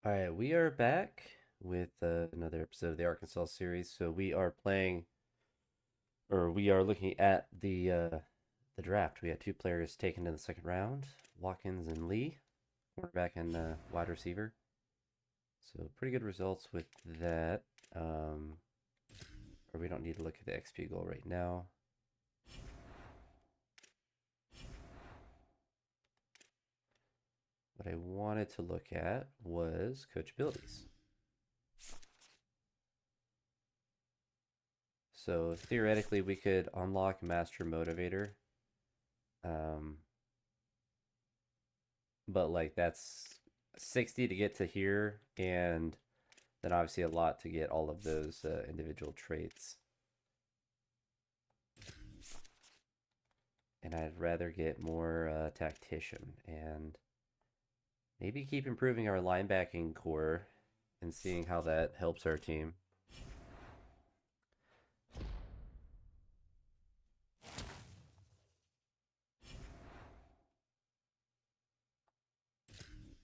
All right, we are back with another episode of the Arkansas series. So we are playing, or we are looking at the draft. We had two players taken in the second round: Watkins and Lee, quarterback and wide receiver. So pretty good results with that. Um, or we don't need to look at the XP goal right now. What I wanted to look at was coach abilities. So theoretically, we could unlock Master Motivator. Um, but like that's 60 to get to here, and then obviously a lot to get all of those individual traits. And I'd rather get more tactician and maybe keep improving our linebacking core and seeing how that helps our team.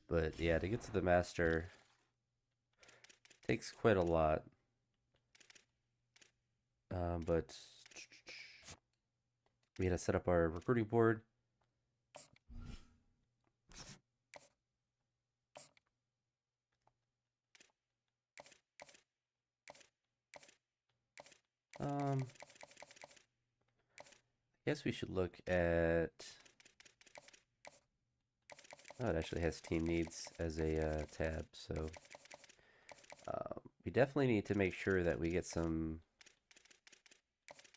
But yeah, to get to the master takes quite a lot. But we had to set up our recruiting board. I guess we should look at. Oh, it actually has team needs as a tab, so we definitely need to make sure that we get some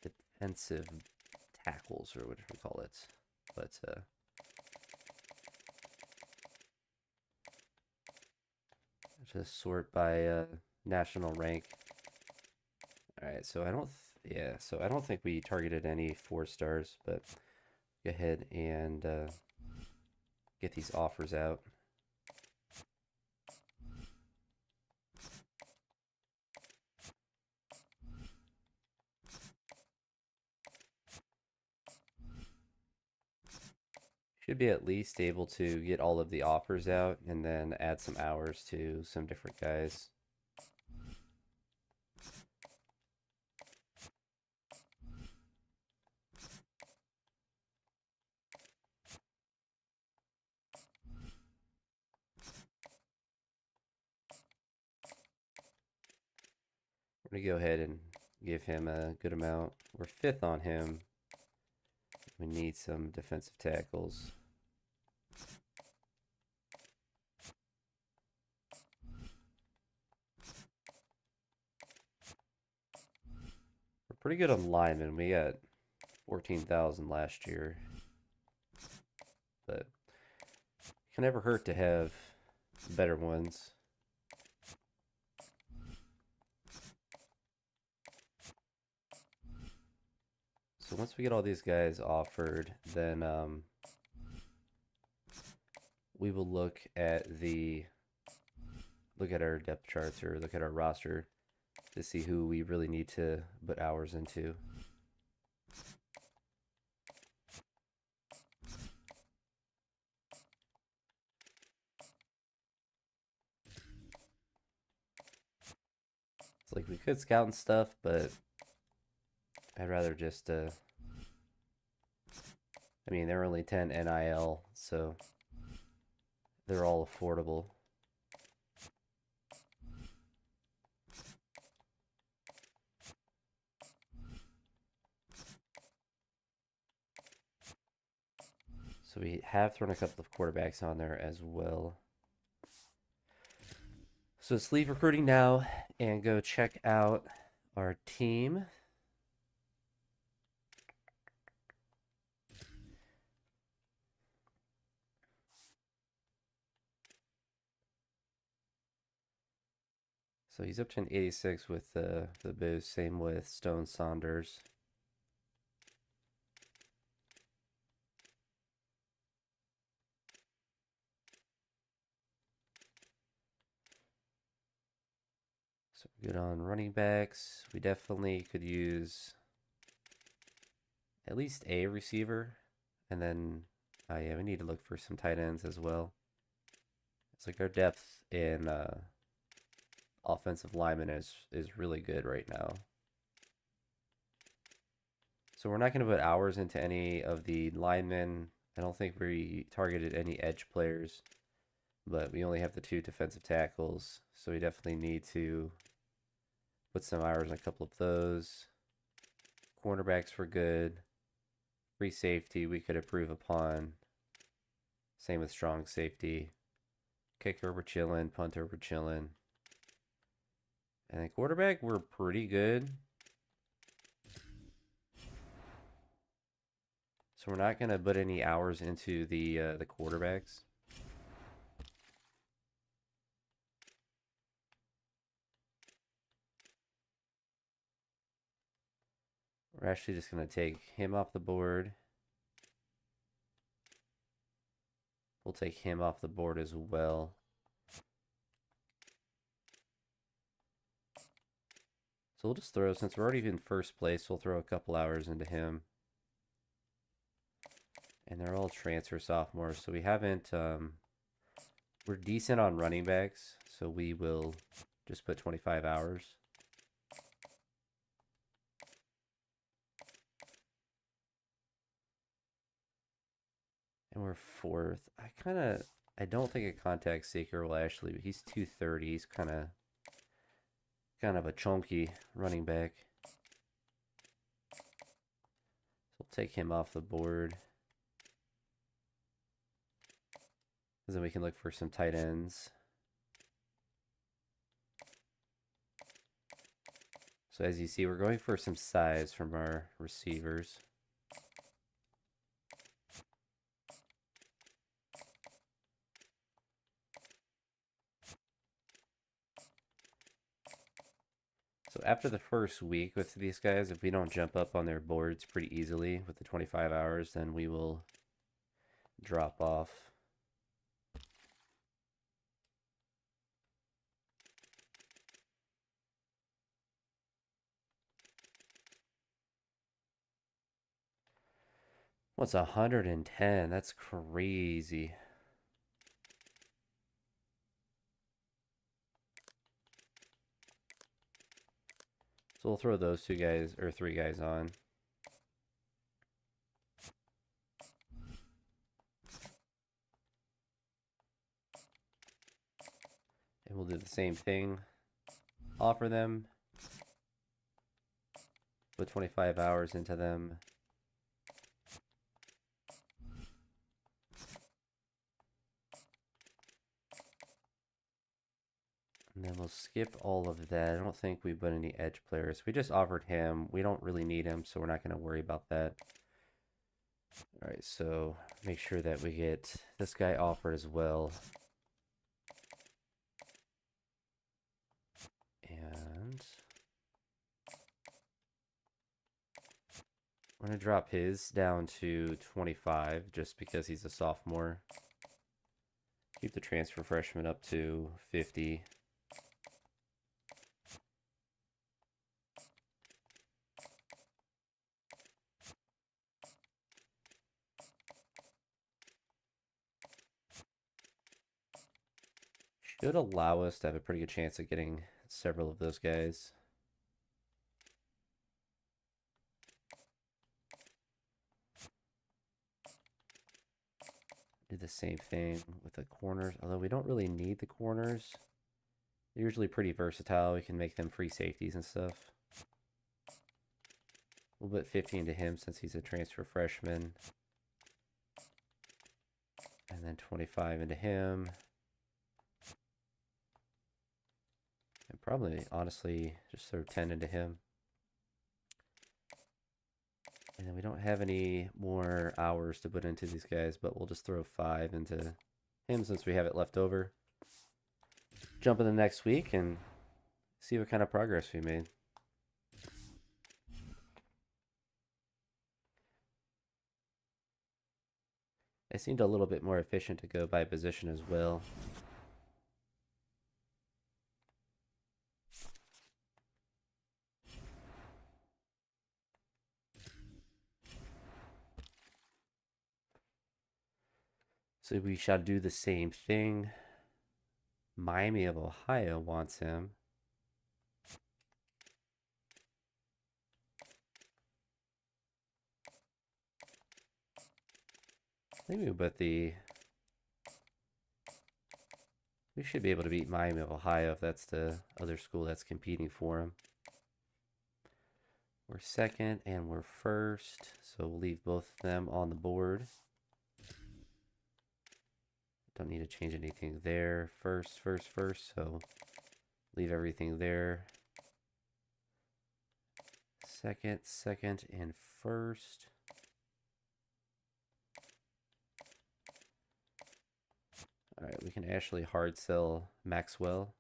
defensive tackles, or whatever we call it. But just sort by national rank. All right, so yeah, so I don't think we targeted any 4 stars, but go ahead and get these offers out. Should be at least able to get all of the offers out and then add some hours to some different guys. We're going to go ahead and give him a good amount. We're 5th on him. We need some defensive tackles. We're pretty good on linemen. We got 14,000 last year. But it can never hurt to have better ones. So once we get all these guys offered, then we will look at our depth charts or look at our roster to see who we really need to put hours into. It's like we could scout and stuff, but I'd rather just I mean, they're only 10 NIL, so they're all affordable. So we have thrown a couple of quarterbacks on there as well. So let's leave recruiting now and go check out our team. So he's up to an 86 with the boost. Same with Stone Saunders. So good on running backs. We definitely could use at least a receiver. And then, yeah, we need to look for some tight ends as well. It's like our depth in offensive lineman is really good right now. So we're not going to put hours into any of the linemen. I don't think we targeted any edge players, but we only have the 2 defensive tackles, so we definitely need to put some hours on a couple of those. Cornerbacks were good. Free safety we could improve upon. Same with strong safety. Kicker we're chilling. Punter we're chilling. And then quarterback we're pretty good. So we're not going to put any hours into the quarterbacks. We're actually just going to take him off the board. We'll take him off the board as well. So we'll just throw, since we're already in first place, we'll throw a couple hours into him. And they're all transfer sophomores, so we haven't, we're decent on running backs, so we will just put 25 hours. And we're fourth. I don't think a contact seeker will actually, he's 230. He's kind of a chunky running back. So we'll take him off the board. And then we can look for some tight ends. So as you see, we're going for some size from our receivers. So after the first week with these guys, if we don't jump up on their boards pretty easily with the 25 hours, then we will drop off. What's 110? That's crazy. So we'll throw those 2 guys, or 3 guys on. And we'll do the same thing. Offer them. Put 25 hours into them. And then we'll skip all of that. I don't think we put any edge players. We just offered him. We don't really need him, so we're not going to worry about that. All right, so make sure that we get this guy offered as well. And we're going to drop his down to 25 just because he's a sophomore. Keep the transfer freshman up to 50. Should allow us to have a pretty good chance of getting several of those guys. Do the same thing with the corners, although we don't really need the corners. They're usually pretty versatile. We can make them free safeties and stuff. We'll put 50 into him since he's a transfer freshman. And then 25 into him. And probably, honestly, just throw 10 into him. And then we don't have any more hours to put into these guys, but we'll just throw 5 into him since we have it left over. Jump in the next week and see what kind of progress we made. It seemed a little bit more efficient to go by position as well. So we shall do the same thing. Miami of Ohio wants him. Maybe, but we should be able to beat Miami of Ohio if that's the other school that's competing for him. We're second and we're first, so we'll leave both of them on the board. Don't need to change anything there. First, so leave everything there. Second, and first. All right, we can actually hard sell Maxwell.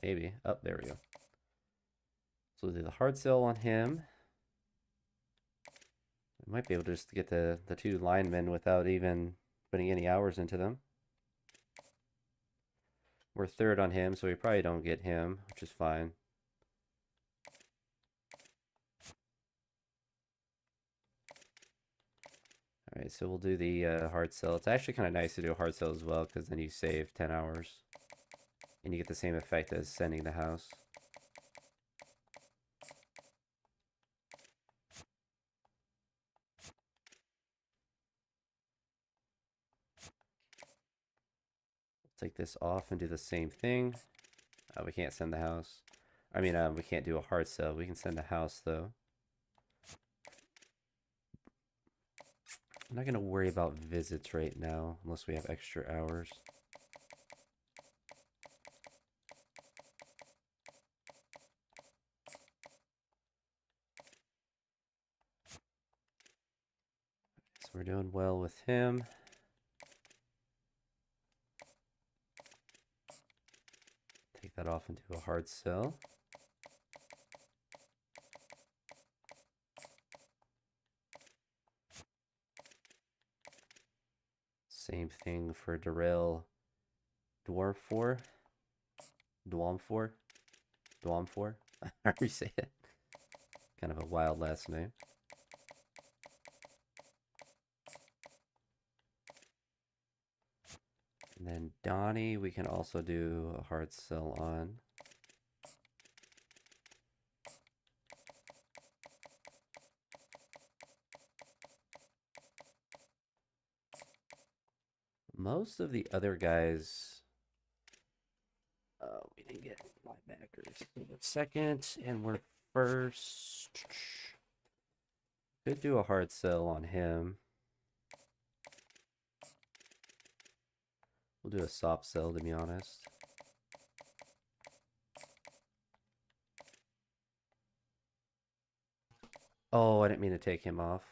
Maybe. Oh, there we go. So we'll do the hard sell on him. We might be able to just get the two linemen without even putting any hours into them. We're third on him, so we probably don't get him, which is fine. All right, so we'll do the hard sell. It's actually kind of nice to do a hard sell as well, because then you save 10 hours. And you get the same effect as sending the house. Take this off and do the same thing. We can't send the house. I mean, we can't do a hard sell. We can send the house, though. I'm not going to worry about visits right now, unless we have extra hours. So we're doing well with him. Take that off and do a hard sell. Same thing for Darrell Dwarmfor. Dwamfor? Dwamfor? How do you say it? Kind of a wild last name. And then Donnie, we can also do a hard sell on. Most of the other guys, we didn't get linebackers. We're second and we're first. Could do a hard sell on him. We'll do a soft sell, to be honest. Oh, I didn't mean to take him off.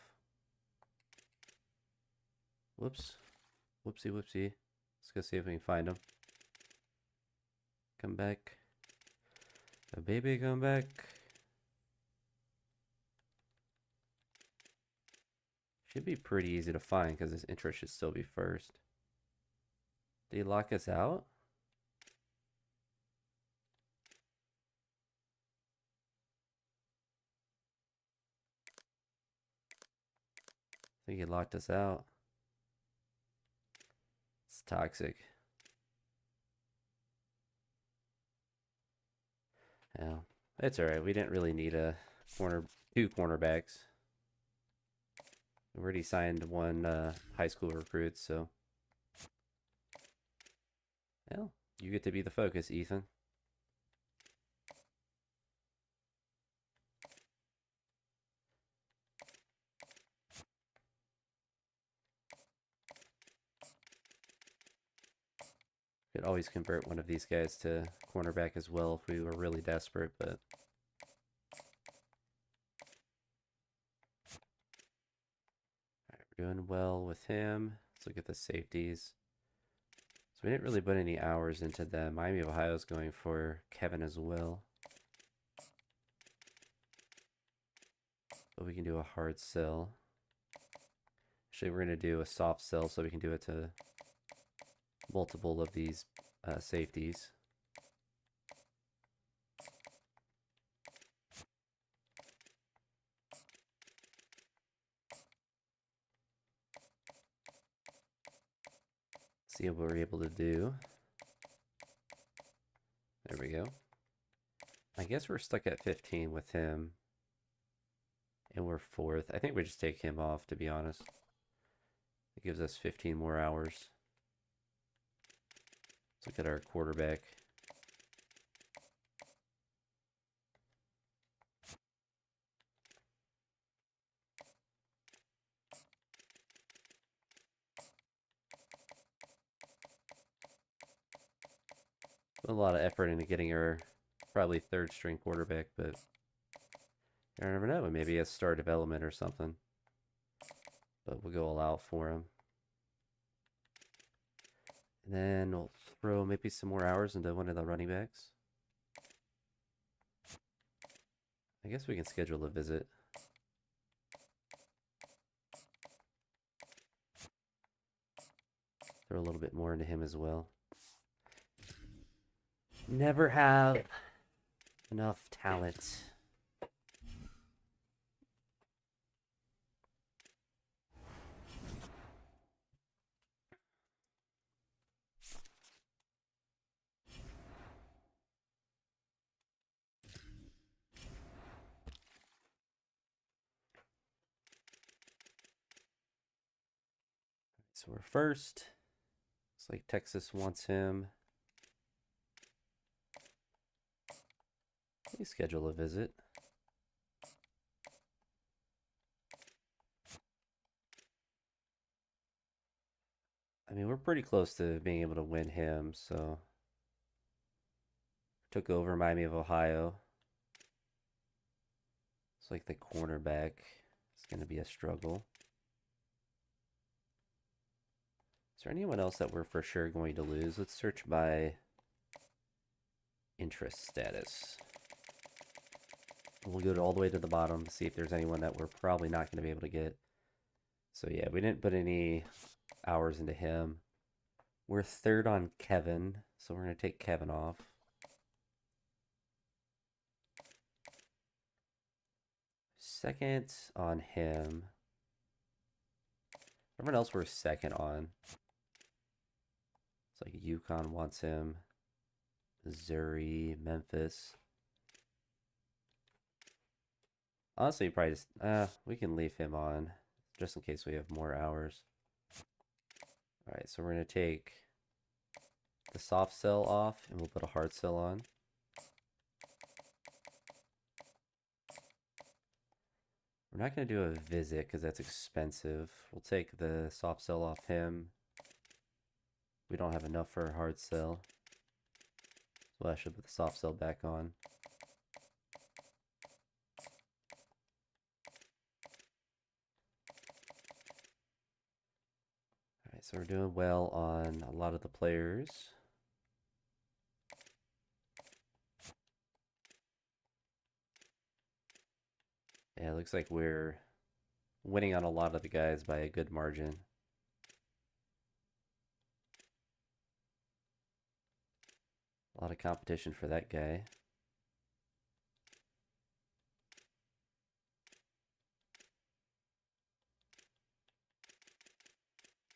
Whoops. Whoopsie, whoopsie. Let's go see if we can find him. Come back. A baby, come back. Should be pretty easy to find because his interest should still be first. Did he lock us out? I think he locked us out. It's toxic. Yeah, it's all right. We didn't really need two cornerbacks. We already signed one high school recruit, so. Well, you get to be the focus, Ethan. Could always convert one of these guys to cornerback as well if we were really desperate, but. Alright, we're doing well with him. Let's look at the safeties. So we didn't really put any hours into them. Miami of Ohio is going for Kevin as well. But we can do a hard sell. Actually, we're going to do a soft sell so we can do it to multiple of these safeties. See what we're able to do. There we go. I guess we're stuck at 15 with him. And we're 4th. I think we just take him off, to be honest. It gives us 15 more hours. Let's look at our quarterback. Put a lot of effort into getting our probably 3rd string quarterback, but I never know. Maybe a star development or something. But we'll go all out for him. And then we'll throw maybe some more hours into one of the running backs. I guess we can schedule a visit. Throw a little bit more into him as well. Never have enough talent. So we're 1st. Looks like Texas wants him. Please schedule a visit. I mean, we're pretty close to being able to win him, so. Took over Miami of Ohio. It's like the cornerback is going to be a struggle. Is there anyone else that we're for sure going to lose? Let's search by interest status. We'll go all the way to the bottom, see if there's anyone that we're probably not going to be able to get. So yeah, we didn't put any hours into him. We're 3rd on Kevin, so we're going to take Kevin off. Second on him. Everyone else we're 2nd on. It's like UConn wants him. Missouri, Memphis. Honestly, probably just, we can leave him on just in case we have more hours. All right, so we're going to take the soft sell off and we'll put a hard sell on. We're not going to do a visit because that's expensive. We'll take the soft sell off him. We don't have enough for a hard sell. So I should put the soft sell back on. Alright, so we're doing well on a lot of the players. Yeah, it looks like we're winning on a lot of the guys by a good margin. A lot of competition for that guy.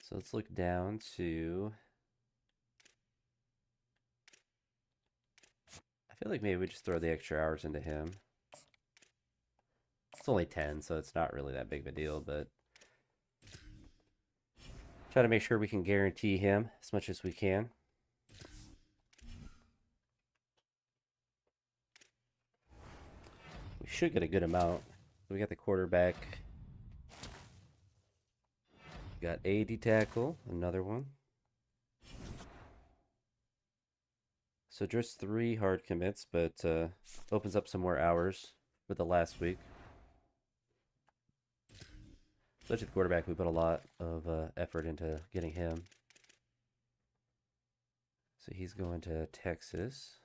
So let's look down to... I feel like maybe we just throw the extra hours into him. It's only 10, so it's not really that big of a deal, but try to make sure we can guarantee him as much as we can. We should get a good amount. We got the quarterback. Got AD tackle, another one. So just 3 hard commits, but opens up some more hours for the last week. Especially the quarterback, we put a lot of effort into getting him. So he's going to Texas.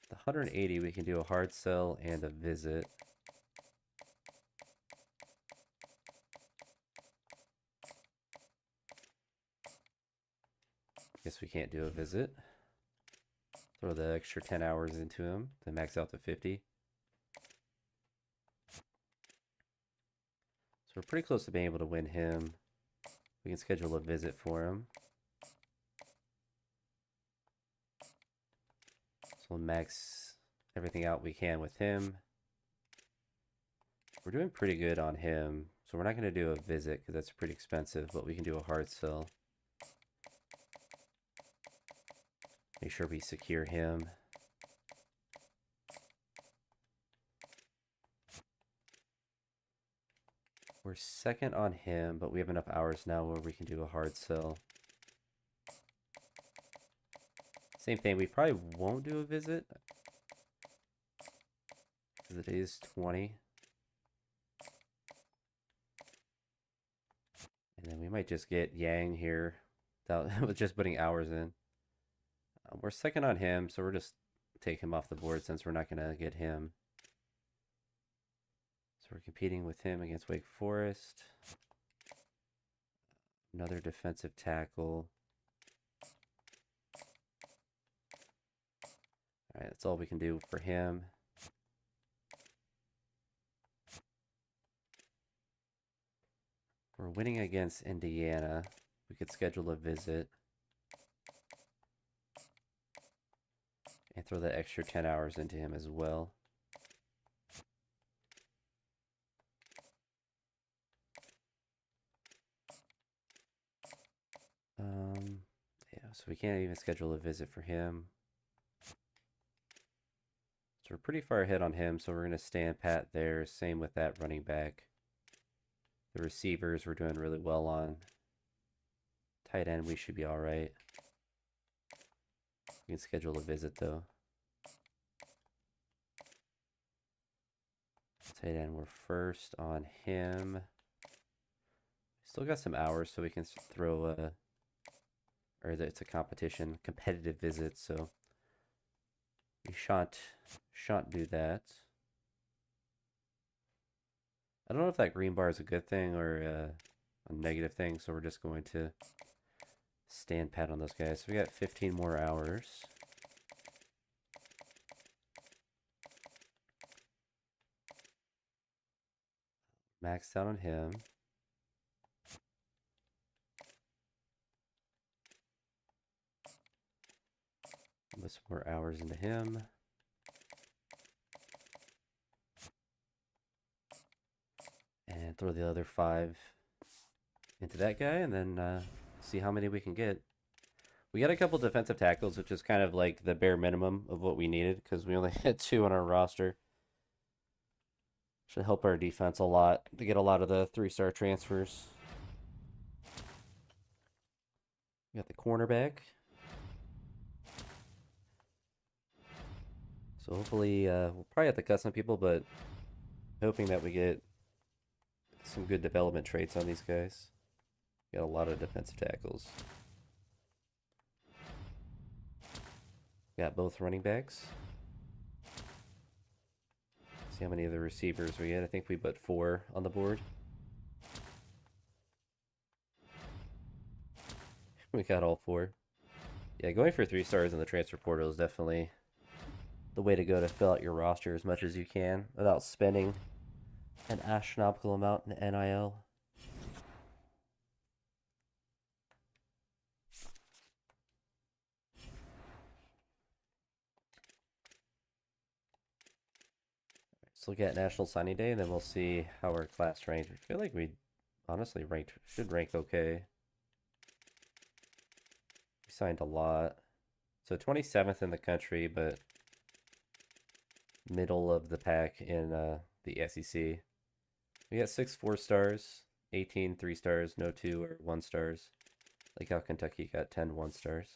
The 180, we can do a hard sell and a visit. Guess we can't do a visit. Throw the extra 10 hours into him to max out to 50. So we're pretty close to being able to win him. We can schedule a visit for him. So we'll max everything out we can with him. We're doing pretty good on him, so we're not going to do a visit because that's pretty expensive, but we can do a hard sell. Make sure we secure him. We're second on him, but we have enough hours now where we can do a hard sell. Same thing, we probably won't do a visit because it is 20. And then we might just get Yang here without just putting hours in. We're second on him, so we're just take him off the board since we're not going to get him. So we're competing with him against Wake Forest. Another defensive tackle. All right, that's all we can do for him. We're winning against Indiana. We could schedule a visit. And throw that extra 10 hours into him as well. Yeah, so we can't even schedule a visit for him. So we're pretty far ahead on him, so we're going to stand pat there. Same with that running back. The receivers we're doing really well on. Tight end, we should be all right. We can schedule a visit, though. Tight end, we're first on him. Still got some hours, so we can throw a... Or it's a competition, competitive visit, so... We shan't do that. I don't know if that green bar is a good thing or a negative thing, so we're just going to stand pat on those guys. So we got 15 more hours. Maxed out on him. Put some more hours into him. And throw the other 5 into that guy, and then see how many we can get. We got a couple defensive tackles, which is kind of like the bare minimum of what we needed, because we only had 2 on our roster. Should help our defense a lot to get a lot of the 3-star transfers. We got the cornerback. So hopefully, we'll probably have to cut some people, but hoping that we get some good development traits on these guys. Got a lot of defensive tackles. Got both running backs. See how many of the receivers we get. I think we put 4 on the board. We got all 4. Yeah, going for 3 stars in the transfer portal is definitely the way to go to fill out your roster as much as you can without spending an astronomical amount in NIL. Let's look at National Signing Day, and then we'll see how our class ranked. I feel like we honestly should rank okay. We signed a lot. So 27th in the country, but middle of the pack in the SEC. We got 6 4-stars, 18 3-stars, no 2 or 1 stars. Like how Kentucky got 10 1-stars.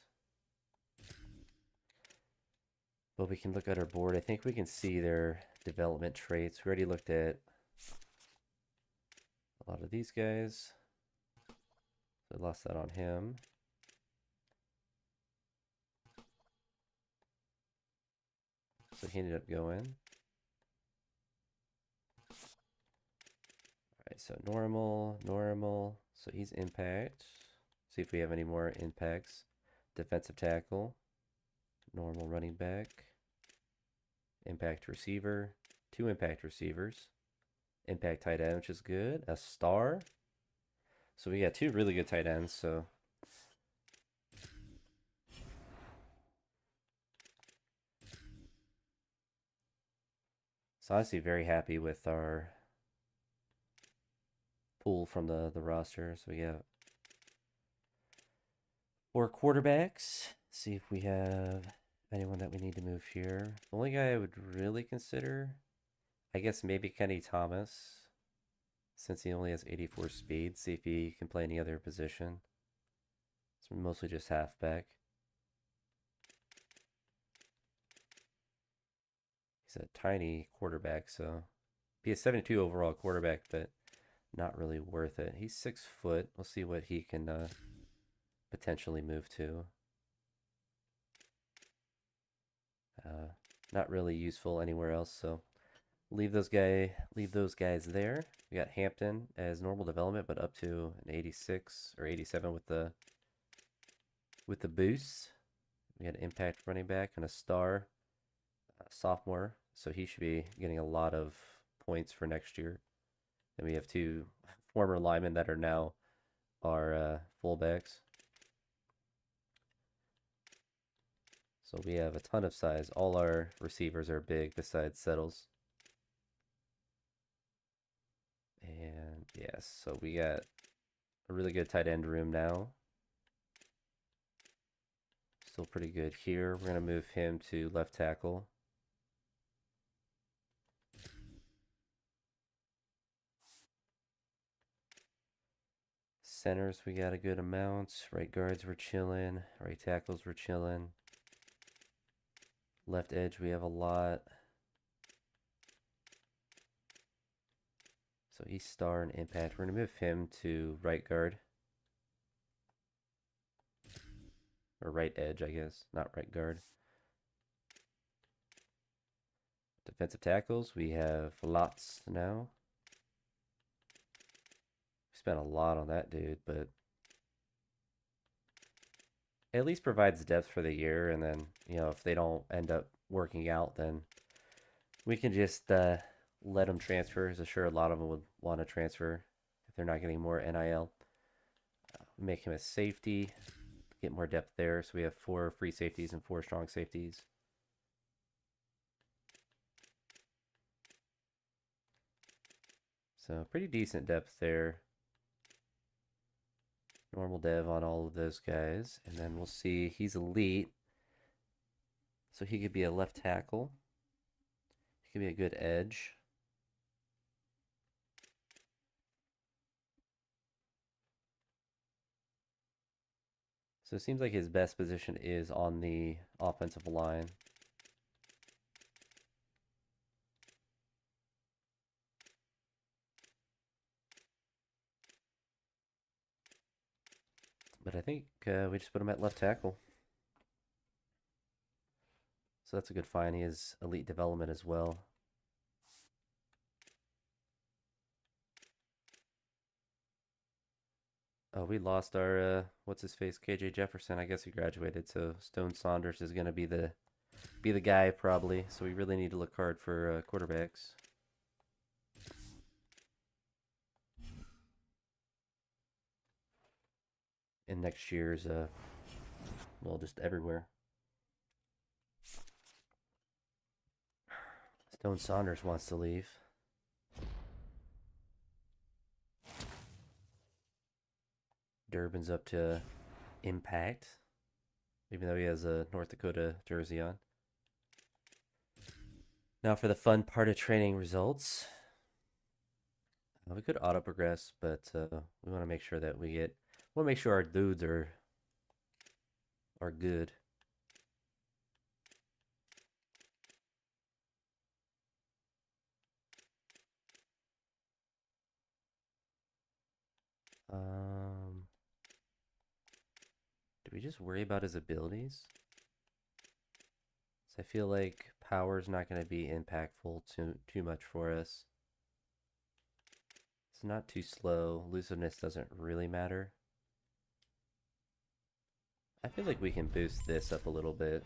But we can look at our board. I think we can see their development traits. We already looked at a lot of these guys. So I lost that on him. So he ended up going. Alright, so normal. So he's impact. See if we have any more impacts. Defensive tackle. Normal running back. Impact receiver. 2 impact receivers. Impact tight end, which is good. A star. So we got two really good tight ends, so honestly very happy with our pool from the roster. So we got four quarterbacks. See if we have anyone that we need to move here. The only guy I would really consider, I guess maybe Kenny Thomas, since he only has 84 speed. See if he can play any other position. It's mostly just halfback. He's a tiny quarterback, so be a 72 overall quarterback, but not really worth it. He's 6 foot. We'll see what he can potentially move to. Not really useful anywhere else, so leave those guys there. We got Hampton as normal development, but up to an 86 or 87 with the boost. We got an impact running back and a star sophomore, so he should be getting a lot of points for next year. And we have two former linemen that are now our fullbacks. So we have a ton of size. All our receivers are big besides Settles. And yes, so we got a really good tight end room now. Still pretty good here. We're going to move him to left tackle. Centers, we got a good amount. Right guards, we're chilling. Right tackles, we're chilling. Left edge, we have a lot. So he's star and impact. We're going to move him to right guard. Or right edge, I guess. Not right guard. Defensive tackles, we have lots now. We spent a lot on that dude, but it at least provides depth for the year. And then, you know, if they don't end up working out, then we can just let them transfer. As I'm sure a lot of them would want to transfer if they're not getting more NIL. Make him a safety, get more depth there. So we have 4 free safeties and 4 strong safeties. So pretty decent depth there. Normal dev on all of those guys. And then we'll see, he's elite. So he could be a left tackle. He could be a good edge. So it seems like his best position is on the offensive line. But I think we just put him at left tackle. So that's a good find. He has elite development as well. Oh, we lost our what's his face, KJ Jefferson. I guess he graduated, so Stone Saunders is gonna be the guy probably. So we really need to look hard for quarterbacks. In next year's well, just everywhere. Stone Saunders wants to leave. Durbin's up to impact, even though he has a North Dakota jersey on. Now for the fun part of training results. We could auto progress, but we want to make sure that we want to make sure our dudes are good. Do we just worry about his abilities? So I feel like power's not going to be impactful too much for us. It's not too slow. Elusiveness doesn't really matter. I feel like we can boost this up a little bit.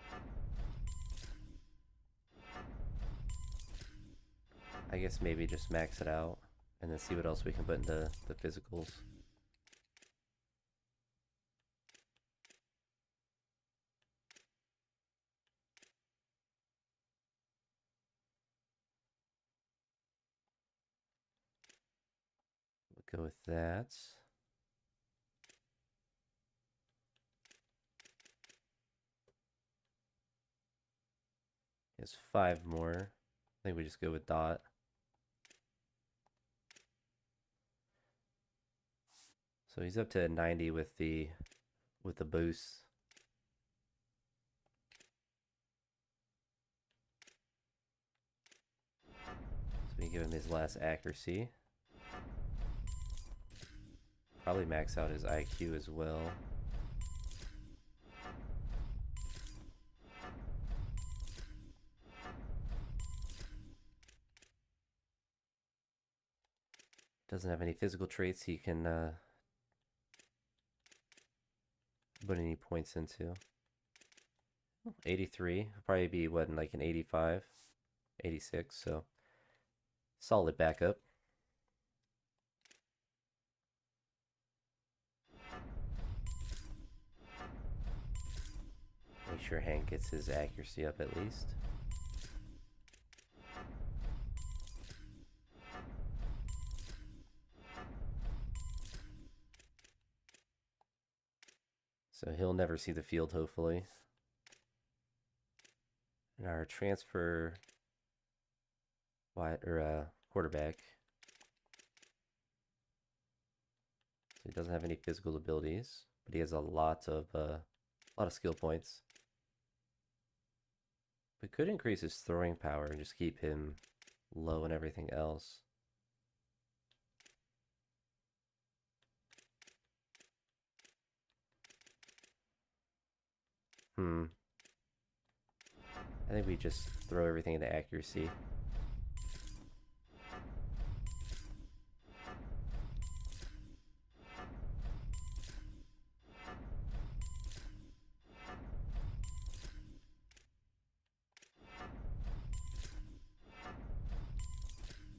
I guess maybe just max it out. and then see what else we can put into the physicals. We'll go with that. He has 5 more. I think we just go with Dot. So he's up to 90 with the boost. So we give him his last accuracy. Probably max out his IQ as well. Doesn't have any physical traits he can put any points into. 83, will probably be what, like an 85, 86, so solid backup. Make sure Hank gets his accuracy up at least. So he'll never see the field, hopefully. And our transfer quarterback. So he doesn't have any physical abilities, but he has a lot of skill points. We could increase his throwing power and just keep him low and everything else. I think we just throw everything into accuracy.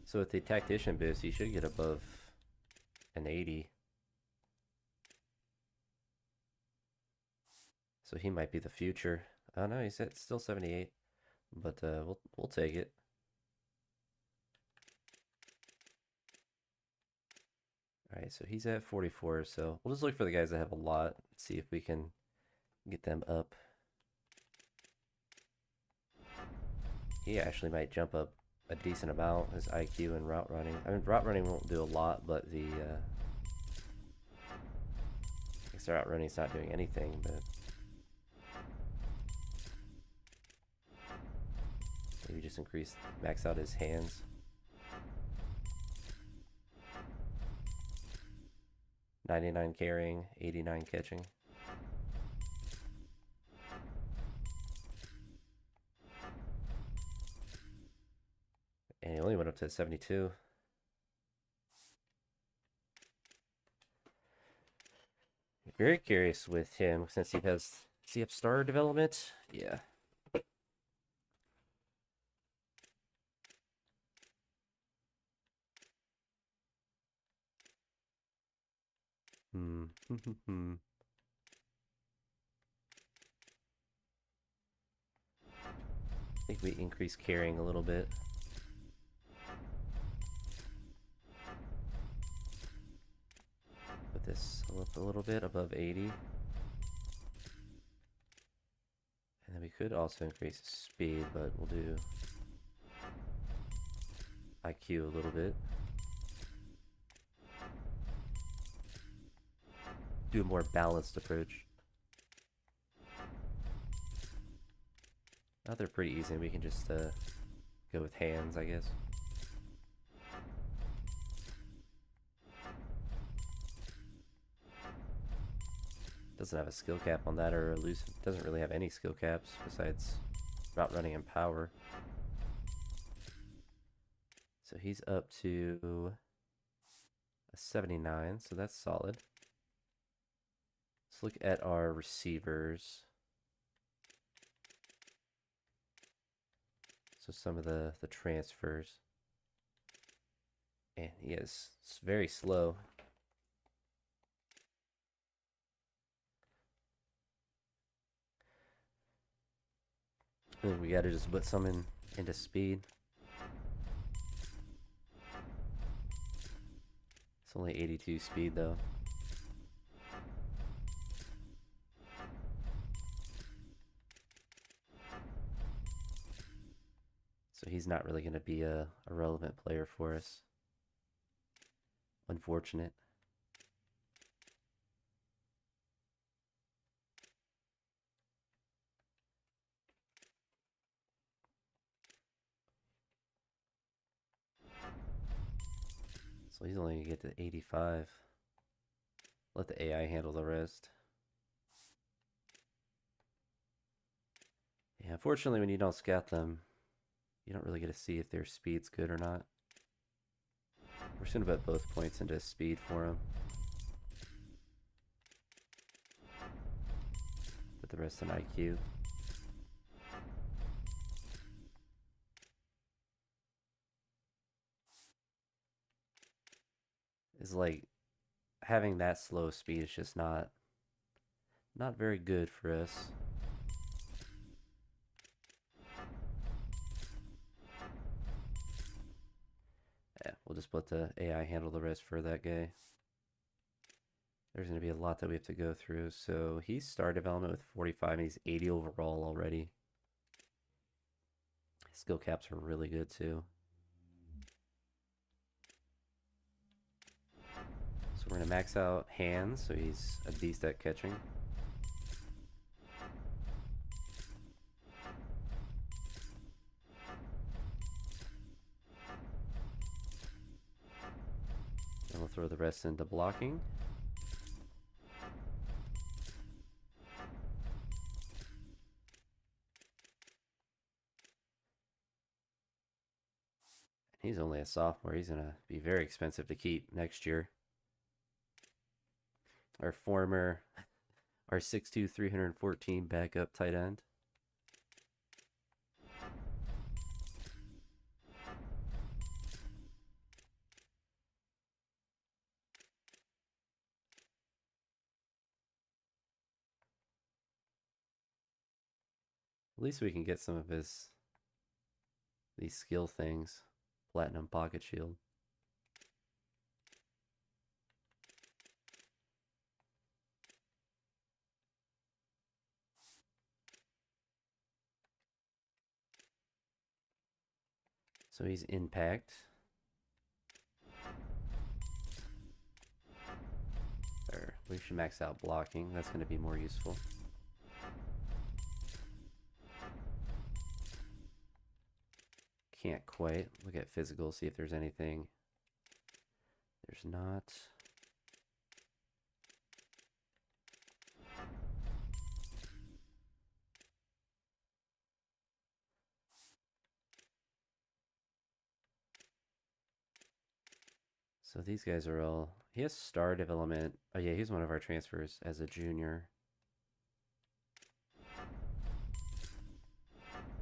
So with the tactician boost, he should get above an 80. So he might be the future. Oh no, he's at still 78, but we'll take it. All right, so he's at 44. So we'll just look for the guys that have a lot. See if we can get them up. He actually might jump up a decent amount, his IQ and route running. I mean, route running won't do a lot, but the I guess route running's not doing anything, but maybe just max out his hands. $99 carrying, 89 catching. And he only went up to 72. Very curious with him since he has CF star development. Yeah. I think we increase carrying a little bit. Put this up a little bit above 80. And then we could also increase speed, but we'll do IQ a little bit. Do a more balanced approach. Oh, they're pretty easy. We can just go with hands, I guess. Doesn't have a skill cap on that, or doesn't really have any skill caps besides route running and power. So he's up to a 79, so that's solid. Let's look at our receivers. So some of the transfers. And he is very slow. And we gotta just put some into speed. It's only 82 speed though. So he's not really going to be a relevant player for us. Unfortunate. So he's only going to get to 85. Let the AI handle the rest. Yeah, unfortunately, when you don't scout them, you don't really get to see if their speed's good or not. We're just going to put both points into speed for him. Put the rest in IQ. Is like having that slow speed is just not very good for us. Yeah, we'll just let the AI handle the rest for that guy. There's going to be a lot that we have to go through. So he's star development with 45 and he's 80 overall already. His skill caps are really good too. So we're going to max out hands, so he's a beast at catching. And we'll throw the rest into blocking. He's only a sophomore. He's going to be very expensive to keep next year. Our 6'2", 314 backup tight end. At least we can get some of these skill things. Platinum pocket shield. So he's impact. Or we should max out blocking. That's going to be more useful. Can't quite. Look at physical, see if there's anything. There's not. So these guys are all... He has star development. Oh yeah, he's one of our transfers as a junior.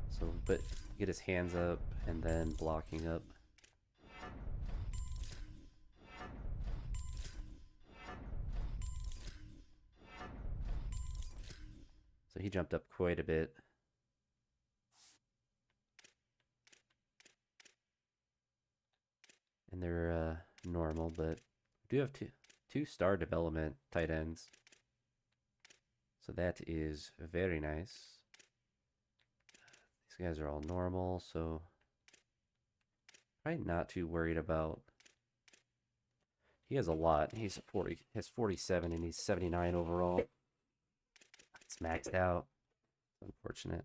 So, but get his hands up and then blocking up. So he jumped up quite a bit. And they're normal, but we do have two star development tight ends. So that is very nice. These guys are all normal, so probably not too worried about. He has a lot. He's 40, has 47, and he's 79 overall. It's maxed out. Unfortunate.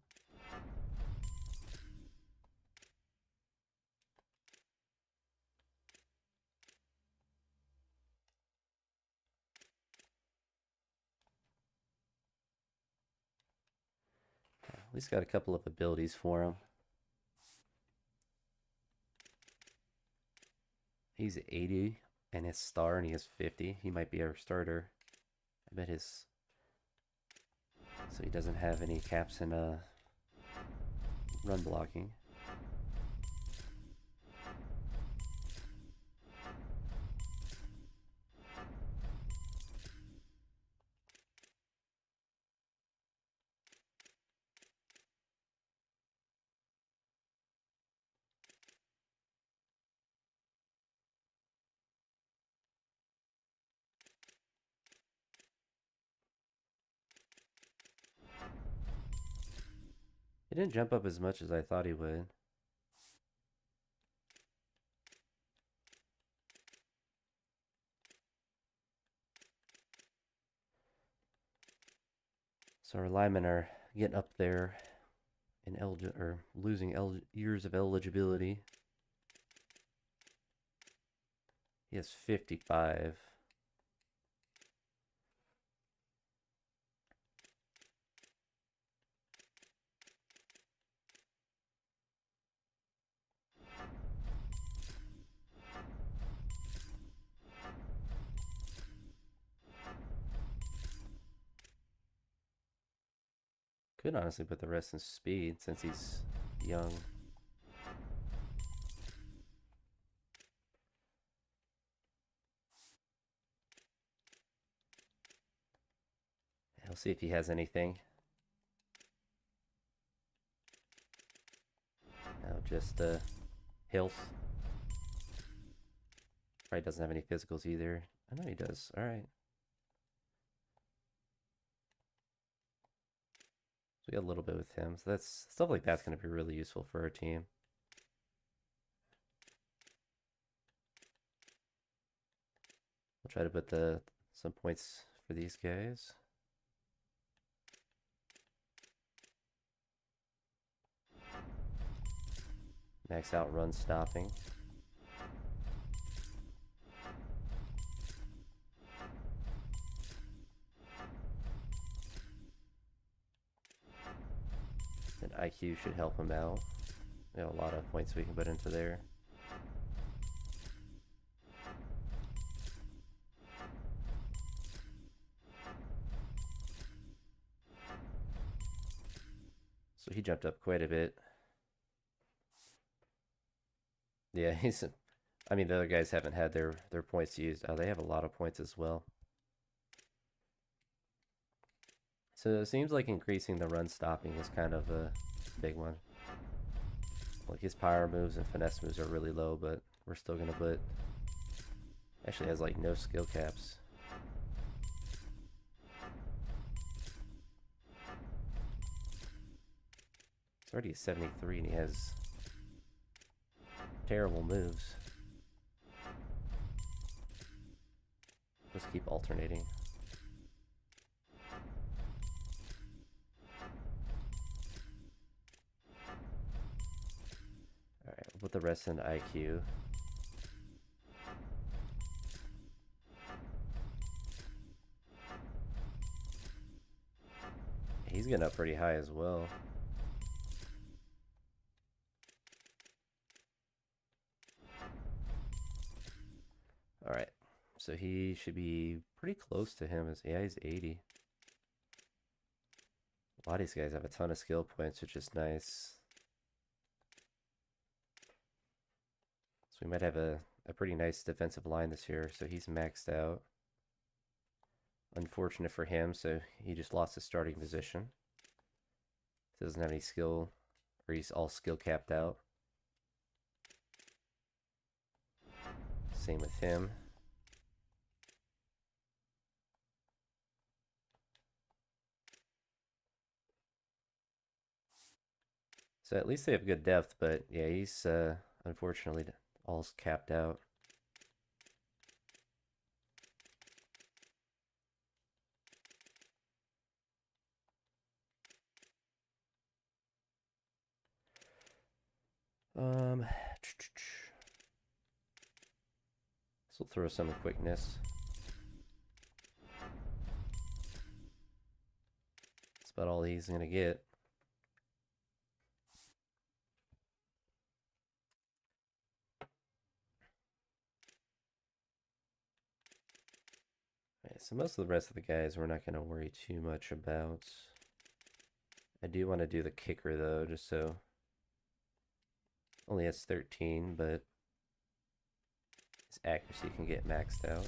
At least got a couple of abilities for him. He's 80 and his star, and he has 50. He might be our starter. I bet his... So he doesn't have any caps in run blocking. He didn't jump up as much as I thought he would. So our linemen are getting up there in losing years of eligibility. He has 55. Could honestly put the rest in speed since he's young. I'll see if he has anything. No, just health. Probably doesn't have any physicals either. I know he does. All right. So we got a little bit with him. So that's stuff like that's going to be really useful for our team. We'll try to put some points for these guys. Max out run stopping. And IQ should help him out. We have a lot of points we can put into there. So he jumped up quite a bit. Yeah, I mean, the other guys haven't had their points used. Oh, they have a lot of points as well. So it seems like increasing the run stopping is kind of a big one. Like his power moves and finesse moves are really low, but we're still gonna put. Actually has like no skill caps. It's already 73 and he has terrible moves. Just keep alternating. Alright, we'll put the rest in IQ. He's getting up pretty high as well. Alright, so he should be pretty close to him. Yeah, he's 80. A lot of these guys have a ton of skill points, which is nice. So we might have a pretty nice defensive line this year. So he's maxed out. Unfortunate for him, so he just lost his starting position. Doesn't have any skill, or he's all skill capped out. Same with him. So at least they have good depth, but yeah, he's unfortunately all capped out. This will throw some quickness. That's about all he's gonna get. Right, so most of the rest of the guys we're not gonna worry too much about. I do want to do the kicker though, just so only has 13, but his accuracy can get maxed out.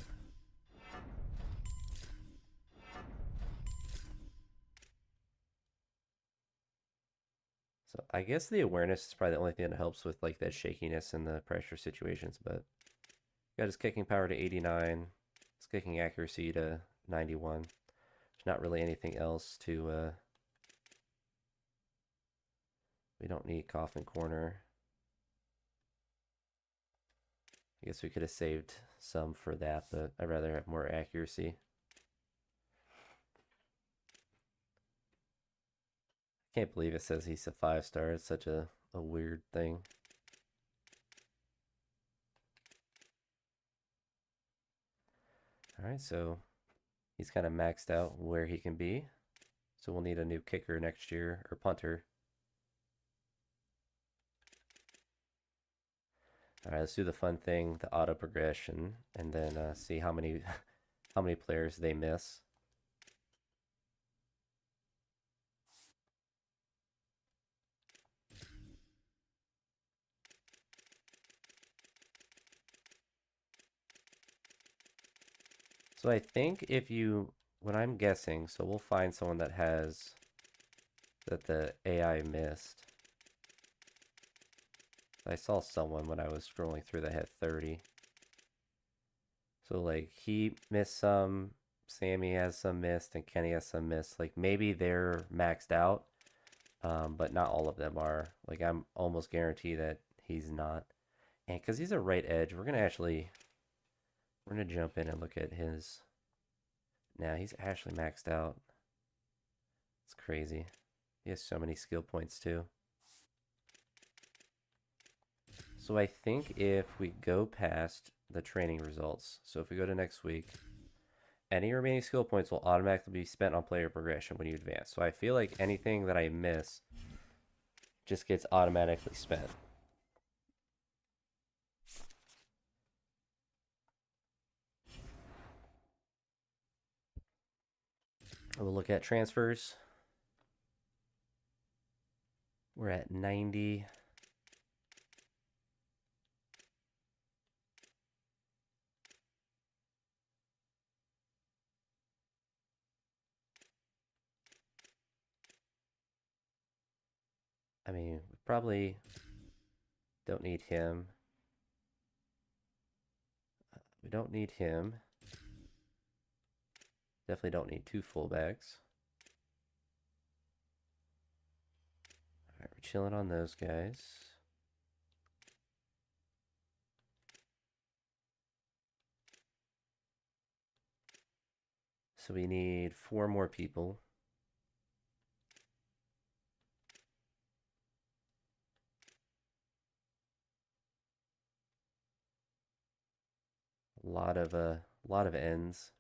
So I guess the awareness is probably the only thing that helps with like that shakiness in the pressure situations, but got his kicking power to 89, his kicking accuracy to 91. There's not really anything else to We don't need Coffin Corner. I guess we could have saved some for that, but I'd rather have more accuracy. Can't believe it says he's a 5-star. It's such a weird thing. All right, so he's kind of maxed out where he can be. So we'll need a new kicker next year, or punter. All right, let's do the fun thing, the auto progression, and then see how many how many players they miss. So I think if you, what I'm guessing, so we'll find someone that has, that the AI missed. I saw someone when I was scrolling through that had 30. So like he missed some, Sammy has some missed, and Kenny has some missed. Like maybe they're maxed out, but not all of them are. Like I'm almost guaranteed that he's not. And because he's a right edge, we're gonna jump in and look at his. Now he's actually maxed out. It's crazy. He has so many skill points too. So I think if we go past the training results, so if we go to next week, any remaining skill points will automatically be spent on player progression when you advance. So I feel like anything that I miss just gets automatically spent. We'll look at transfers. We're at 90. I mean, we probably don't need him. We don't need him. Definitely don't need 2 fullbacks. All right, we're chilling on those guys. So we need 4 more people. A lot of ends.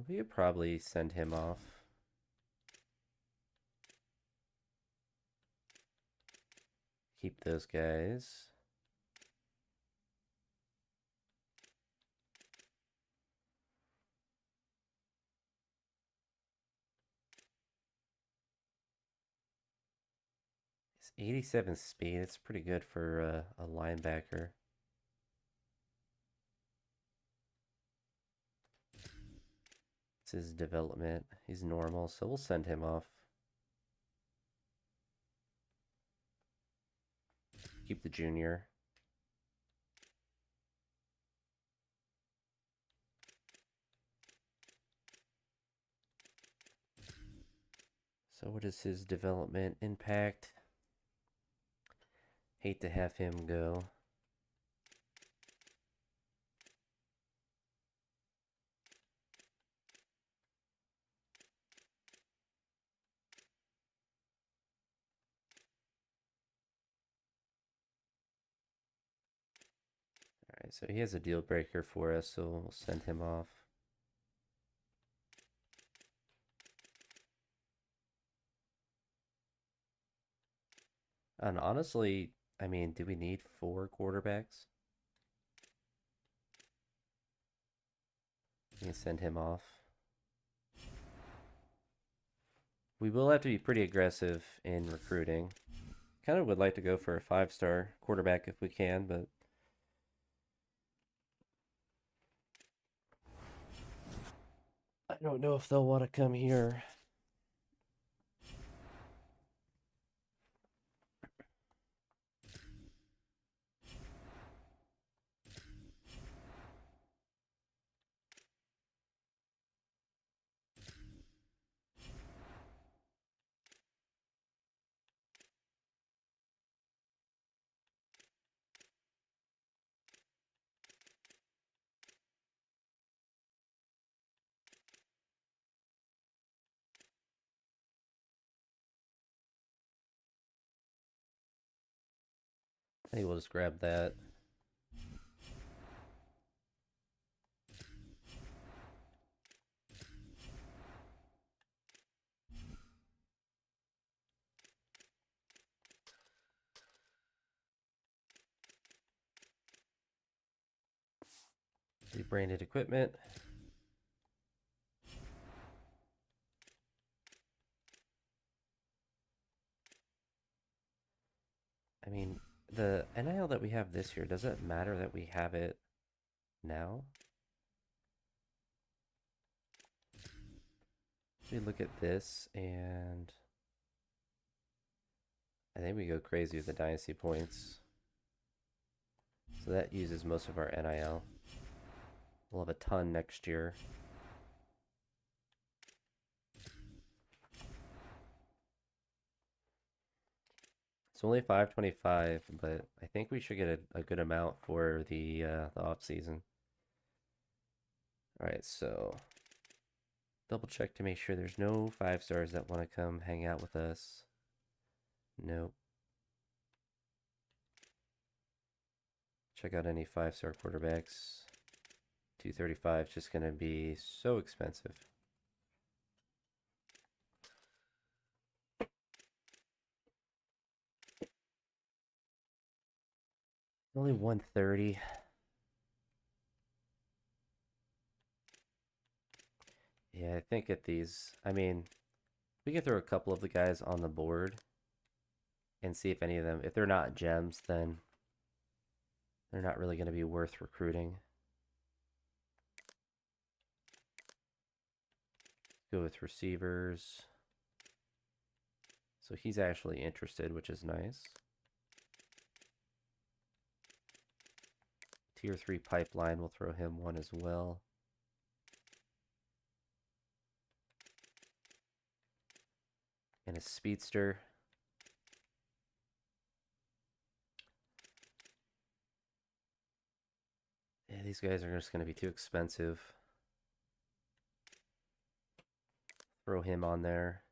We could probably send him off. Keep those guys. It's 87 speed. It's pretty good for a linebacker. It's his development. He's normal, so we'll send him off. Keep the junior. So what is his development impact? Hate to have him go. Alright, so he has a deal breaker for us, so we'll send him off. And honestly, I mean, do we need 4 quarterbacks? We can send him off. We will have to be pretty aggressive in recruiting. Kind of would like to go for a 5-star quarterback if we can, but I don't know if they'll want to come here. I think we'll just grab that. The branded equipment. I mean, the NIL that we have this year, does it matter that we have it now? We look at this, and I think we go crazy with the dynasty points. So that uses most of our NIL. We'll have a ton next year. It's only 525, but I think we should get a good amount for the off season. All right, so double check to make sure there's no 5-stars that want to come hang out with us. Nope. Check out any 5-star quarterbacks. 235 is just going to be so expensive. Only 130. Yeah, I think at these, I mean, we can throw a couple of the guys on the board and see if any of them, if they're not gems, then they're not really going to be worth recruiting. Go with receivers. So he's actually interested, which is nice. Tier 3 pipeline, we'll throw him one as well. And a speedster. Yeah, these guys are just going to be too expensive. Throw him on there.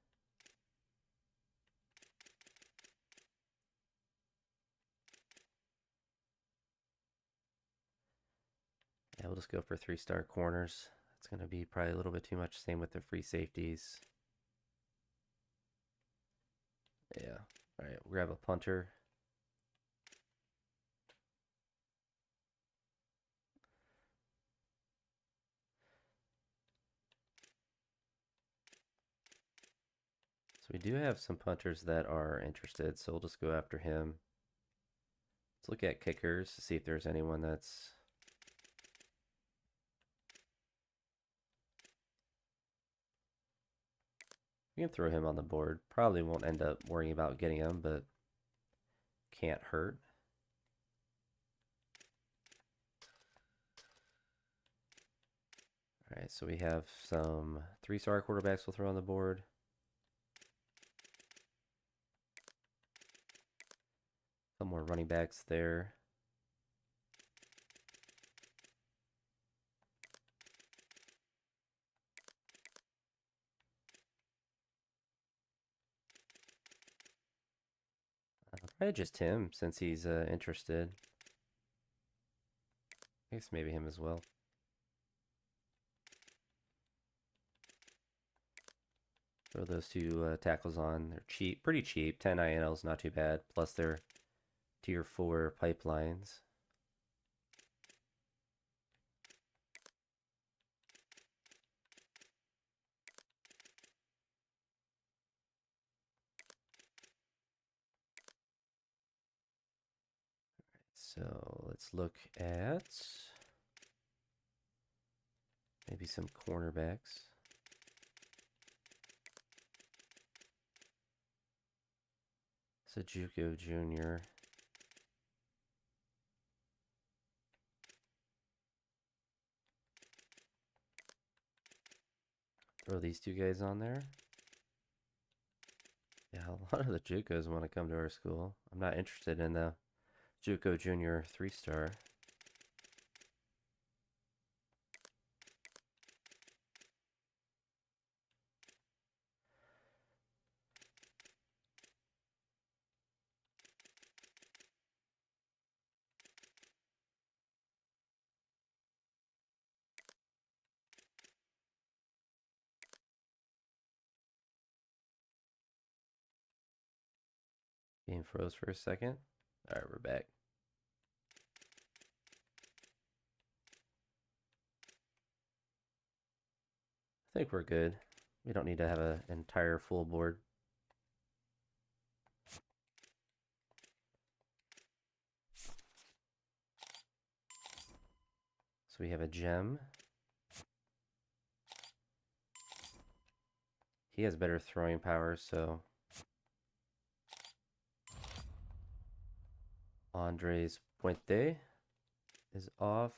Yeah, we'll just go for 3-star corners. That's going to be probably a little bit too much. Same with the free safeties. Yeah. All right, we'll grab a punter. So we do have some punters that are interested, so we'll just go after him. Let's look at kickers to see if there's anyone that's... We can throw him on the board. Probably won't end up worrying about getting him, but can't hurt. All right, so we have some 3-star quarterbacks we'll throw on the board. Some more running backs there. Probably just him, since he's interested. I guess maybe him as well. Throw those two tackles on. They're cheap, pretty cheap. 10 INLs, not too bad. Plus they're tier 4 pipelines. So let's look at maybe some cornerbacks. So JUCO Jr. Throw these two guys on there. Yeah, a lot of the JUCOs want to come to our school. I'm not interested in the JUCO Junior 3-star. Game froze for a second. All right, we're back. I think we're good. We don't need to have an entire full board. So we have a gem. He has better throwing power, so Andres Puente is off.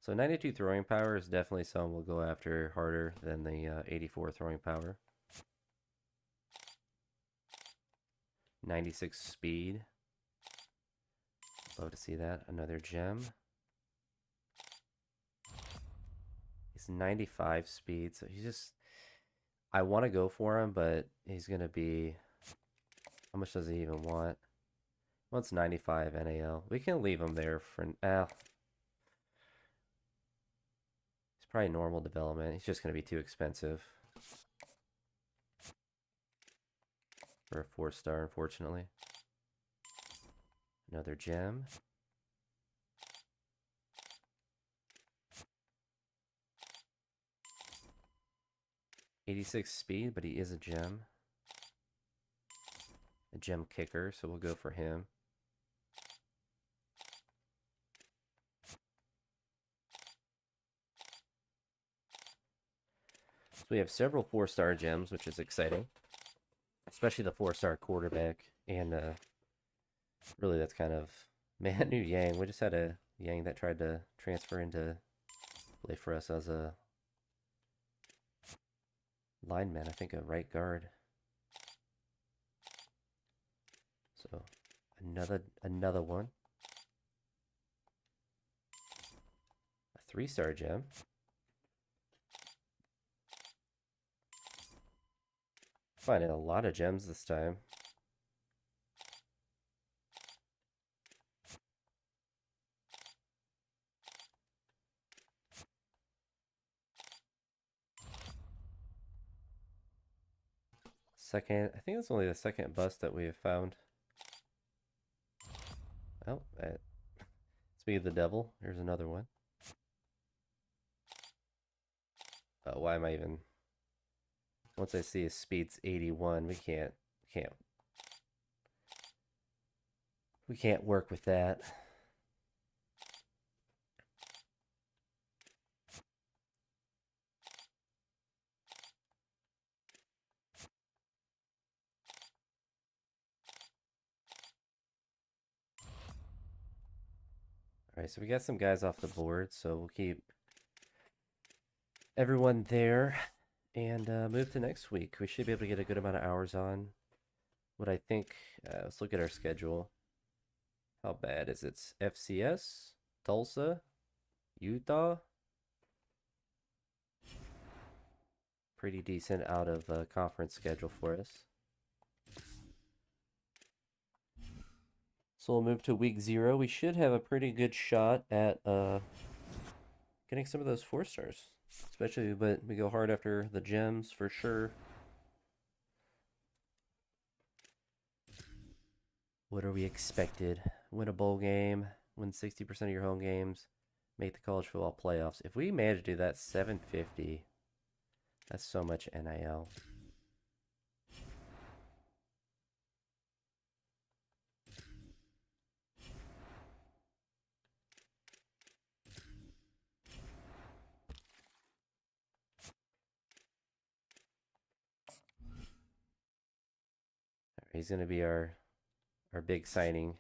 So 92 throwing power is definitely someone we'll go after harder than the 84 throwing power. 96 speed. Love to see that. Another gem. He's 95 speed, so he's just... I want to go for him, but he's going to be... How much does he even want? He wants 95 NAL. We can leave him there for... He's probably normal development. He's just going to be too expensive for a 4-star, unfortunately. Another gem. '86 speed, but he is a gem. A gem kicker, so we'll go for him. So we have several 4-star gems, which is exciting. Especially the 4-star quarterback. And really that's kind of Manu Yang. We just had a Yang that tried to transfer into play for us as a lineman, I think a right guard. So another one. A 3-star gem. Finding a lot of gems this time. Second, I think it's only the second bust that we have found. Oh, speaking of the devil, here's another one. Why am I even... Once I see his speed's 81, we can't work with that. Alright, so we got some guys off the board, so we'll keep everyone there and move to next week. We should be able to get a good amount of hours on. What I think, let's look at our schedule. How bad is it? FCS, Tulsa, Utah. Pretty decent out of conference schedule for us. So we'll move to week 0. We should have a pretty good shot at getting some of those 4-stars. Especially, but we go hard after the gems for sure. What are we expected? Win a bowl game, win 60% of your home games, make the college football playoffs. If we manage to do that, 750. That's so much NIL. He's going to be our big signing.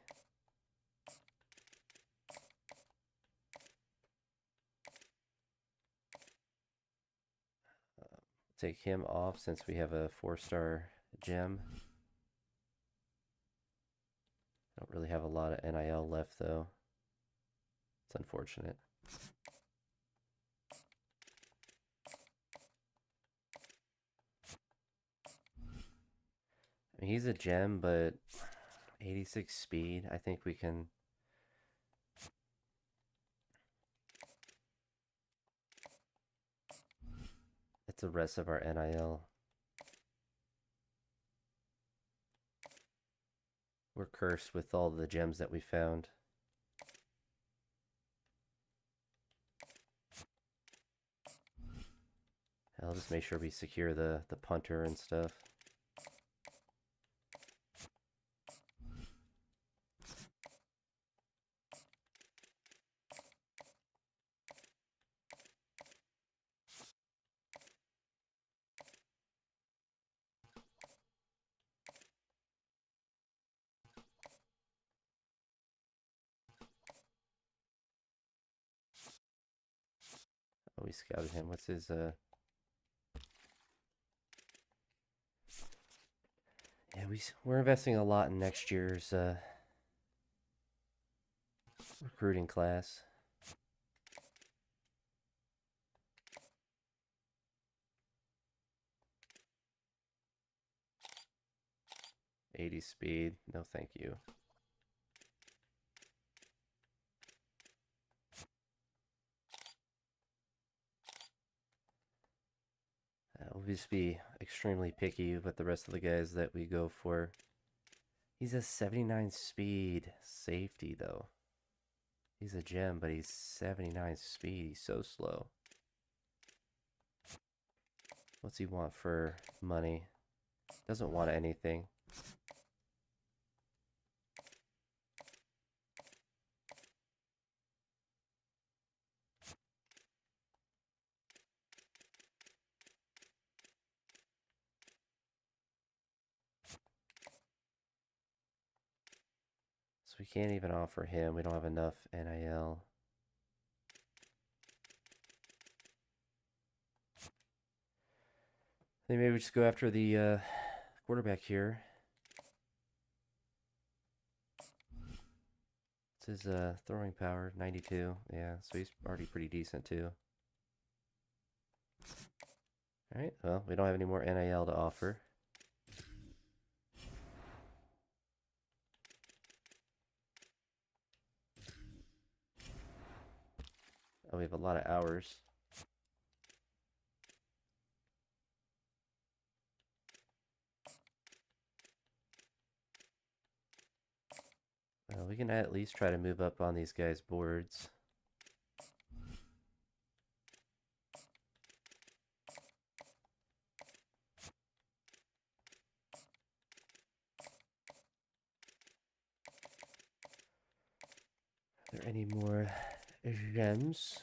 Take him off since we have a 4-star gem. Don't really have a lot of NIL left though. It's unfortunate. I mean, he's a gem, but 86 speed, I think we can... It's the rest of our NIL. we're cursed with all the gems that we found. I'll just make sure we secure the punter and stuff. Oh, we scouted him. What's his, Yeah, we're investing a lot in next year's, recruiting class. '80 speed. No, thank you. We'll just be extremely picky with the rest of the guys that we go for. He's a 79 speed safety, though. He's a gem, but he's 79 speed. He's so slow. What's he want for money? Doesn't want anything. So we can't even offer him. We don't have enough NIL. Then maybe we just go after the quarterback here. What's his throwing power? 92. Yeah, so he's already pretty decent too. Alright, well, we don't have any more NIL to offer. Oh, we have a lot of hours. We can at least try to move up on these guys' boards. Are there any more gems?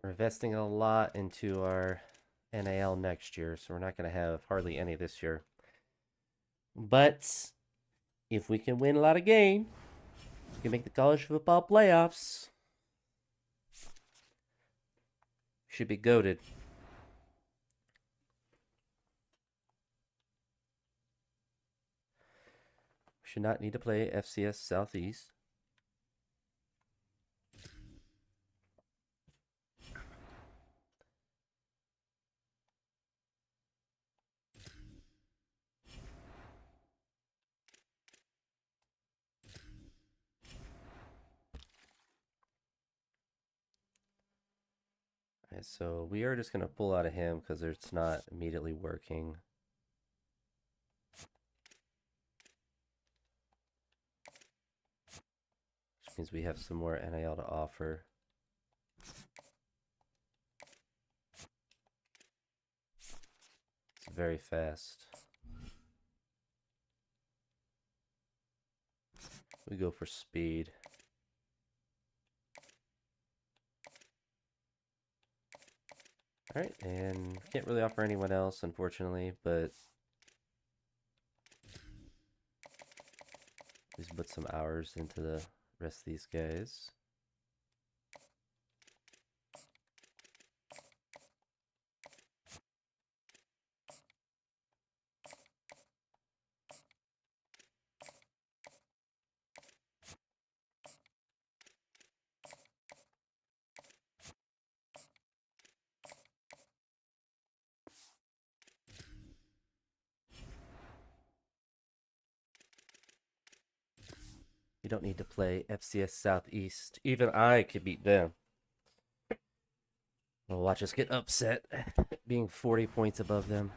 We're investing a lot into our NIL next year, so we're not going to have hardly any this year. But if we can win a lot of games, we can make the college football playoffs. Should be goated. Should not need to play FCS Southeast. Alright, so we are just going to pull out of him because it's not immediately working. Which means we have some more NIL to offer. It's very fast. We go for speed. Alright, and can't really offer anyone else, unfortunately, but just put some hours into the rest of these guys. You don't need to play FCS Southeast. Even I could beat them. Well, watch us get upset being 40 points above them.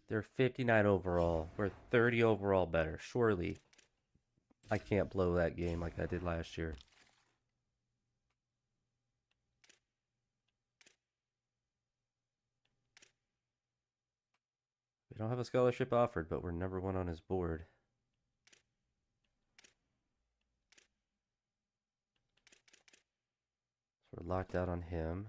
They're 59 overall. We're 30 overall better. Surely I can't blow that game like I did last year. We don't have a scholarship offered, but we're number 1 on his board. So we're locked out on him.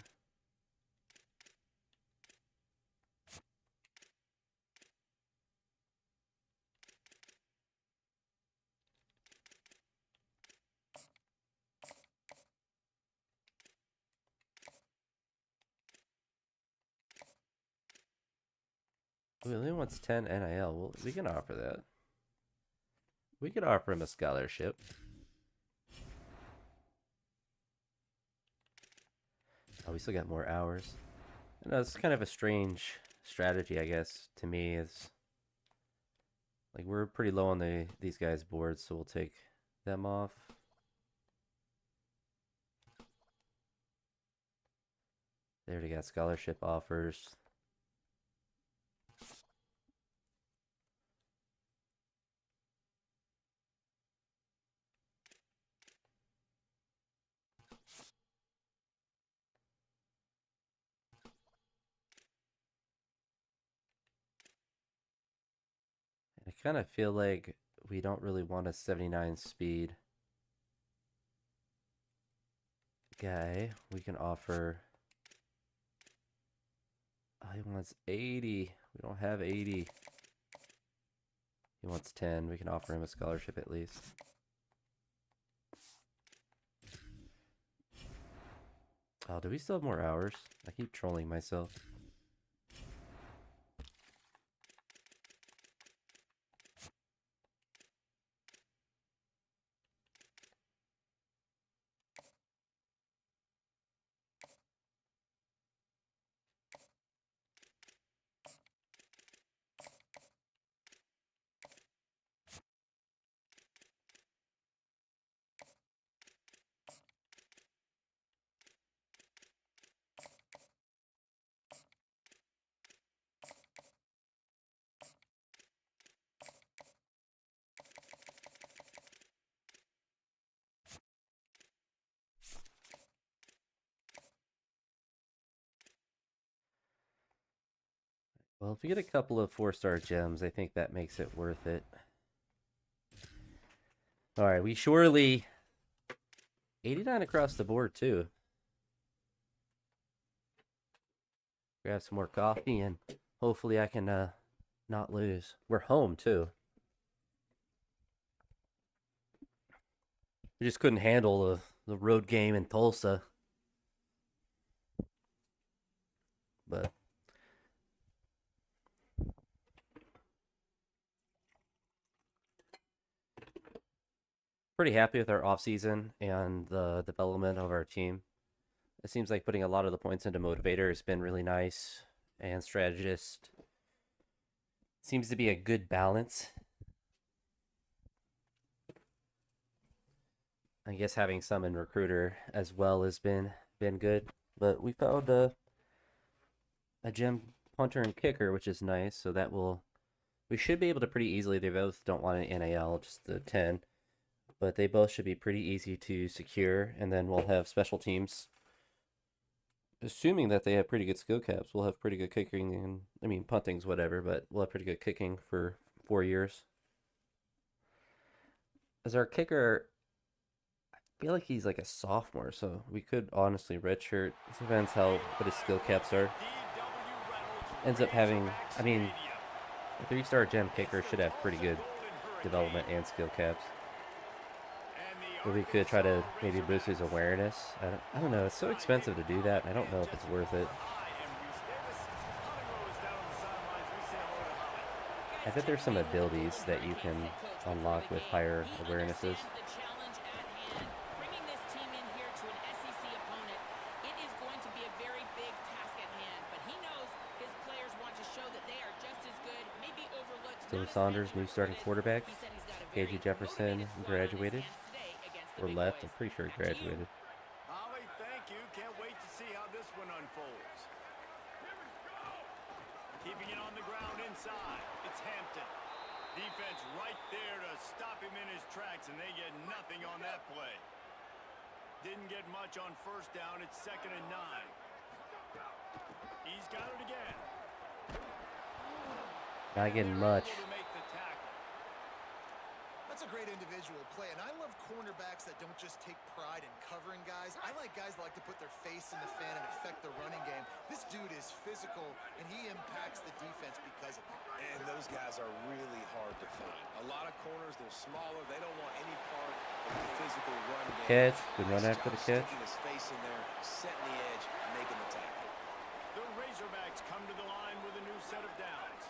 Ooh, he only wants 10 NIL. Well, we can offer that. We could offer him a scholarship. Oh, we still got more hours. I know it's kind of a strange strategy, I guess, to me. Is like we're pretty low on these guys' boards, so we'll take them off. They already got scholarship offers. I kind of feel like we don't really want a 79 speed guy. We can offer... Oh, he wants 80. We don't have 80. He wants 10. We can offer him a scholarship at least. Oh, do we still have more hours? I keep trolling myself. Well, if we get a couple of 4-star gems, I think that makes it worth it. All right, we surely 89 across the board too. Grab some more coffee and hopefully I can not lose. We're home too. We just couldn't handle the road game in Tulsa. But pretty happy with our offseason and the development of our team. It seems like putting a lot of the points into motivator has been really nice, and strategist seems to be a good balance. I guess having some in recruiter as well has been good, but we found a gem punter and kicker, which is nice. So that we should be able to pretty easily. They both don't want an NAL, just the 10, but they both should be pretty easy to secure. And then we'll have special teams. Assuming that they have pretty good skill caps, we'll have pretty good kicking, and I mean punting's whatever, but we'll have pretty good kicking for 4 years. As our kicker, feel like he's like a sophomore, so we could honestly redshirt. It depends how what his skill caps are. Ends up having, I mean, a 3-star gem kicker should have pretty good development and skill caps. Or we could try to maybe boost his awareness. I don't know. It's so expensive to do that. I don't know if it's worth it. I bet there's some abilities that you can unlock with higher awarenesses. Still Saunders, new starting quarterback. KJ Jefferson graduated. Or left, I'm pretty sure he graduated. Holly, thank you. Can't wait to see how this one unfolds. Keeping it on the ground inside. It's Hampton. Defense right there to stop him in his tracks, and they get nothing on that play. Didn't get much on first down. It's 2nd and 9. He's got it again. Not getting much. That's a great individual play, and I love cornerbacks that don't just take pride in covering guys. I like guys that like to put their face in the fan and affect the running game. This dude is physical, and he impacts the defense because of it. And those guys are really hard to find. A lot of corners, they're smaller. They don't want any part of the physical run game. Catch. Good run after the catch. Sticking his face in there, setting the edge, making the tackle. The Razorbacks come to the line with a new set of downs.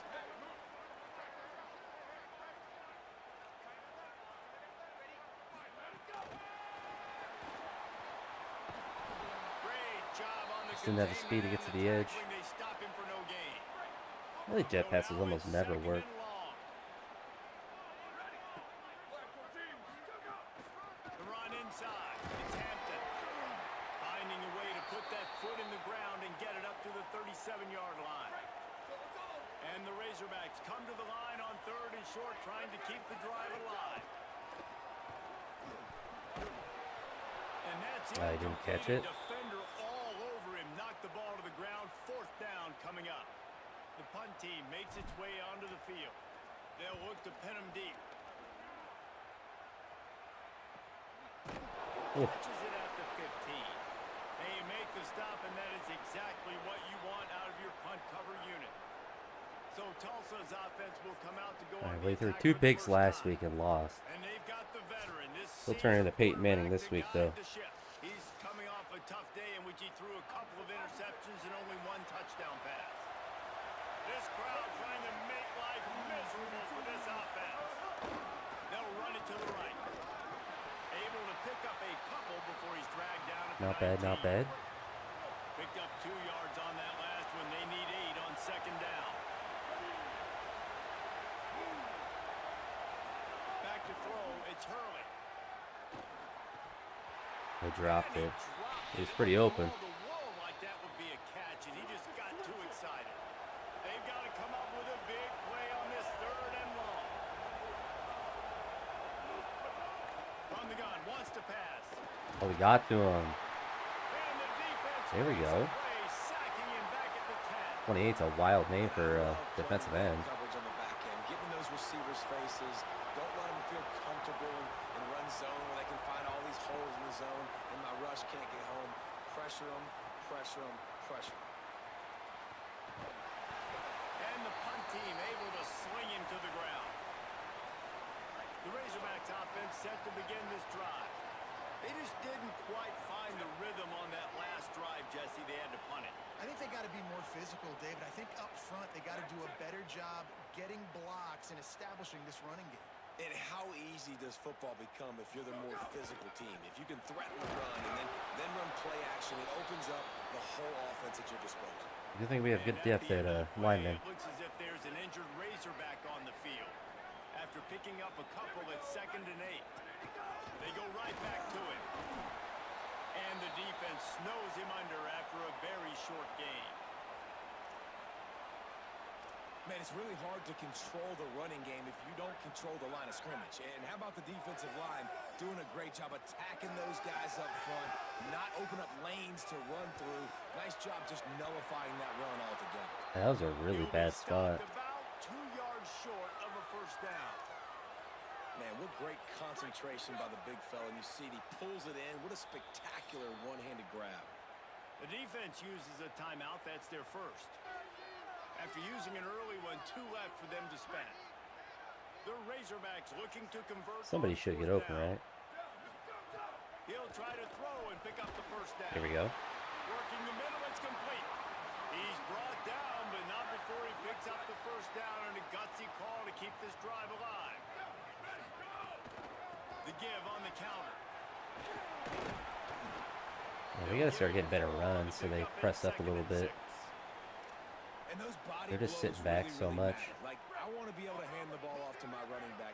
Didn't have the speed to get to the edge. Really, jet passes almost never work. The run inside. It's Hampton. Finding a way to put that foot in the ground and get it up to the 37-yard line. And the Razorbacks come to the line on 3rd and short, trying to keep the drive alive. And that's it. I didn't catch it. Defender all over him, knocked the ball to the ground. 4th down coming up. The punt team makes its way onto the field. They'll look to pin him deep. Catches it at the 15. They make the stop, and that is exactly what you want out of your punt cover unit. So Tulsa's offense will come out to go on. They threw 2 picks last week and lost. And they've got the veteran. He'll turn into Peyton Manning this week, though. He's coming off a tough day in which he threw a couple of interceptions and only 1 touchdown pass. This crowd trying to make life miserable for this offense. They'll run it to the right. Able to pick up a couple before he's dragged down. Not bad, not bad. Picked up 2 yards on that last one. They need 8 on 2nd down. Back to throw. It's Hurley. They dropped it. It was pretty open. Like that would be a catch, and he just got too excited. They've got to come up with a big play on this 3rd and long. From the gun, wants to pass. Oh, we got to him. There we go. 28's a wild name for defensive end. Coverage on the back end, getting those receivers' faces. Don't let them feel comfortable in run zone where they can find all these holes in the zone, and my rush can't get home. Pressure them, pressure them, pressure them. And the punt team able to swing him to the ground. The Razorbacks offense set to begin this drive. They just didn't quite find the rhythm on that last drive, Jesse. They had to punt it. I think they got to be more physical, David. I think up front they got to do a better job getting blocks and establishing this running game. And how easy does football become if you're the more physical team? If you can threaten the run and then run play action, it opens up the whole offense at your disposal. I do think we have good depth at linemen. It looks as if there's an injured Razorback on the field. After picking up a couple at 2nd and 8. They go right back to it. And the defense snows him under after a very short game. Man, it's really hard to control the running game if you don't control the line of scrimmage. And how about the defensive line doing a great job attacking those guys up front, not open up lanes to run through. Nice job just nullifying that run altogether. That was a really bad spot. About 2 yards short of a 1st down. Man, what great concentration by the big fella. And you see it, he pulls it in. What a spectacular one-handed grab. The defense uses a timeout. That's their first. After using an early one, 2 left for them to spend. The Razorbacks looking to convert. Somebody should get open, right? He'll try to throw and pick up the first down. Here we go. Working the middle, it's complete. He's brought down, but not before he picks up the first down and a gutsy call to keep this drive alive. The give on the counter. Yeah, we gotta start getting better runs so they press up a little bit. And those body They're just blows sitting back so really much. matter. Like, I want to be able to hand the ball off to my running back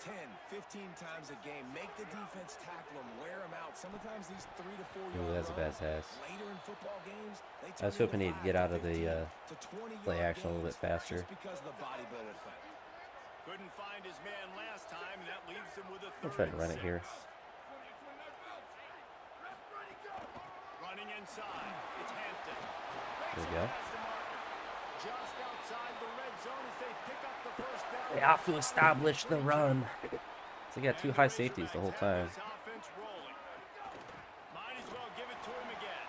10, 15 times a game. Make the defense tackle them, wear them out. Sometimes these 3 to 4 Ooh, yard that's a bad runs, pass. later in football games, they I was turn hoping into he'd get 5 out of the to 20 play yard action a little bit gains faster. just because of the body blow effect. Couldn't find his man last time, and that leaves him with a I'll try third to and run it here. 6. Running inside. It's Hampton. There we go. Past the marker. Just outside the red zone as they pick up the first down. They have to establish the run. So they got 2 high safeties the whole time. This offense rolling. Might as well give it to him again.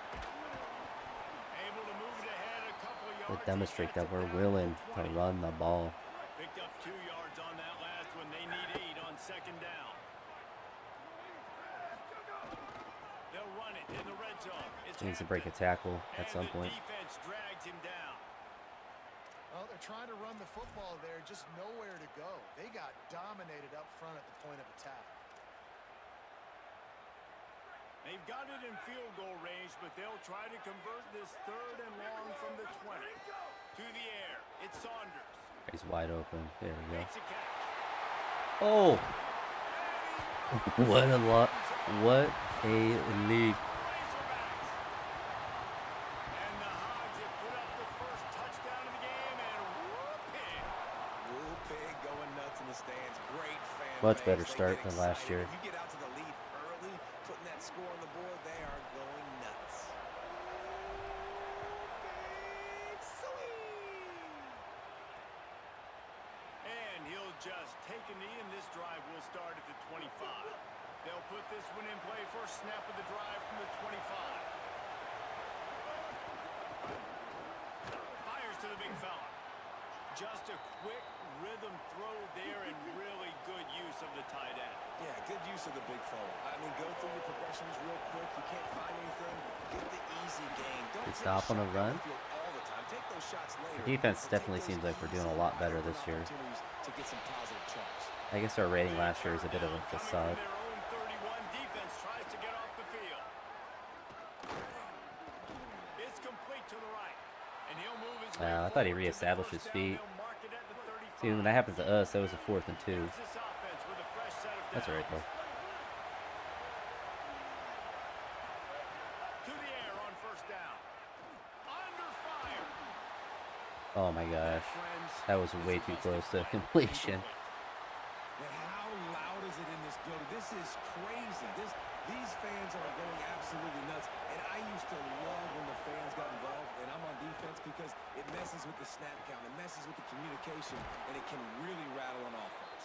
Able to move it ahead a couple of To yards. demonstrate that we're willing to run the ball. Picked up 2 yards on that last one. They need 8 on second down. They'll run it in the red zone. It's Needs to break a tackle at some point. The defense drags him down. Well, they're trying to run the football there, just nowhere to go. They got dominated up front at the point of attack. They've got it in field goal range, but they'll try to convert this 3rd and long from the 20. To the air. It's Saunders. He's wide open. There we go. Makes a catch. Oh! What a lot. What a leap. And the Hogs have put up the first touchdown of the game, and whoop-pig. Woo pig going nuts in the stands. Great fan Much base. better They start get than last excited. year. If you get out to the lead early, putting that score on the board, they are going nuts. And he'll just take a knee, and this drive will start at the 25. They'll put this one in play. First snap of the drive from the 25. Fires to the big fella. Just a quick rhythm throw there and really good use of the tight end. Yeah, good use of the big fella. I mean, go through your progressions real quick. You can't find anything. Get the easy gain. Don't Good take stop on the shots run. downfield all the time. Take those shots later. The defense but take definitely those seems like we're doing a easy lot better this year. opportunities to get some positive chunks. I guess our rating last year is a bit of a facade. Coming from their own 31, defense tries to get off the field. It's complete to the right. And he'll move his way I thought he forward to the reestablished his first down. feet. He'll mark it at the 35. See, when that happens to us, that was a 4th and 2. Here's this offense with a fresh set of That's all right, downs. though. To the air on first down. Under fire. Oh my gosh. Friends, That was way too close to completion. Man, how loud is it in this building? This is crazy. These fans are going absolutely nuts. And I used to love when the fans got involved, and I'm on defense because it messes with the snap count, it messes with the communication, and it can really rattle an offense.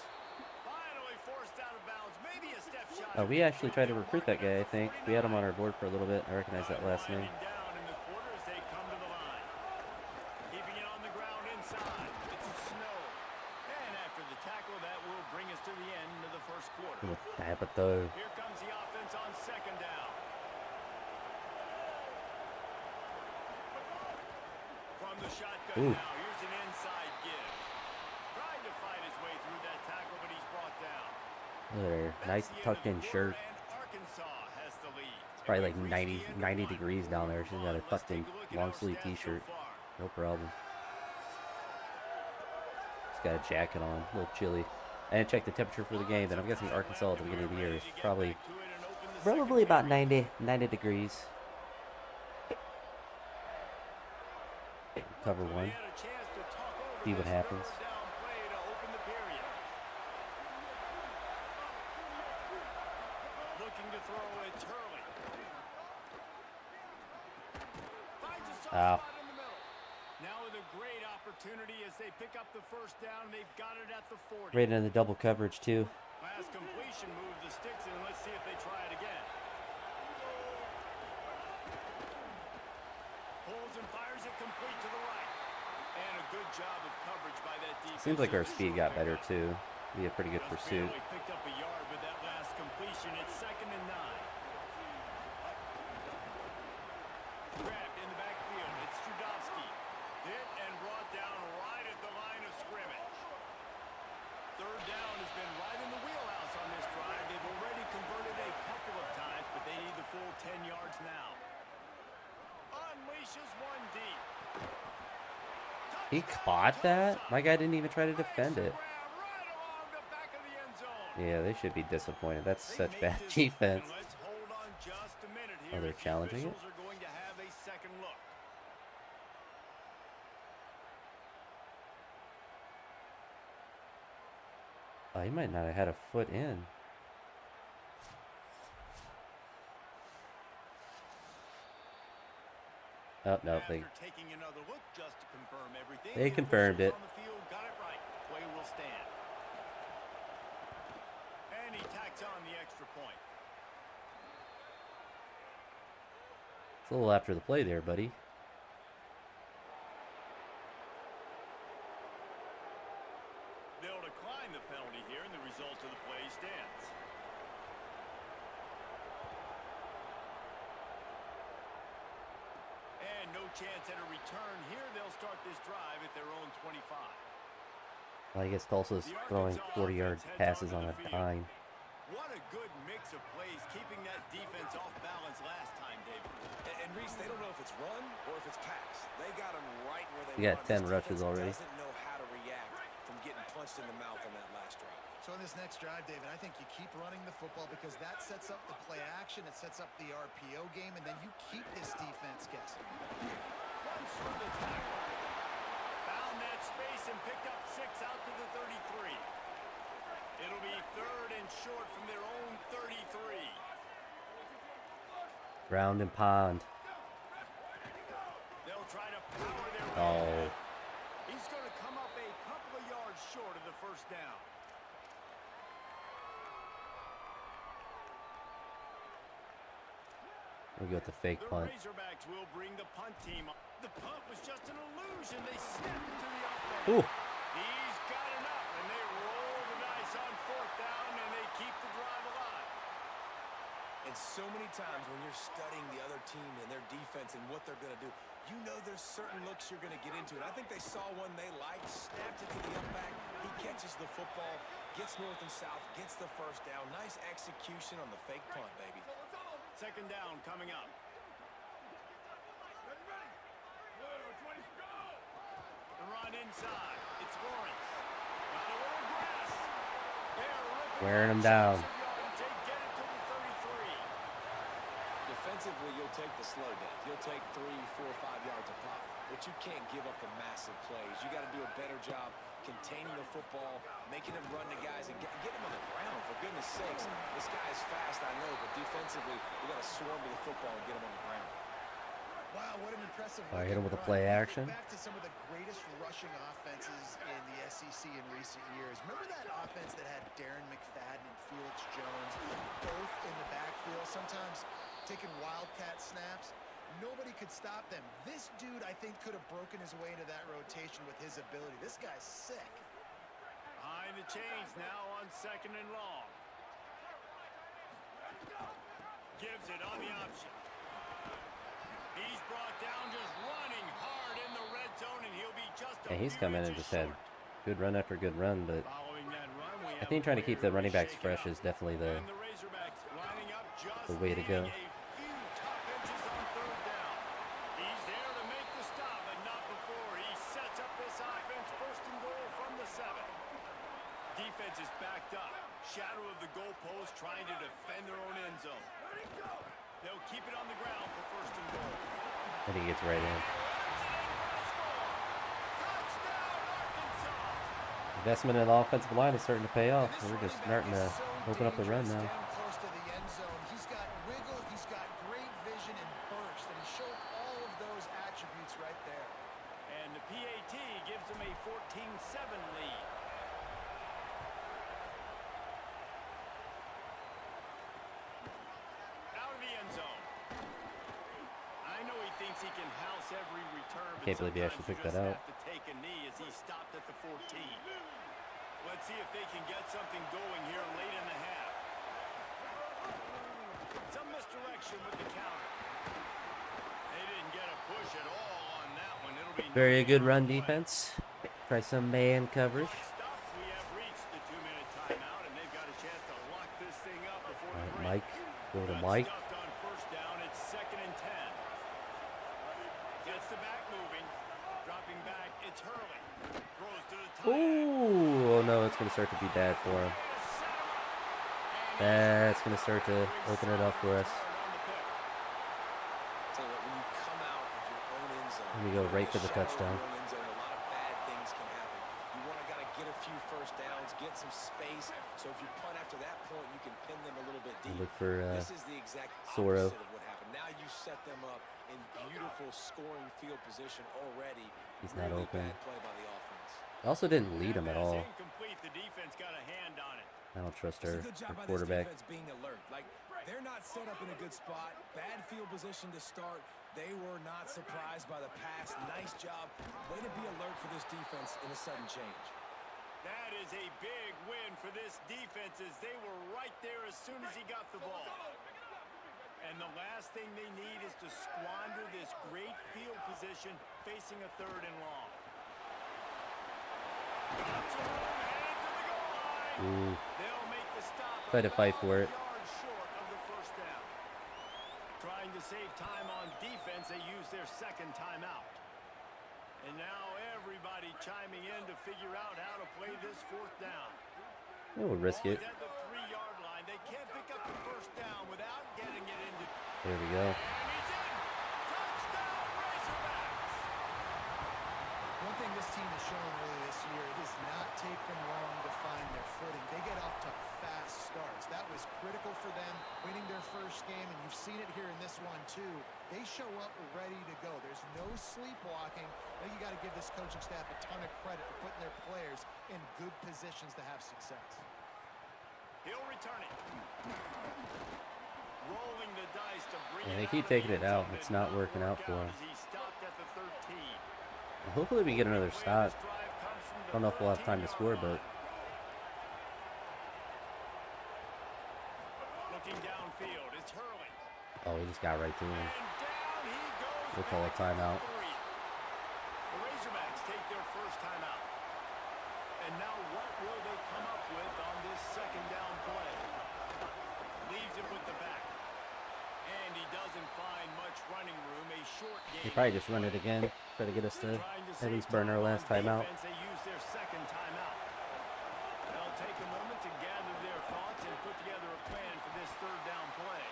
finally forced out of bounds. Maybe a step shot. We actually tried to recruit that guy, I think. We had him on our board for a little bit. I recognize that last name. Winding down in the quarter as they come to the line. Keeping it on the ground inside. It's Snow. And after the tackle, that will bring us to the end of the first quarter. But though. Here comes the offense on second down. From the shotgun Ooh. now, here's an inside give. Tried to fight his way through that tackle, but he's brought down. There. That's Nice the end of tucked the in quarter, shirt. and Arkansas has the lead. It's probably like And we've reached 90, the end of 90 one. degrees down there. She's got a Let's tucked in take a look at long our sleeve stats so t-shirt. far. No problem. She's got a jacket on. A little chilly. I didn't check the temperature for the game, but I'm guessing Arkansas at the beginning of the year is probably about 90 degrees. Cover one. See what happens. Looking to throw, it's Hurley. Finds a soft Ow. spot in the middle. Now with a great opportunity as they pick up the first down. They've got it at the 40. Right into the double coverage too. Last completion moved the sticks in. Let's see if they try it again. Pulls and fires it complete to the right. And a good job of coverage by that defense. Seems like our speed got better too. We had pretty good Just pursuit. barely picked up a yard with that last completion. It's 2nd and 9. Grabbed in the backfield. It's Strudovsky. Hit and brought down right at the line of scrimmage. 3rd down has been right in the wheelhouse on this drive. They've already converted a couple of times, but they need the full 10 yards now. Unleashes one deep. He caught that? My guy didn't even try to defend it. Right along the back of the end zone. Yeah, they should be disappointed. That's They such made bad this, defense. and let's hold on just a minute Oh, here they're as the challenging it? officials are going to have a second look. Oh, he might not have had a foot in. Oh, no, they After taking another look just to confirm everything, They the confirmed officials it. on the field got it right. Play will stand. And he tacks on the extra point. It's a little after the play there, buddy. They'll decline the penalty here, and the result of the play stands. And no chance at a return here. They'll start this drive at their own 25. Well, I guess Tulsa's throwing 40-yard passes on a dime. What a good mix of plays, keeping that defense off balance last time, David. And Reese, they don't know if it's run or if it's pass. They got him right where they He got want 10 him. This rushes defense already. Doesn't know how to react from getting punched in the mouth on that last drive. So in this next drive, David, I think you keep running the football because that sets up the play action, it sets up the RPO game, and then you keep this defense guessing. Runs through the tackle. Found that space and picked up 6 out to the 33. It'll be 3rd and short from their own 33. Round and pound. They'll try to power their way Oh. back. He's going to come up a couple of yards short of the first down. We got the fake The punt. Razorbacks will bring the punt team up. The punt was just an illusion. They stepped into the offense. Ooh. He's got enough, and they roll the dice on 4th down, and they keep the drive alive. And so many times when you're studying the other team and their defense and what they're going to do, you know there's certain looks you're going to get into. And I think they saw one they liked, snapped it to the up back. He catches the football, gets north and south, gets the first down. Nice execution on the fake punt, baby. 2nd down coming up. The run inside. It's Lawrence. Got a little grass. They're ripping Wearing him out down. some yardage. They get it to the 33. Defensively, you'll take the slow down. You'll take 3, 4, 5 yards a pop. But you can't give up the massive plays. You got to do a better job containing the football, making him run to guys, and get him on the ground, for goodness sakes. This guy is fast, I know, but defensively, we got to swarm to the football and get him on the ground. Wow, what an impressive I hit him with a run. play Think action. Back to some of the greatest rushing offenses in the SEC in recent years. Remember that offense that had Darren McFadden and Felix Jones both in the backfield, sometimes taking wildcat snaps? Nobody could stop them. This dude, I think, could have broken his way into that rotation with his ability. This guy's sick. Behind the chains now on 2nd and long. Gives it on the option. He's brought down just running hard in the red zone, and he'll be just a Yeah, he's few come in and inches just had short. good run after good run, but Following that run, we I have think a trying to keep the player running backs shaken fresh up. is definitely the And the Razorbacks lining up just way to go. needing a few tough inches on 3rd down. He's there to make the stop, but not before. He sets up this offense 1st and goal from the 7. Defense is backed up. Shadow of the goalpost trying to defend their own end zone. They'll keep it on the ground for 1st and goal. and he gets right in. Investment in the offensive line is starting to pay off. This We're just running starting back to is so open up the run dangerous now. down close to the end zone. He's got wiggle, he's got great vision and burst, and he showed all of those attributes right there. And the PAT gives them a 14-7 lead. thinks he can house every return, but Can't believe he sometimes actually you picked just that out. have to take a knee as he stopped at the 14. Let's see if they can get something going here late in the half. Some misdirection with the counter. They didn't get a push at all on that one. It'll be Very no good gain on run the play. defense. Try some man coverage. Clock stops. We have reached the 2-minute timeout, and they've got a chance to lock this thing up before All the right, break. Mike. Go to Good Mike. stuff on first down. It's 2nd and 10. Gets the back moving. Dropping back. It's Hurley. Throws to the tight end. Ooh, oh no, it's going to start to be bad for him. That's going to start to open it up for us. Tell you what, when you come out of your own end zone, Let me go right for the shadow of touchdown. your own end zone, a lot of bad things can happen. You want to gotta get a few first downs, get some space. So if you punt after that point, you can pin them a little bit deep. Look for This is the exact Soro. opposite of what happened. Now you set them up in beautiful scoring field position already. He's not Really open. bad play by the offense. I also didn't lead him at all. Incomplete. The defense got a hand on it. I don't trust It's our a good job by this quarterback. defense being alert. Like, they're not set up in a good spot. Bad field position to start. They were not surprised by the pass. Nice job. Way to be alert for this defense in a sudden change. That is a big win for this defense as they were right there as soon as he got the ball. And the last thing they need is to squander this great field position facing a 3rd and long. Ooh, They'll make the stop. Try to fight for it. about 5 yards short of the first down. Trying to save time on defense, they use their 2nd timeout. And now everybody chiming in to figure out how to play this 4th down. we'll risk Ball it. is at the 3-yard line. They can't pick up the first down without getting it into. There we go. And he's in. Touchdown, Razorbacks. One thing this team has shown really this year, it does not take them long to find their footing. They get off to fast starts. That was critical for them, winning their first game, and you've seen it here in this one too. They show up ready to go. There's no sleepwalking. I think you got to give this coaching staff a ton of credit for putting their players in good positions to have success. He'll return it. Rolling the dice to bring Yeah, it they keep out of the taking it end out. zone. It's Did not working out work for him. as he stopped at the 13. Hopefully we get another Play of stop. this drive comes from the I don't know if we'll have time to 13-yard score, but line. Looking downfield, it's Hurley. oh, he just got right to him. And down he goes. We'll call a back at timeout. 3. The Razorbacks take their first timeout. And now what will they come up with on this 2nd down play? Leaves it with the back. And he doesn't find much running room. A short game. He probably just run it again. Try to get us to Trying to at save least burn our time on last timeout. defense, they use their 2nd timeout. They'll take a moment to gather their thoughts and put together a plan for this 3rd down play.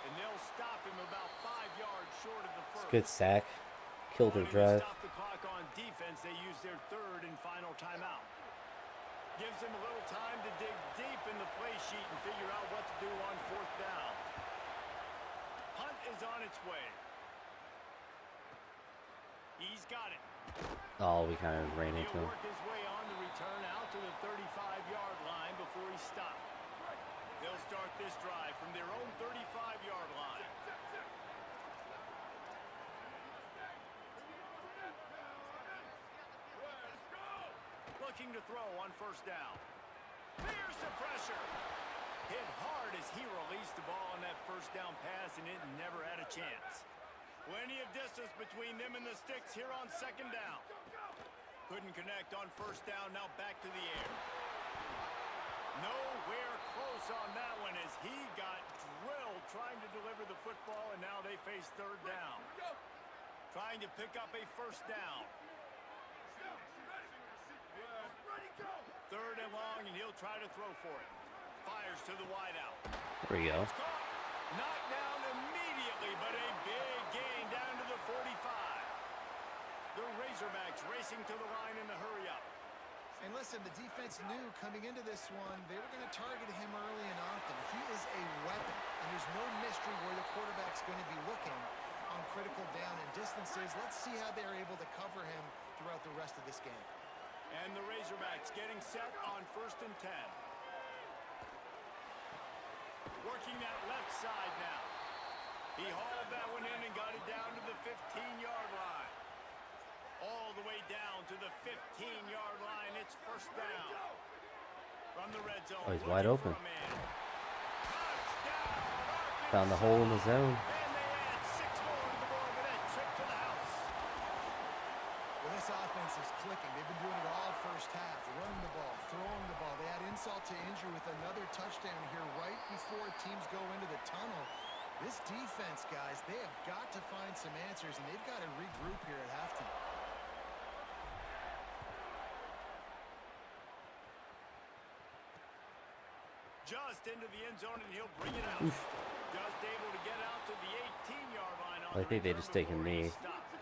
And they'll stop him about 5 yards short of the first. Good sack. Killed their Wanting to drive. Stop the clock on defense. They use their 3rd and final timeout. Gives them a little time to dig deep in the play sheet and figure out what to do on 4th down. Hunt is on its way. He's got it. Oh, we kind of ran into He'll him. work his way on the return out to the 35-yard line before he stopped. They'll start this drive from their own 35-yard line. Looking to throw on 1st down. Here's the pressure. Hit hard as he released the ball on that 1st down pass, and it never had a chance. Plenty of distance between them and the sticks here on 2nd down. Couldn't connect on 1st down, now back to the air. Nowhere close on that one as he got drilled trying to deliver the football, and now they face 3rd down. Trying to pick up a 1st down. 3rd and long, and he'll try to throw for it. Fires to the wideout. There we go. Caught. Knocked down immediately, but a big gain down to the 45. The Razorbacks racing to the line in the hurry up. And listen, the defense knew coming into this one, they were going to target him early and often. He is a weapon, and there's no mystery where the quarterback's going to be looking on critical down and distances. Let's see how they're able to cover him throughout the rest of this game. And the Razorbacks getting set on 1st and 10. Working that left side now. He hauled that one in and got it down to the 15-yard line. All the way down to the 15-yard line. It's first down. From the red zone. Oh, he's wide open. Touchdown, Found the hole in the zone. and they add 6 more to the board with that trip to the house. Well, this offense is clicking. They've been doing it all first half, running the ball, throwing the ball. They add insult to injury with another touchdown here right before teams go into the tunnel. This defense, guys, they have got to find some answers, and they've got to regroup here at halftime. Just into the end zone, and he'll bring it out. Just able to get out to the 18-yard line. On I think they the just return taken before he me. stopped.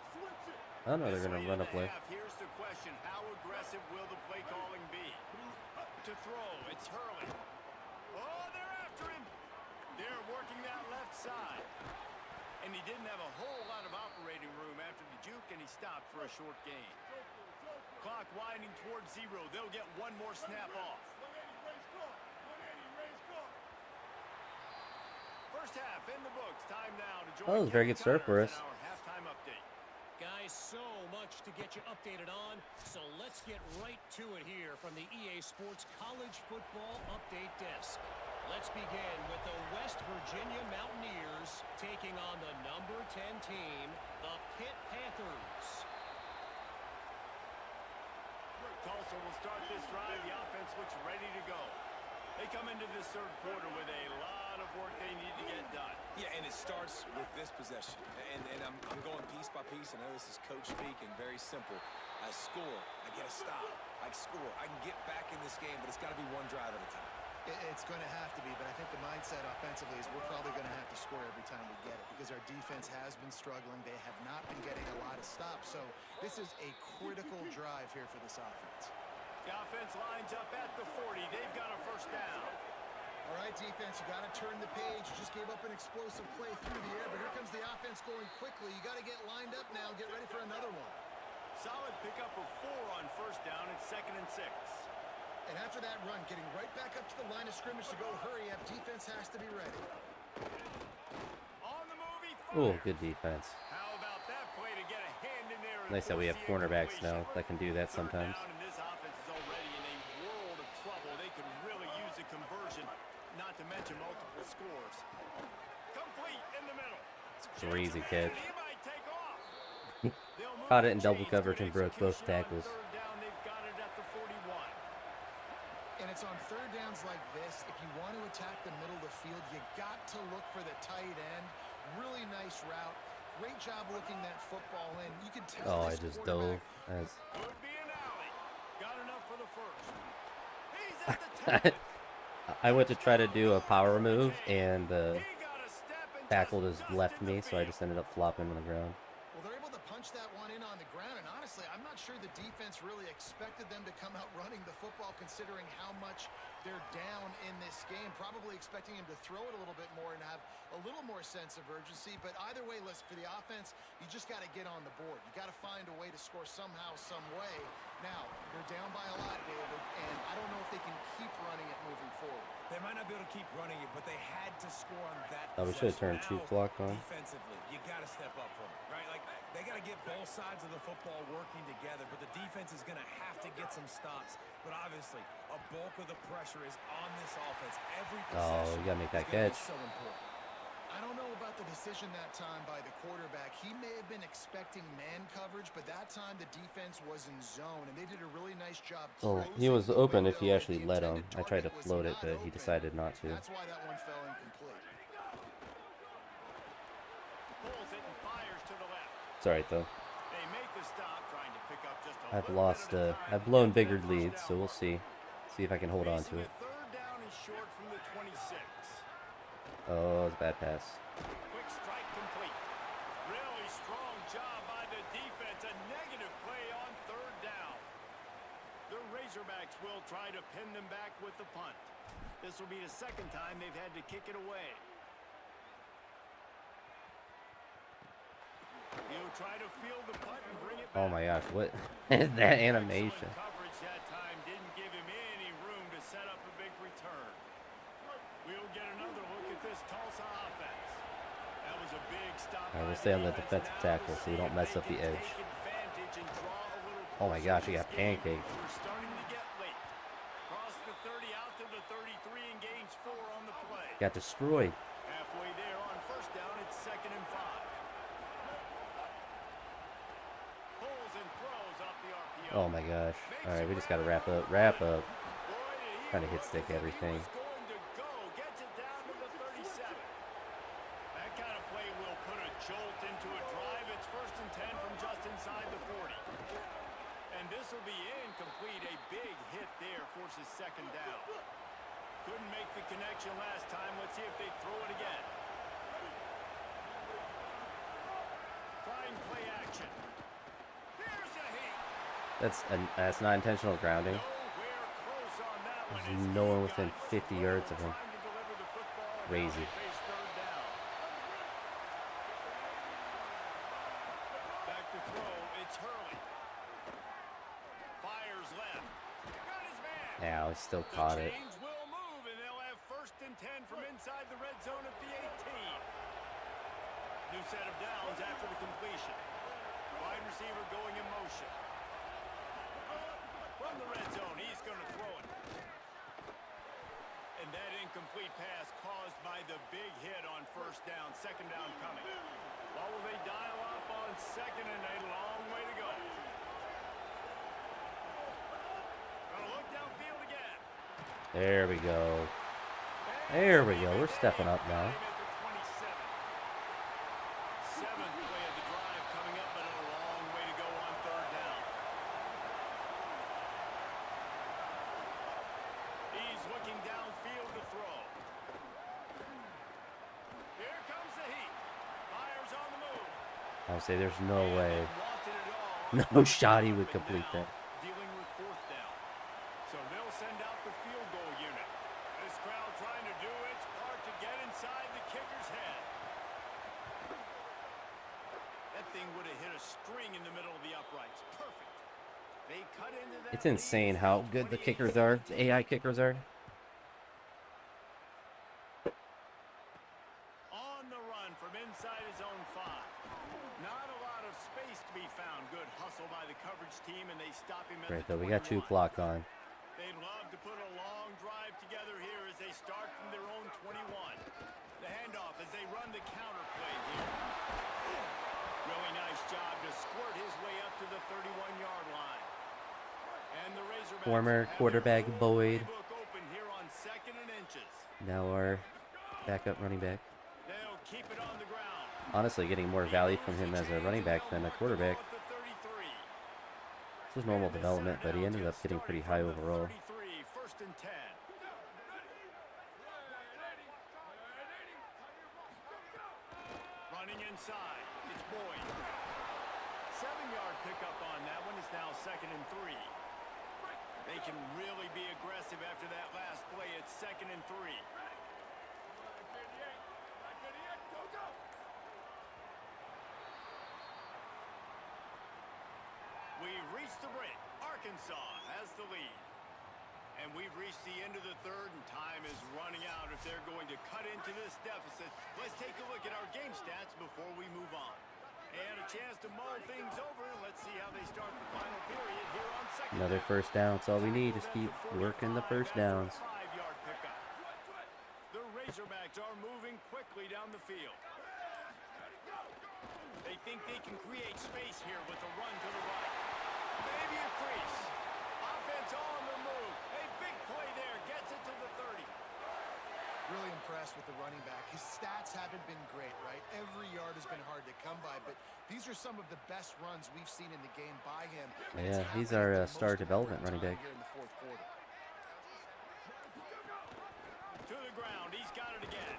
I don't know they're This gonna late run in a the play. half, here's the question. How aggressive will the play calling be? To throw, it's Hurley. Oh, they're after him. They're working that left side. And he didn't have a whole lot of operating room after the juke, and he stopped for a short gain. Clock winding towards 0. They'll get one more snap off. First half in the books. Time now to join Oh, it was a very good start for Connors us. in our halftime update. Guys, so much to get you updated on, so let's get right to it here from the EA Sports College Football Update Desk. Let's begin with the West Virginia Mountaineers taking on the number 10 team, the Pitt Panthers. Tulsa will start this drive. The offense looks ready to go. They come into this third quarter with a lot of work they need to get done. Yeah, and it starts with this possession. And I'm going piece by piece. I know this is coach speak and very simple. I score. I get a stop. I score. I can get back in this game, but it's got to be one drive at a time. It's going to have to be, but I think the mindset offensively is we're probably going to have to score every time we get it because our defense has been struggling. They have not been getting a lot of stops. So this is a critical drive here for this offense. The offense lines up at the 40. They've got a first down. All right, defense, you got to turn the page. You just gave up an explosive play through the air, but here comes the offense going quickly. You got to get lined up now. Get ready for another one. Solid pickup of 4 on first down. It's 2nd and 6. And after that run, getting right back up to the line of scrimmage to go hurry up, defense has to be ready. On the move, he Oh, fires. good defense. How about that play to get a hand in there? and Nice that we have force the cornerbacks incompletion? now that can do that Third sometimes. down, and this offense is already in a world of trouble. They could really use a conversion, not to mention multiple scores. Complete in the middle. Crazy Chance of man, catch. He might take off. They'll move Caught it the in double chains. coverage Good and broke both execution on tackles. third down. They've got it at the 41. And it's on third downs like this. If you want to attack the middle of the field, you got to look for the tight end. Really nice route. Great job looking that football in. You can tell. Oh, I this just dove. quarterback- Could be an alley. Got enough for the first. He's at the top. I went to try to do a power move, and the He got a step and tackle just dusted left the me, so I field. just ended up flopping on the ground. Well, they're able to punch that one in on the ground, and honestly, I'm not sure the defense really expected them to come out running the football considering how much they're down in this game. Probably expecting him to throw it a little bit more and have a little more sense of urgency. But either way, listen, for the offense, you just got to get on the board. You got to find a way to score somehow, some way. Now, they're down by a lot, David, and I don't know if they can keep running it moving forward. They might not be able to keep running it, but they had to score on that. Oh, we should have turned possession. two clock on. Defensively, you got to step up for them, right? Like they got to get both sides of the football working together, but the defense is going to have to get some stops. But obviously, a bulk of the pressure is on this offense. Every Oh, possession you gotta make that is gonna be catch. so important. I don't know about the decision that time by the quarterback. He may have been expecting man coverage, but that time the defense was in zone, and they did a really nice job. Oh, he closing was the open if he window. actually The let him. intended I tried to target was float it, not but he open. decided not to. That's why that one fell incomplete. Pulls it and fires to the left. It's alright though. They make the stop, trying to pick up just a I've little lost, bit at a time I've to blown get bigger that first leads, down so we'll mark. see. See if I can hold on to Facing it. a third down and short from the 26. Oh, it's a bad pass. Quick strike complete. Really strong job by the defense. A negative play on third down. The Razorbacks will try to pin them back with the punt. This will be the second time they've had to kick it away. He'll try to field the punt and bring it back. Oh my gosh, what is that animation? Excellent coverage that time didn't give him any room to set up a big return. We'll get another look at this Tulsa offense. That was was a big stop. All right, we'll stay on the defensive tackle so we don't mess up the edge. Oh my gosh, he got pancaked. We're starting to get late. Cross the 30 out to the 33 and gains 4 on the play. Got destroyed. Halfway there on first down, it's 2nd and 5. Pulls and throws off the RPO. Oh my gosh. All right, we just got to wrap up. Wrap up. Trying to hit stick everything. Going to go. Gets it down to the 37. That kind of play will put a jolt into a drive. It's 1st and 10 from just inside the 40. And this will be incomplete. A big hit there forces 2nd down. Couldn't make the connection last time. Let's see if they throw it again. Trying play action. Here's a hit. That's not intentional grounding. Nowhere close on that one. There's no one within 50 yards of him. Trying to deliver the football, and now Crazy. they face 3rd down. Back to throw. It's Hurley. Fires left. Got his man. Now he still caught The it. chains will move, and they'll have 1st and 10 from inside the red zone at the 18. New set of downs after the completion. Wide receiver going in motion. From the red zone, he's going to throw it. And that incomplete pass caused by the big hit on 1st down. 2nd down coming. What will they dial up on 2nd and a long way to go? Gonna look downfield again. There we go. There we go. We're stepping up now. Seventh play of the drive coming up, but a long way to go on 3rd down. He's looking downfield to throw. Here comes the heat. Fires on the move. I would say there's no And way. they wanted it all. No shot he would complete that. Dealing with 4th down. So they'll send out the field goal unit. This crowd trying to do its part to get inside the kicker's head. That thing would have hit a string in the middle of the uprights. Perfect. They cut into that. It's insane how good the kickers are. The AI kickers are. On the run from inside his own 5. Not a lot of space to be found. Good hustle by the coverage team, and they stop him at Great the though. We got 2 21. clock on. They'd love to put a long drive together here as they start from their own 21. The handoff as they run the counter play here. Really nice job to squirt his way up to the 31-yard line. And the Razorbacks Former have their quarterback full Boyd. playbook open here on 2nd and inches. Now our backup running back. They'll keep it on the ground. Honestly, getting more value from him as a running back than a quarterback. At the 33. This was normal development, but he ended up getting pretty high overall. 33, 1st and 10. Running inside, it's Boyd. 7-yard pickup on that one. Is now 2nd and 3. They can really be aggressive after that last play. It's 2nd and 3. We've reached the break. Arkansas has the lead. And we've reached the end of the 3rd, and time is running out if they're going to cut into this deficit. Let's take a look at our game stats before we move on. And a chance to mull things over. Let's see how they start the final period here on 2nd. Another first down. That's all we need. Just keep working the first downs. 5-yard pickup. The Razorbacks are moving quickly down the field. They think they can create space here with a run to the right. Maybe a crease. Offense on the move. A big play there. Gets it to the 30. Really impressed with the running back. His stats haven't been great, right? Every yard has been hard to come by, but these are some of the best runs we've seen in the game by him. And it's Yeah, he's happening our at the star most development important running time back. here in the 4th quarter. To the ground. He's got it again.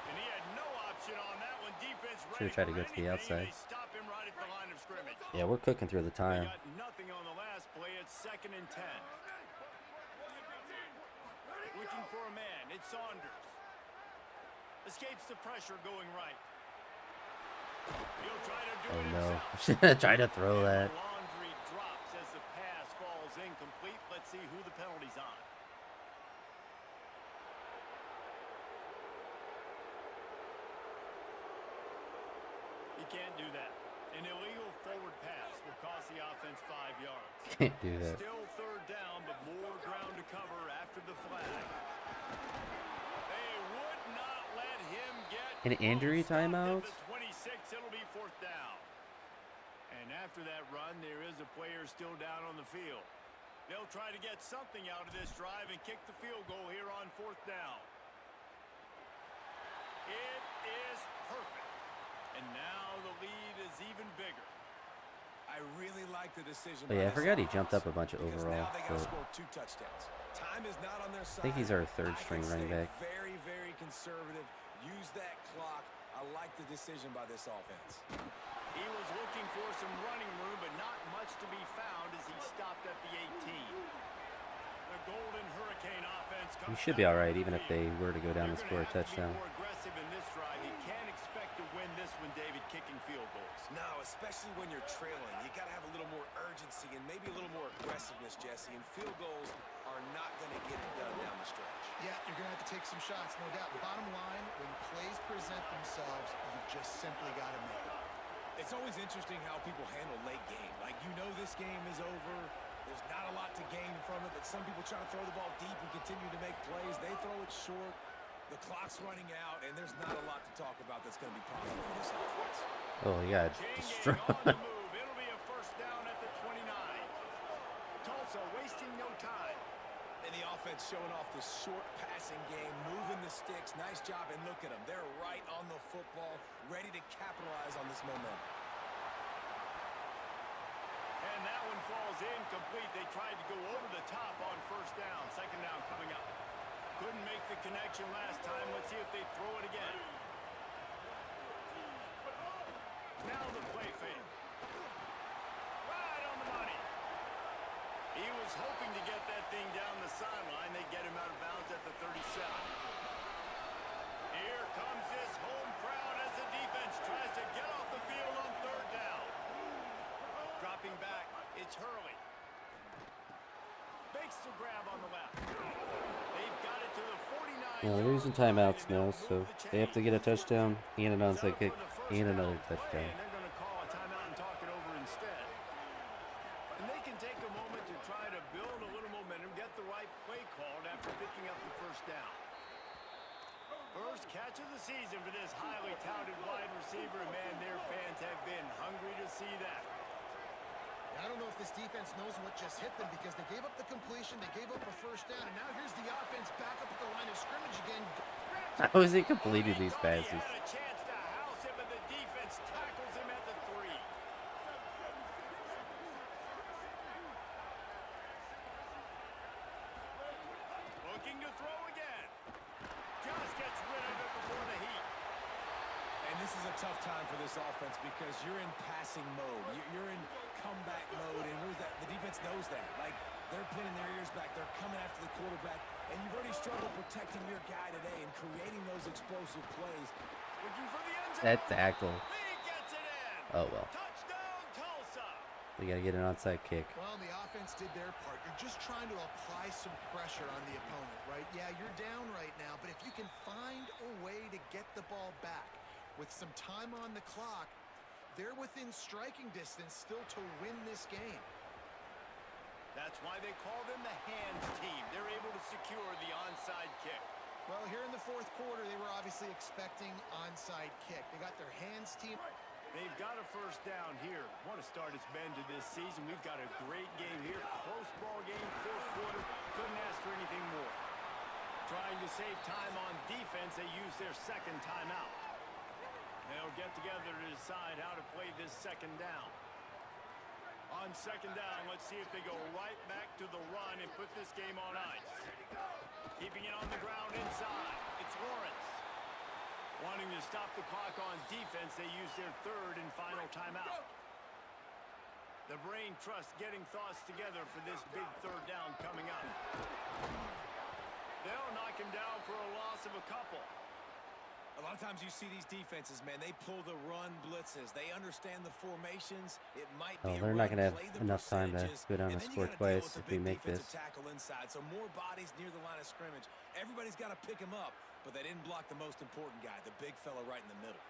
And he had no option on that one. Defense ready Should've tried to for go to the anything, outside. and they stop him right at the line of scrimmage. Yeah, we're cooking through the They time. got nothing on the last play. It's 2nd and 10. Looking for a man. It's Saunders. Escapes the pressure going right. He'll try to do Oh it no. himself. Try to throw that. Laundry drops as the pass falls incomplete. Let's see who the penalty's on. You can't do that. An illegal forward pass will cost the offense 5 yards. Can't do that. Still third down, but more ground to cover after the flag. They would not let him get An injury stopped at timeout? the 26, it'll be 4th down. And after that run, there is a player still down on the field. They'll try to get something out of this drive and kick the field goal here on 4th down. It is perfect. And now the lead is even bigger. I really like the decision. Oh yeah, I by this forgot he jumped offense, up a bunch of because overall. now they gotta So score 2 touchdowns. Time is not on their side. I think he's our third I string can running stay back. Very, very conservative. Use that clock. I like the decision by this offense. He was looking for some running room, but not much to be found as he stopped at the 18. The Golden Hurricane offense We comes should be down all right, the even if field. they were to go down and You're score a gonna have to be touchdown. more aggressive in this drive. You can't expect to win this one, David, kicking field goals. No, especially when you're trailing. You got to have a little more urgency and maybe a little more aggressiveness, Jesse. And field goals are not going to get it done down the stretch. Yeah, you're going to have to take some shots, no doubt. Bottom line, when plays present themselves, you've just simply got to make it. It's always interesting how people handle late game. Like, you know this game is over. There's not a lot to gain from it, but some people try to throw the ball deep and continue to make plays. They throw it short. The clock's running out, and there's not a lot to talk about that's going to be positive for this offense. Oh, he got King destroyed. on the move. It'll be a 1st down at the 29. Tulsa wasting no time. And the offense showing off the short passing game, moving the sticks. Nice job, and look at them. They're right on the football, ready to capitalize on this momentum. And that one falls incomplete. They tried to go over the top on 1st down. 2nd down coming up. Couldn't make the connection last time. Let's see if they throw it again. Now the play fake. Right on the money. He was hoping to get that thing down the sideline. They get him out of bounds at the 37. Here comes this home crowd as the defense tries to get off the field on 3rd down. Dropping back, it's Hurley. Makes the grab on the left. They've got it to the 49. Well, they're using timeouts now, so they have to get a touchdown and an onside kick and another touchdown. And they're going to call a timeout and talk it over instead. And they can take a moment to try to build a little momentum, get the right play called after picking up the 1st down. First catch of the season for this highly touted wide receiver, and man, their fans have been hungry to see that. I don't know if this defense knows what just hit them because they gave up the completion, they gave up a 1st down, and now here's the offense back up at the line of scrimmage again. How is he completing these Thought he passes? had a chance to house him, but the defense tackles him at the 3. Looking to throw again. Just gets rid of it before the heat. And this is a tough time for this offense because you're in passing mode. You're in comeback mode, and where's that? The defense knows that. Like, they're pinning their ears back. They're coming after the quarterback, and you've already struggled protecting your guy today and creating those explosive plays. Looking for the end zone. That tackle. He gets it in. Oh, well. Touchdown, Tulsa. We got to get an onside kick. Well, the offense did their part. You're just trying to apply some pressure on the opponent, right? Yeah, you're down right now, but if you can find a way to get the ball back with some time on the clock, they're within striking distance still to win this game. That's why they call them the hands team. They're able to secure the onside kick. Well, here in the 4th quarter, they were obviously expecting onside kick. They got their hands team. They've got a 1st down here. What a start it's been to this season. We've got a great game here. Close ball game, 4th quarter. Couldn't ask for anything more. Trying to save time on defense, they use their 2nd timeout. They'll get together to decide how to play this 2nd down. On 2nd down, let's see if they go right back to the run and put this game on ice. Keeping it on the ground inside. It's Lawrence. Wanting to stop the clock on defense, they use their 3rd and final timeout. The brain trust getting thoughts together for this big 3rd down coming up. They'll knock him down for a loss of a couple. A lot of times you see these defenses, man, they pull the run blitzes. They understand the formations. It might be Oh, they're not going to have enough time to go down and score twice if we make this. Tackle inside, so more bodies near the line of scrimmage. Everybody's got to pick him up, but they didn't block the most important guy, the big fella right in the middle.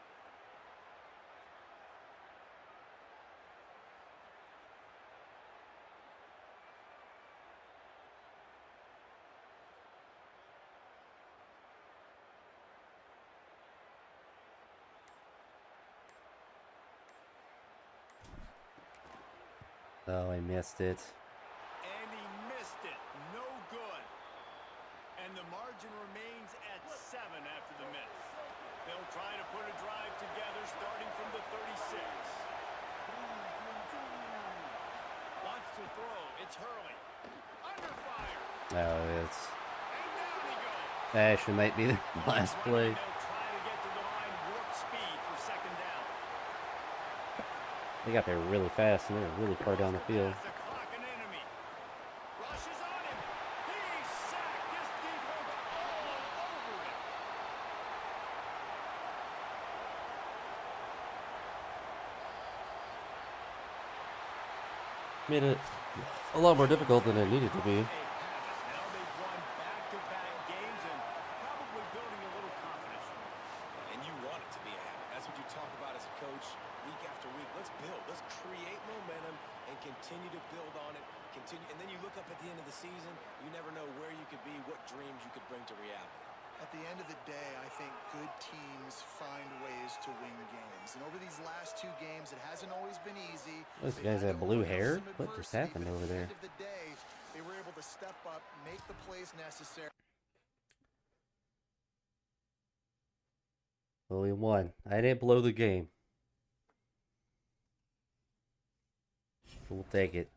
Oh, I missed it. And he missed it. No good. And the margin remains at 7 after the miss. They'll try to put a drive together starting from the 36. Wants to throw. It's Hurley. Under fire. Oh, it's And down he goes. actually might be the last play. They'll try to get to the line, warp speed for second down. They got there really fast and they were really far down the field. Pass the clock, an enemy. Rushes on him. He's sacked. This defense all over him. Made it a lot more difficult than it needed to be. Now they've won back-to-back games and probably building a little confidence from it. And you want it to be a habit. That's what you talk about as a coach week after week. Let's build. Let's create momentum and continue to build on it. And then you look up at the end of the season, you never know where you could be, what dreams you could bring to reality. At the end of the day, I think good teams find ways to win games. And over these last 2 games, it hasn't always been easy. Those They've guys had have to blue overcome hair? some What just adversity, happened but over at the there? end of the day, they were able to step up, make the plays necessary. Well, we won. I didn't blow the game. We'll take it.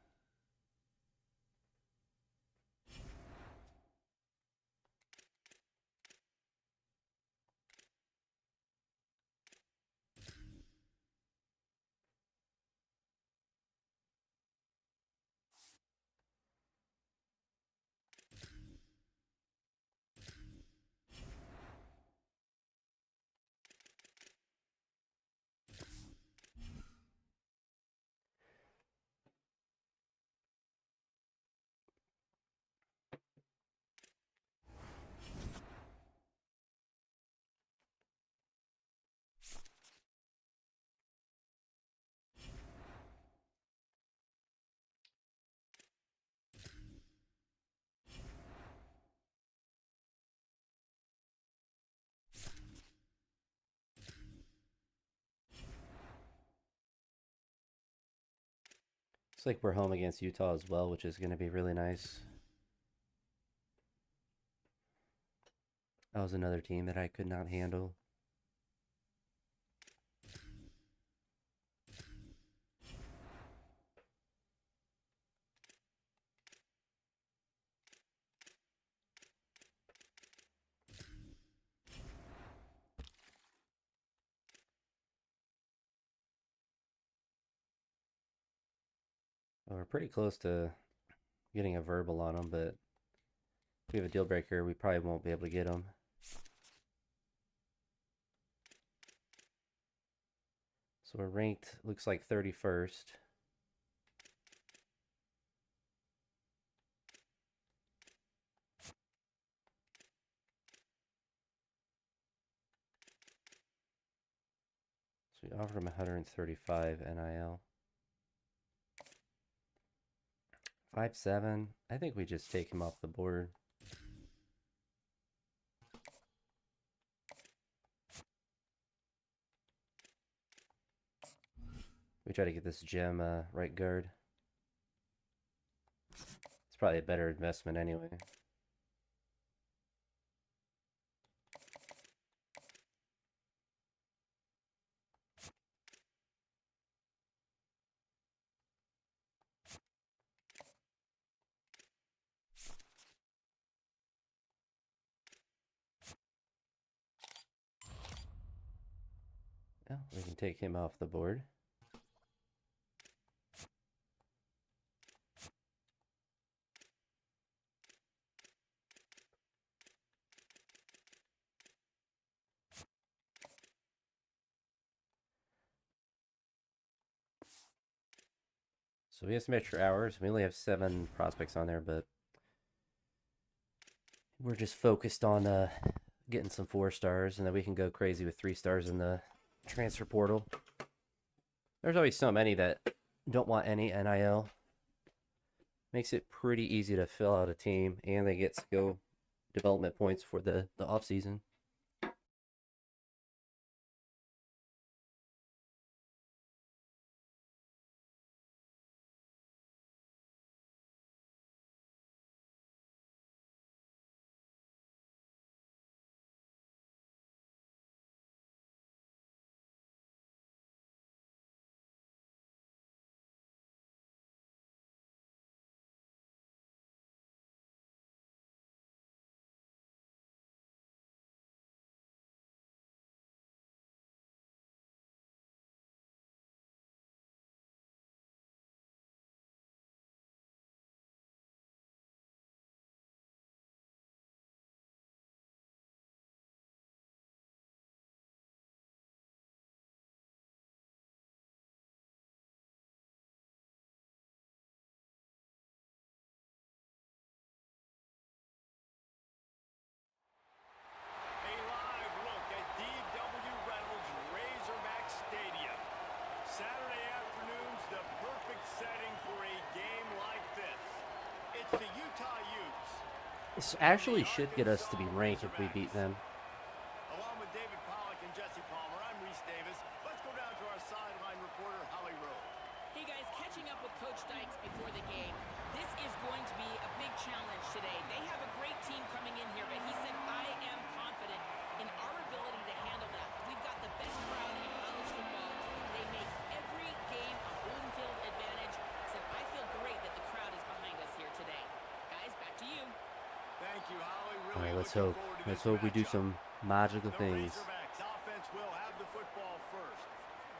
Looks like we're home against Utah as well, which is going to be really nice. That was another team that I could not handle. Well, we're pretty close to getting a verbal on them, but if we have a deal breaker, we probably won't be able to get them. So we're ranked, looks like 31st. So we offered him 135 NIL. 5'7". I think we just take him off the board. We try to get this gem right guard. It's probably a better investment anyway. Yeah, we can take him off the board. So we have some extra hours. We only have 7 prospects on there, but we're just focused on getting some 4 stars, and then we can go crazy with 3 stars in the transfer portal. There's always so many that don't want any NIL. Makes it pretty easy to fill out a team, and they get skill development points for the off season. This actually should get us to be ranked if we beat them. Along with David Pollack and Jesse Palmer, I'm Reese Davis. Let's go down to our sideline reporter, Holly Rowe. Hey guys, catching up with Coach Dykes before the game. This is going to be a big challenge today. They have a great team coming in here, but he said, I am confident in our ability to handle that. We've got the best crowd in college football. They make every game a home field advantage. He said, I feel great that the crowd is behind us here today. Guys, back to you. Thank you, Holly. All Really right, let's looking hope. forward to Let's this hope we do matchup. some magical The things. Razorbacks offense will have the football first.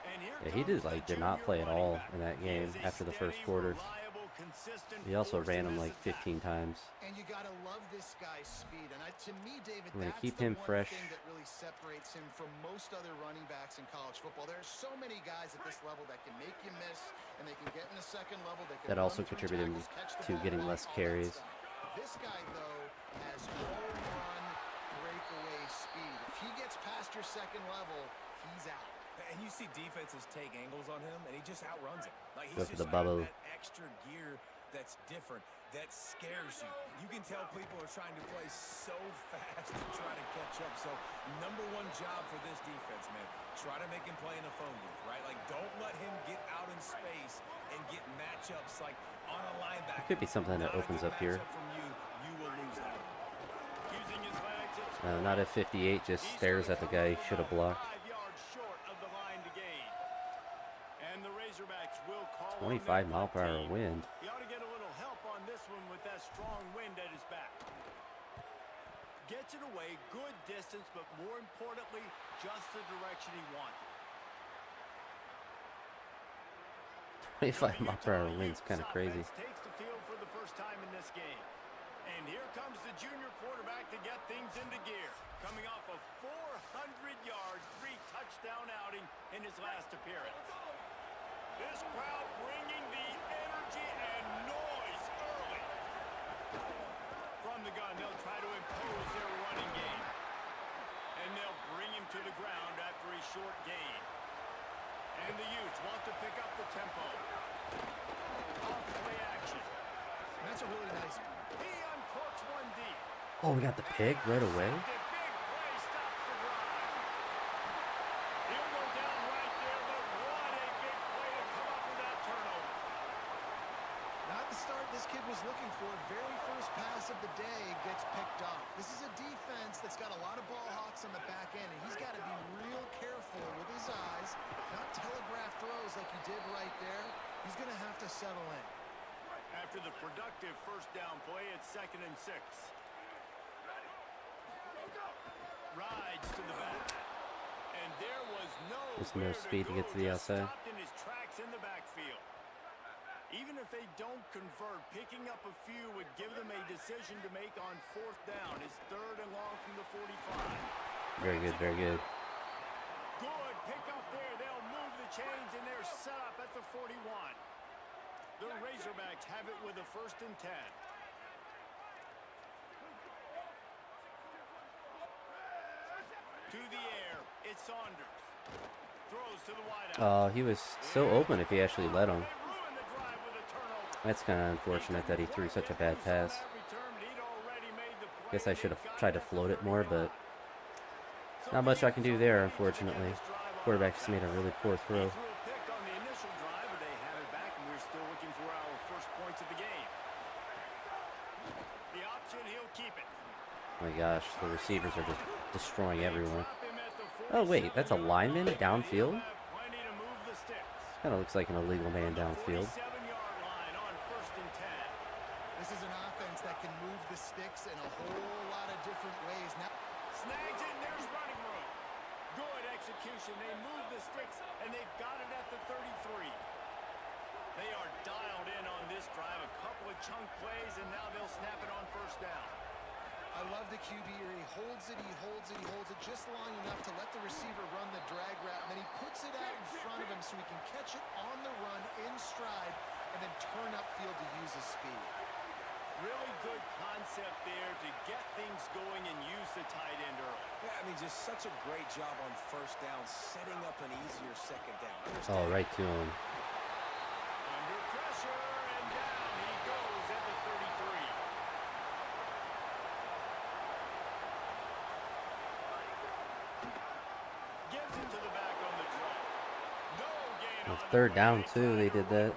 And here Yeah, he comes did the not play at junior all running back. in that He game is a after the first steady, quarter. reliable, consistent He also force ran in him this like attack. 15 times. And you gotta love this guy's speed. And to me, David, We're gonna that's keep the him one fresh. thing that really separates him from most other running backs in college football. There are so many guys at this level that can make you miss, and they can get in the second level. They can That run also between contributed tackles, catch the to ball getting back, less all that carries. stuff. This guy, though, has home run breakaway speed. If he gets past your second level, he's out. And you see defenses take angles on him, and he just outruns it. Like Go he's for just the got bubble. that extra gear that's different, that scares you. You can tell people are trying to play so fast to try to catch up. So number one job for this defense, man, try to make him play in a phone booth, right? Like don't let him get out in space and get matchups like on a linebacker. It could be something that Not a opens good up here. matchup from you, you will lose that. Using his legs, it's Not if 58 just stares at the guy he should have blocked. 5 yards short of the line to gain. And the Razorbacks will call on 25 their mile per hour team. wind. He ought to get a little help on this one with that strong wind at his back. Gets it away, good distance, but more importantly, just the direction he wanted. 25 mile per hour wind's kind of crazy. Takes the field for the first time in this game. And here comes the junior quarterback to get things into gear. Coming off a 400-yard, 3-touchdown outing in his last appearance. This crowd bringing the energy and noise early. From the gun, they'll try to impose their running game. And they'll bring him to the ground after a short gain. And the Utes want to pick up the tempo. Off play action. And that's a really nice. He uncorks one deep. Oh, we got the pick right away. The big play stops the drive. He'll go down right there, but what a big play to come up with that turnover. Not the start this kid was looking for. Very first pass of the day gets picked off. This is a defense that's got a lot of ball hawks on the back end, and he's got to be real careful with his eyes, not telegraph throws like he did right there. He's going to have to settle in. After the productive first down play, it's 2nd and 6. Rides to the back. And there was There's no speed to get to the just outside. stopped in his tracks in the backfield. Even if they don't convert, picking up a few would give them a decision to make on 4th down. His 3rd and long from the 45. Very good, very good. Good pick up there. They'll move the chains, and they're set up at the 41. The Razorbacks have it with a 1st and 10. To the air, it's Saunders. Throws to the wideout. He was so open if he actually let him. They ruin the drive with a turnover. That's kind of unfortunate that he threw such a bad pass. Guess I should have tried to float it more, but not much I can do there, unfortunately. Quarterback just made a really poor throw. Threw a pick on the initial drive, but they have it back, and we're still looking for our first points of the game. The option, he'll keep it. Oh my gosh, the receivers are just destroying everyone. Drop him at the Oh wait, that's a 47-yard lineman line. downfield? He'll have plenty to move the sticks. Kind of looks like an illegal man downfield. 47-yard line on 1st and 10. This is an offense that can move the sticks in a whole lot of different ways. Now, Snags it, and there's running room. Good execution. They move the sticks, and they've got it at the 33. They are dialed in on this drive. A couple of chunk plays, and now they'll snap it on 1st down. I love the QB here. He holds it, he holds it, he holds it just long enough to let the receiver run the drag route, and then he puts it out in front of him so he can catch it on the run in stride and then turn upfield to use his speed. Really good concept there to get things going and use the tight end early. Yeah, I mean, just such a great job on 1st down, setting up an easier 2nd down. Oh, right to him. Under pressure, and down he goes at the 33. With third down too, they did that.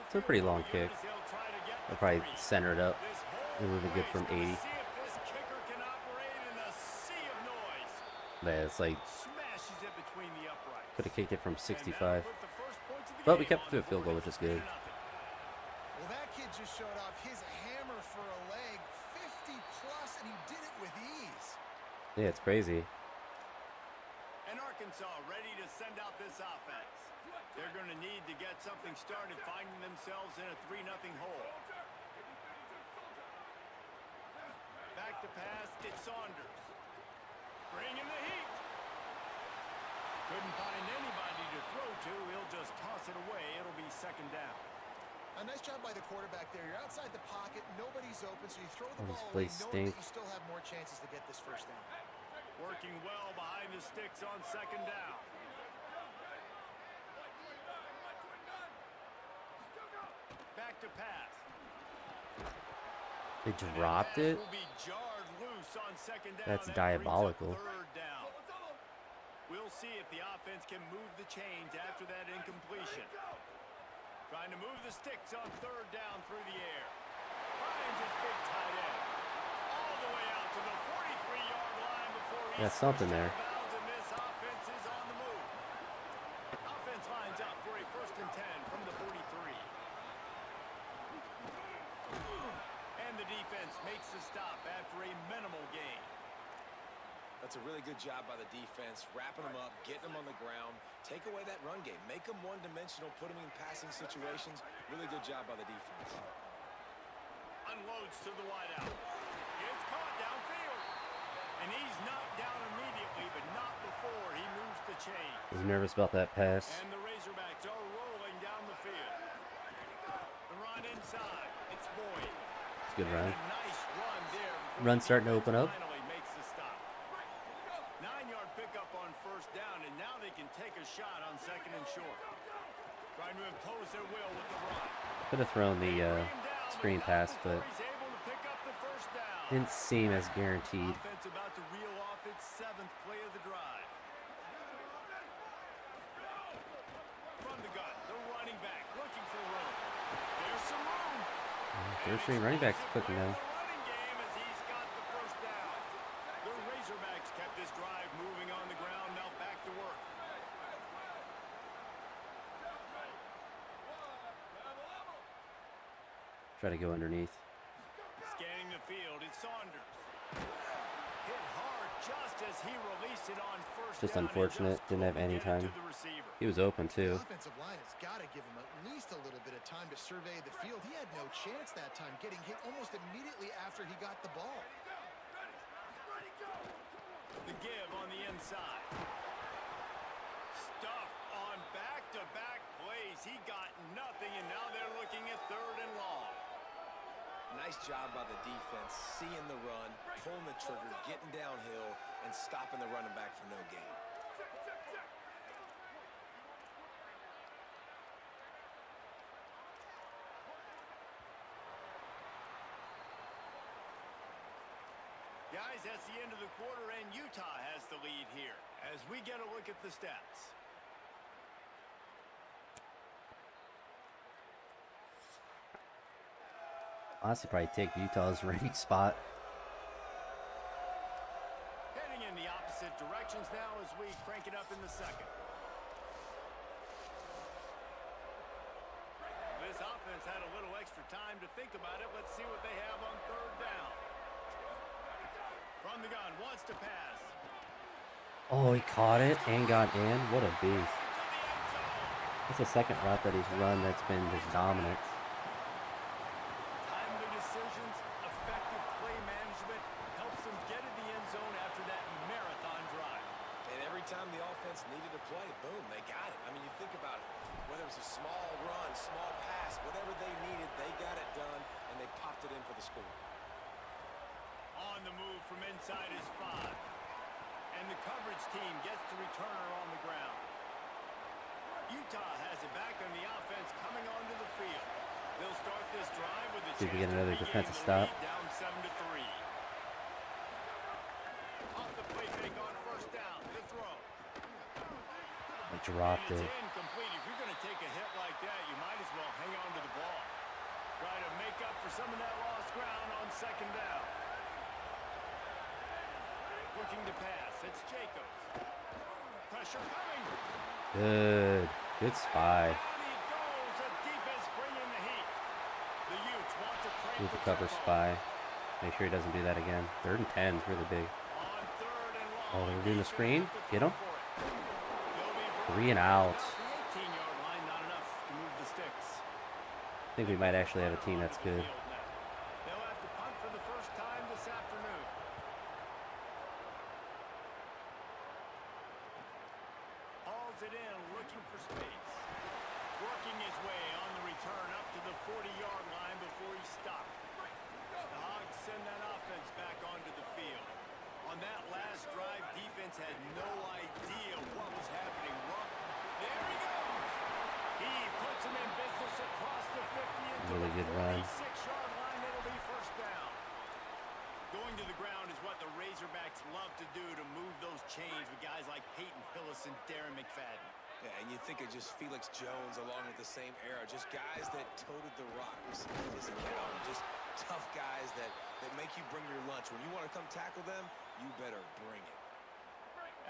It's a pretty long kick. They'll probably center it up. It would be good from 80. Yeah, it's like could have kicked it from 65. But we kept it to a field goal, which is good. Well, that kid just showed off his hammer for a leg, 50 plus, and he did it with ease. Yeah, it's crazy. And Arkansas ready to send out this offense. They're going to need to get something started, finding themselves in a 3-0 hole. Back to pass, it's Saunders. Bringing the heat. Couldn't find anybody to throw to. He'll just toss it away. It'll be second down. A nice job by the quarterback there. You're outside the pocket. Nobody's open, so you throw the This ball place away, knowing stinks. that you still have more chances to get this first down. Working well behind the sticks on second down. Back to pass. They dropped it. Will be jarred loose on second down. That's That brings up diabolical. third down. We'll see if the offense can move the chains after that incompletion. Trying to move the sticks on third down through the air. Finds his big tight end. All the way out to the 43-yard line before he That's something there. bounds, and this offense is on the move. Offense lines up for a 1st and 10 from the 43. And the defense makes the stop after a minimal gain. That's a really good job by the defense, wrapping them up, getting them on the ground, take away that run game, make them one-dimensional, put them in passing situations. Really good job by the defense. Unloads to the wideout. It's caught downfield. And he's knocked down immediately, but not before he moves the chain. Was nervous about that pass. And the Razorbacks are rolling down the field. The run inside. It's Boyd. It's a good And run. a nice run there before Run the starting to defense open up. finally makes the stop. 9-yard pickup on first down, and now they can take a shot on second and short. Trying to impose their will with the run. Could have thrown the screen pass, but He's able to pick up the first down. didn't seem as guaranteed. Offense about to reel off its 7th play of the drive. From the gun, the running back looking for room. There's some room. Third string running back's cooking The now. running game as he's got the first down. The Razorbacks kept this drive moving on the ground. Now back to work. Try to go underneath. Scanning the field, it's Saunders. Hit hard just as he released it on first Just down and unfortunate, just didn't have couldn't any get it time. to the receiver. He was open The too. offensive line has got to give him at least a little bit of time to survey the field. He had no chance that time, getting hit almost immediately after he got the ball. The give on the inside. Stuff on back-to-back plays. He got nothing, and now they're looking at 3rd and long. Nice job by the defense, seeing the run, pulling the trigger, getting downhill, and stopping the running back for no gain. Guys, that's the end of the quarter, and Utah has the lead here as we get a look at the stats. Honestly, probably take Utah's ranking spot. Heading in the opposite directions now as we crank it up in the second. This offense had a little extra time to think about it. Let's see what they have on 3rd down. From the gun, wants to pass. Oh, he caught it and got in. What a beast. That's the second route that he's run that's been just dominant. Timely decisions, effective play management helps them get in the end zone after that marathon drive. And every time the offense needed a play, boom, they got it. I mean, you think about it. Whether it was a small run, small pass, whatever they needed, they got it done, and they popped it in for the score. On the move from inside his 5. And the coverage team gets the returner on the ground. Utah has it back on the offense coming onto the field. They'll start this drive with a See if we chance get another to regain defensive the stop. lead, down 7-3. Off the play fake on first down. The throw. I dropped And it. it's incomplete. If you're going to take a hit like that, you might as well hang on to the ball. Try to make up for some of that lost ground on second down. Looking to pass. It's Jacobs. Pressure coming. Good spy. Down he goes. The defense bringing the heat. The Utes want to crank Move the the cover tempo. spy. Make sure he doesn't do that again. 3rd and 10 is really big. On third and long. Oh, they're doing the He's screen. gonna have to Get throw him. for it. They'll be brought 3 and down out. about the 18-yard line. Not enough to move the sticks. I think we might actually have a team that's good. They'll have to punt for the first time this afternoon. Hauls it in, looking for space. Working his way on the return up to the 40-yard line before he stopped. The Hogs send that offense back onto the field. On that last drive, defense had no idea what was happening. Well, there he goes. He puts him in business across the 50 into Really the good run. 46-yard line. It'll be first down. Going to the ground is what the Razorbacks love to do to move those chains with guys like Peyton Hillis and Darren McFadden. Yeah, and you think of just Felix Jones along with the same era, just guys that toted the rocks, physicality, just tough guys that make you bring your lunch. When you want to come tackle them, you better bring it.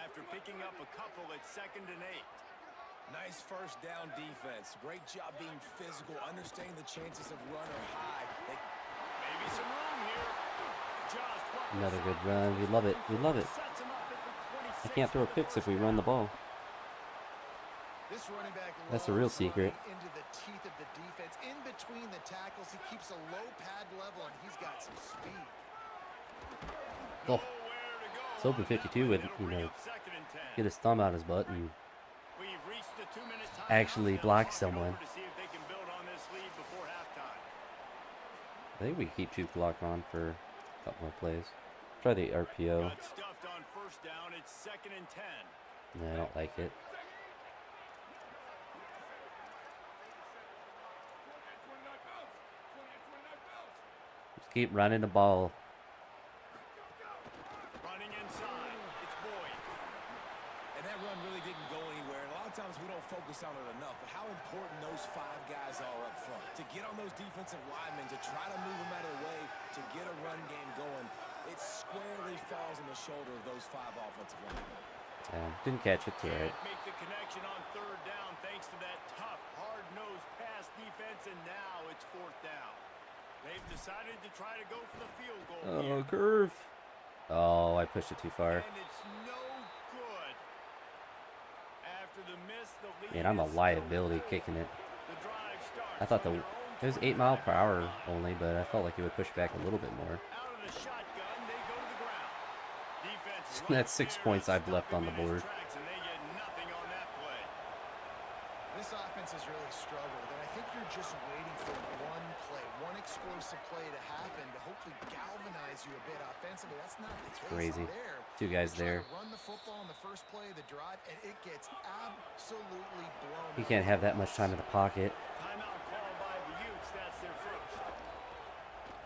After picking up a couple at 2nd and 8. Nice first down defense. Great job being physical, understanding the chances of run are high. Maybe some room here. Just what Another good run. We love it. We love it. sets him up at the I 26 can't throw for the picks if first we run the ball. This running back That's the real loves secret. running into the teeth of the defense. In between the tackles, he keeps a low pad level, and he's got some speed. Oh, Nowhere to go it's open on that 52 one. would, That'll you bring know, up 2nd and 10. get his thumb out his butt and We've reached the 2-minute time. actually They'll block talk it someone. over to see if they can build on this lead before halftime. I think we keep Juke Lock on for a couple more plays. Try the RPO. Got stuffed on first down. It's 2nd and 10. No, I don't like it. Just keep running the ball. Running inside. It's Boyd. And that run really didn't go anywhere. And a lot of times we don't focus on it enough, but how important those 5 guys are up front. To get on those defensive linemen, to try to move them out of the way, to get a run game going, it squarely falls on the shoulder of those 5 offensive linemen. Didn't catch it. It's all right. Can't make the connection on third down thanks to that tough, hard-nosed pass defense, and now it's 4th down. They've decided to try to go for the field goal Oh, here. curve. Oh, I pushed it too far. And it's no good. After the miss, the lead Man, I'm a is still liability full. kicking it. The drive starts I thought from it their was own 8 mile per hour only, but I felt like it would push back a little bit more. Out of the shotgun, they go to the ground. Defense That's right 6 there points to I've stop left on him the in his board. tracks, and they get nothing on that play. This offense has really struggled, and I think you're just waiting for one play, one explosive play to happen to hopefully galvanize you a bit offensively. That's not the case crazy. there. 2 guys They try there. to run the football in the first play of the drive, and it gets absolutely blown He up. can't have that much time in the pocket. Timeout called by the Utes. That's their first.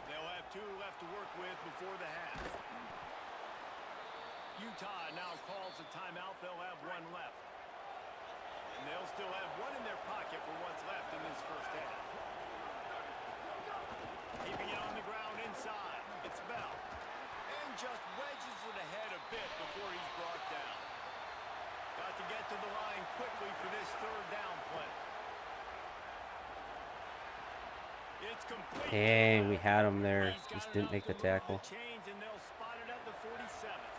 They'll have 2 left to work with before the half. Utah now calls a timeout. They'll have 1 left. And they'll still have 1 in their pocket for what's left in this first half. Keeping it on the ground inside. It's Bell. And just wedges it ahead a bit before he's brought down. Got to get to the line quickly for this 3rd down play. It's complete. Dang, we had him there. He's Just got didn't enough make the to move tackle. chains, and they'll spot it at the 47th.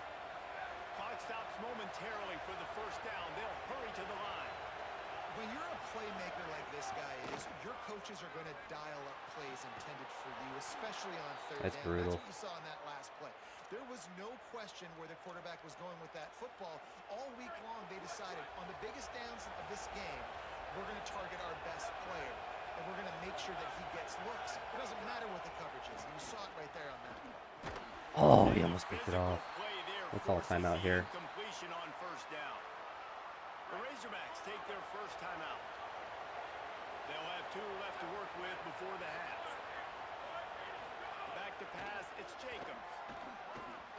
Clock stops momentarily for the first down. They'll hurry to the line. When you're a playmaker like this guy is, your coaches are going to dial up plays intended for you, especially on 3rd That's down. brutal. That's what you saw in that last play. There was no question where the quarterback was going with that football. All week long, they decided on the biggest downs of this game, we're going to target our best player, and we're going to make sure that he gets looks. It doesn't matter what the coverage is. And you saw it right there on that one. Oh, he almost picked it Physical off. play there We'll call a forces timeout the here. incompletion on first down. The Razorbacks take their first timeout. They'll have 2 left to work with before the half. Back to pass, it's Jacobs.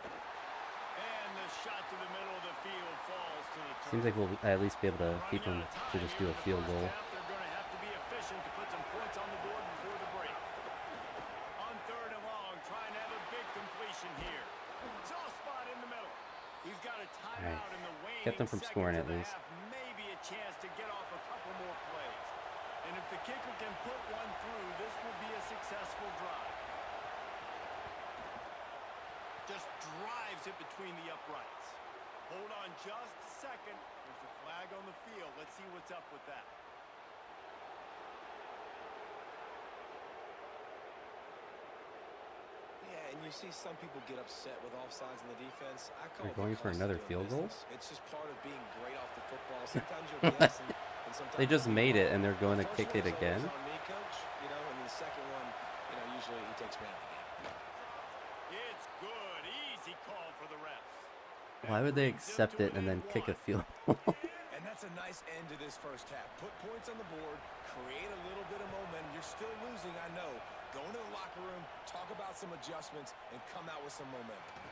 And the shot to the middle of the field falls to Seems like we'll at least be able to keep them to just do a field goal. They're going to have to be efficient to put some points on the board before the break. On 3rd and long, trying to have a big completion here. Soft spot in the middle. He's got a timeout in the waning Get them from scoring at seconds of the least. half. Maybe a chance to get off a couple more plays. And if the kicker can put one through, this will be a successful drive. Just drives it between the uprights. Hold on just a second. There's a flag on the field. Let's see what's up with that. Yeah, and you see some people get upset with offsides in the defense. I call They're it the going for cost of another doing field goal? business. It's just part of being great off the football. Sometimes you'll guess, and sometimes They just you'll be made it, wrong. and they're going to The first kick it one is again. always on me, coach, you know, and the second one, you know, usually he takes me out of the game. It's good. Easy call for the refs. Why would they accept it and then kick a field goal? And that's a nice end to this first half. Put points on the board, create a little bit of momentum. You're still losing, I know. Go into the locker room, talk about some adjustments, and come out with some momentum.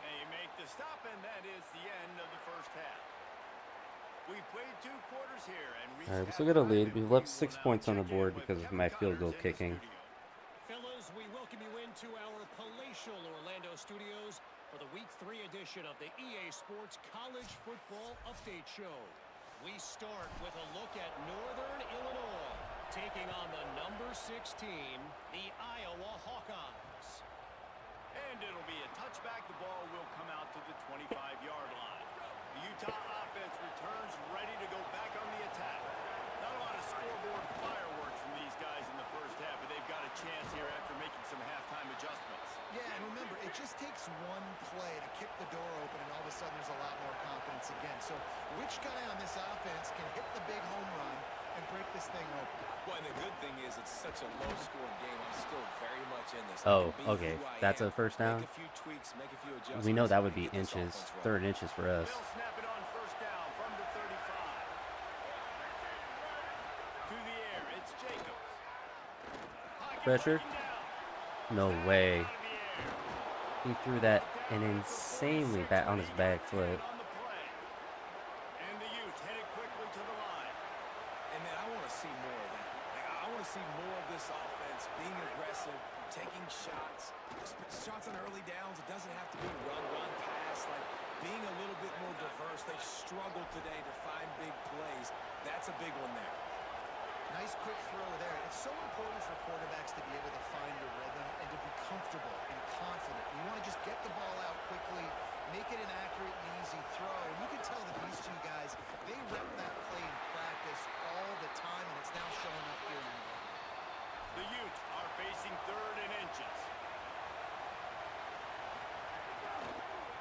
And you make the stop, and that is the end of the first half. We've played 2 quarters here, and All right, we still got a lead. We've left 6 points on the board because of my field goal kicking. Fellas, we welcome you into our palatial Orlando studios for the Week 3 edition of the EA Sports College Football Update Show. We start with a look at Northern Illinois, taking on the number 6 team, the Iowa Hawkeyes. And it'll be a touchback. The ball will come out to the 25-yard line. The Utah offense returns ready to go back on the attack. Not a lot of scoreboard fireworks from these guys in the first half, but they've got a chance here after making some halftime adjustments. Yeah, and remember, it just takes one play to kick the door open, and all of a sudden there's a lot more confidence again. So which guy on this offense can hit the big home run and break this thing open? Well, and the good thing is it's such a low-scoring game. I'm still very much in this. Oh, I can be okay. who I That's am. a first down? Make a few tweaks, make a few adjustments. We know that would and be get this inches, offense rolling. third inches for us. They'll snap it on first down from the 35. To the air, it's Jacobs. Pocket Pressure? breaking down. No way. Out of the air. He threw that an insanely back on his back foot. On the play. And the Utes headed quickly to the line. And man, I want to see more of that. Like, I want to see more of this offense being aggressive, taking shots, shots on early downs. It doesn't have to be run, pass. Like being a little bit more diverse. They've struggled today to find big plays. That's a big one there. Nice quick throw there. It's so important for quarterbacks to be able to find a rhythm and to be comfortable and confident. You want to just get the ball out quickly, make it an accurate and easy throw. And you can tell that these 2 guys, they rep that play in practice all the time, and it's now showing up here in the game. The Utes are facing 3rd and inches.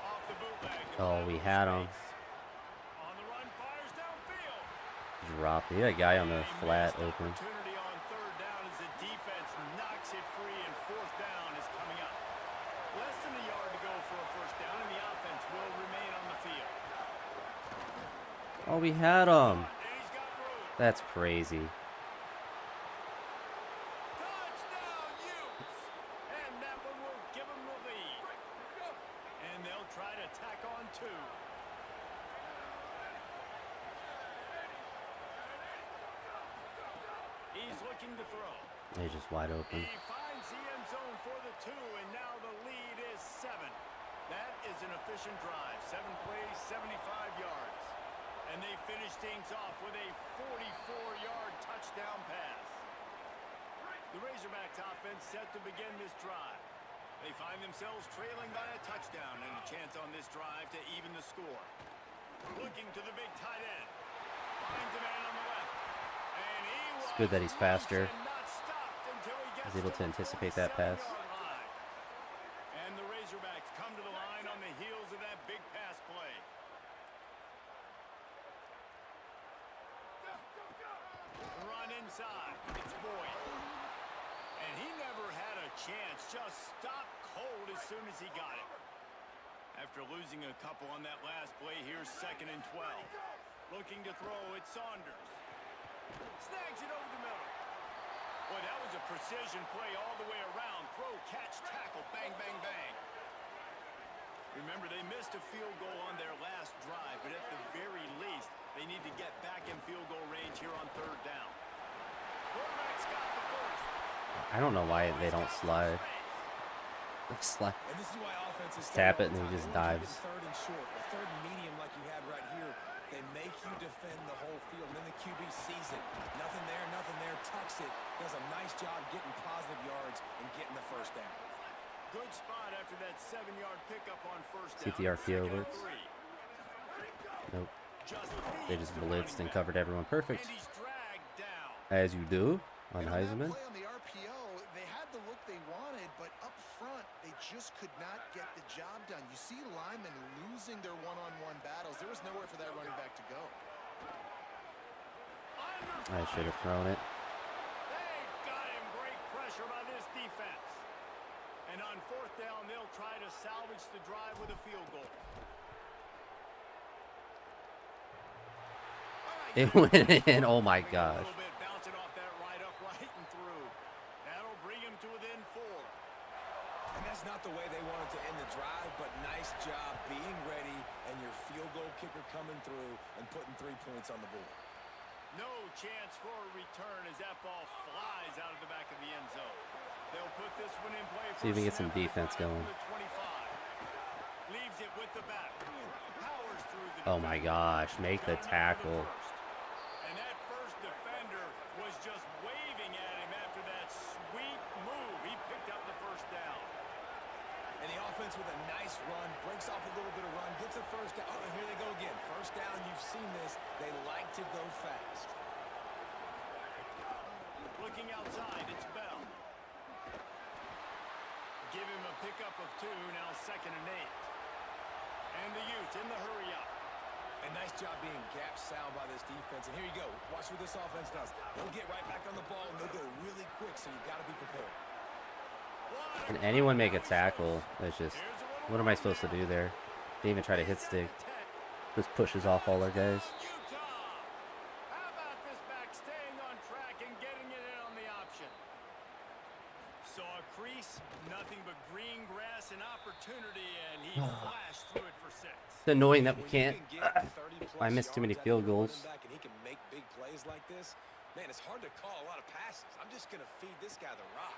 Off the bootleg. Oh, we had him. On the run, fires downfield. Dropped. He had a guy on the A flat missed open. opportunity on 3rd down as the defense knocks it free, and 4th down is coming up. Less than a yard to go for a first down, and the offense will remain on the field. Oh, we had him. And he's got room. That's crazy. Touchdown, Utes! And that one will give them the lead. And they'll try to tack on 2. He's looking to throw. He's just wide open. He finds the end zone for the 2, and now the lead is 7. That is an efficient drive. 7 plays, 75 yards. And they finish things off with a 44-yard touchdown pass. The Razorbacks offense set to begin this drive. They find themselves trailing by a touchdown and a chance on this drive to even the score. Looking to the big tight end. Finds a man on the left. And he It's good that he's faster. He's able to anticipate that pass. And the Razorbacks come to the line on the heels of that big pass play. Run inside. It's Boyd. And he never had a chance. Just stopped cold as soon as he got it. After losing a couple on that last play, here's 2nd and 12. Looking to throw, it's Saunders. Snags it over the middle. Boy, that was a precision play all the way around. Throw, catch, tackle, bang, bang, bang. Remember, they missed a field goal on their last drive, but at the very least, they need to get back in field goal range here on third down. Quarterback's got the first. I don't know why they don't slide. Slide. And this is why offenses Just tap it and he fail all the just time. They dives. want you to get third and short, or third and medium like you had right here. They make you defend the whole field. And then the QB sees it. Nothing there, tucks it. Does a nice job getting positive yards and getting the first down. Good spot after that 7-yard pickup on first See if down. the RPO Second and works. 3. Nope. Just They feeds just the blitzed running and back. covered everyone perfect. And he's dragged down. As you do on And on that Heisman. play on the RPO, they had the look they wanted, but up front, they just could not get the job done. You see linemen losing their one-on-one battles. There was nowhere for that running back to go. I should have thrown it. They've got him. Great pressure by this defense. And on fourth down, they'll try to salvage the drive with a field goal. It went in. Oh my A gosh. little bit bouncing off that right upright and through. That'll bring him to within 4. And that's not the way they wanted to end the drive, but nice job being ready and your field goal kicker coming through and putting 3 points on the board. No chance for a return as that ball flies out of the back of the end zone. They'll put this one in play. See if we can get some for snap defense from going. the 25. Leaves it with the back. Powers through the Oh my defender. gosh. Make the Got him after tackle. first. And that first defender was just waving at him after that sweet move. He picked up the first down. And the offense with a nice run, breaks off a little bit of run, gets a first down. Oh, here they go again. First down, you've seen this. They like to go fast. Looking outside, it's Bell. Give him a pickup of 2, now 2nd and 8. And the Utes in the hurry up. A nice job being gap sound by this defense. And here you go. Watch what this offense does. They'll get right back on the ball, and they'll go really quick, so you've got to be prepared. Can anyone make a tackle? It's just, what am I supposed to do there? They even try to hit stick. Just pushes off all our guys. Utah! How about this back staying on track and getting it in on the option? Saw a crease, nothing but green grass and opportunity, and he flashed through it for 6. It's annoying that we When you can't. can get 30-plus I missed too many yards out of field your running goals. back and he can make big plays like this. Man, it's hard to call a lot of passes. I'm just going to feed this guy the rock.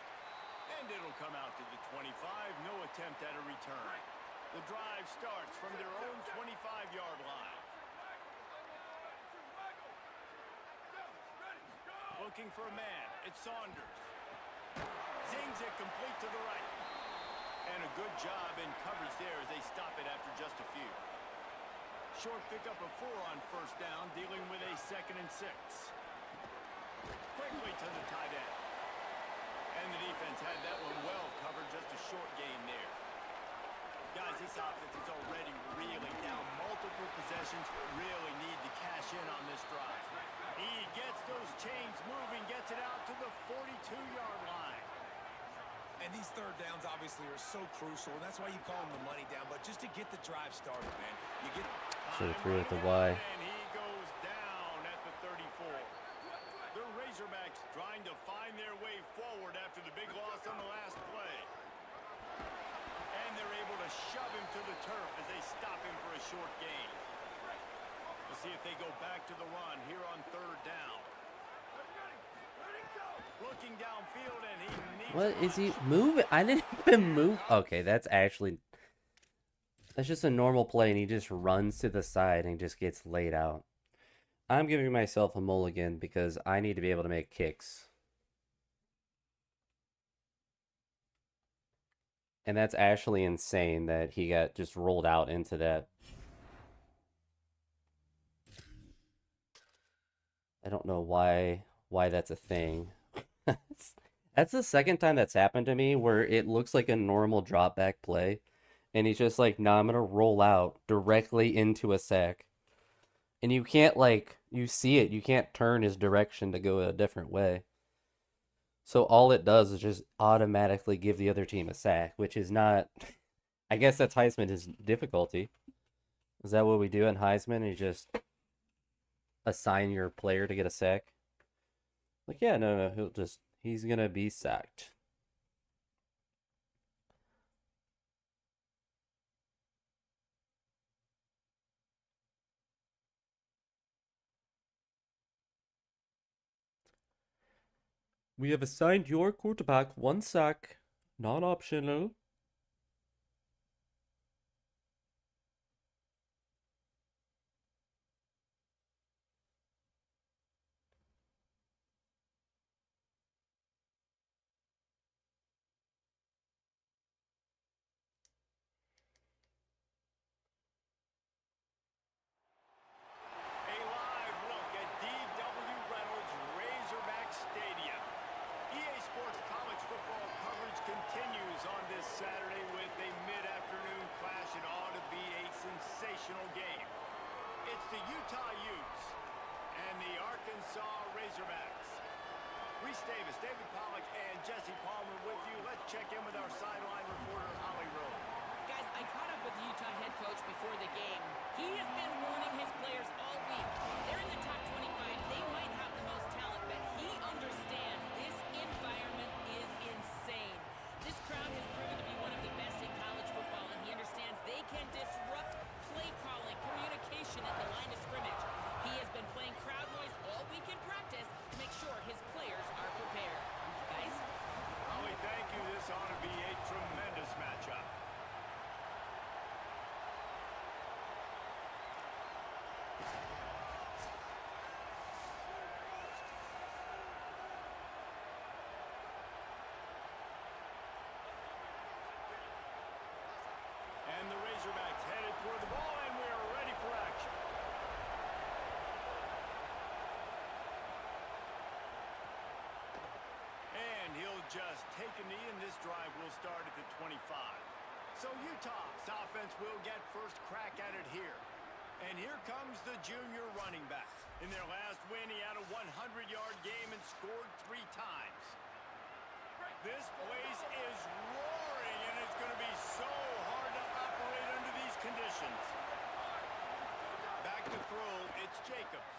And it'll come out to the 25. No attempt at a return. The drive starts from their own 25-yard line. Looking for a man. It's Saunders. Zings it complete to the right. And a good job in coverage there as they stop it after just a few. Short pickup of 4 on first down, dealing with a 2nd and 6. Quickly to the tight end. And the defense had that one well covered, just a short gain there. Guys, this offense is already reeling down. Multiple possessions, really need to cash in on this drive. He gets those chains moving, gets it out to the 42-yard line. And these third downs obviously are so crucial, and that's why you call them the money down. But just to get the drive started, man, you get. Should have threw it the Y. And he goes down at the 34. The Razorbacks trying to find their way forward after the big loss on the last play. And they're able to shove him to the turf as they stop him for a short gain. We'll see if they go back to the run here on third down. Looking downfield, and he needs What a is he rush. moving? I didn't even move. Okay, that's actually. That's just a normal play, and he just runs to the side and just gets laid out. I'm giving myself a mulligan because I need to be able to make kicks. And that's actually insane that he got just rolled out into that. I don't know why that's a thing. That's the second time that's happened to me where it looks like a normal drop back play. And he's just like, nah, I'm going to roll out directly into a sack. And you can't, like, you see it. You can't turn his direction to go a different way. So all it does is just automatically give the other team a sack, which is not... I guess that's Heisman's difficulty. Is that what we do in Heisman? You just assign your player to get a sack? Like, yeah, no, he's going to be sacked. We have assigned your quarterback 1 sack, not optional. A live look at D.W. Reynolds Razorback Stadium. EA Sports college football coverage continues on this Saturday with a mid-afternoon clash. It ought to be a sensational game. It's the Utah Utes and the Arkansas Razorbacks. Reese Davis, David Pollack, and Jesse Palmer with you. Let's check in with our sideline reporter, Holly Rowe. Guys, I caught up with the Utah head coach before the game. He has been warning his players all week. They're in the top 25. They might have the most talent, but he understands this environment is insane. This crowd has proven to be one of the best in college football, and he understands they can disrupt play calling, communication at the line of scrimmage. He has been playing crowd noise all week in practice to make sure his players are prepared. Guys? Holly, thank you. This ought to be a tremendous matchup. And the Razorbacks headed toward the ball, and we are ready for action. And he'll just take a knee, and this drive will start at the 25. So Utah's offense will get first crack at it here. And here comes the junior running back. In their last win, he had a 100-yard game and scored 3 times. This place is roaring, and it's going to be so hard to operate under these conditions. Back to throw, it's Jacobs.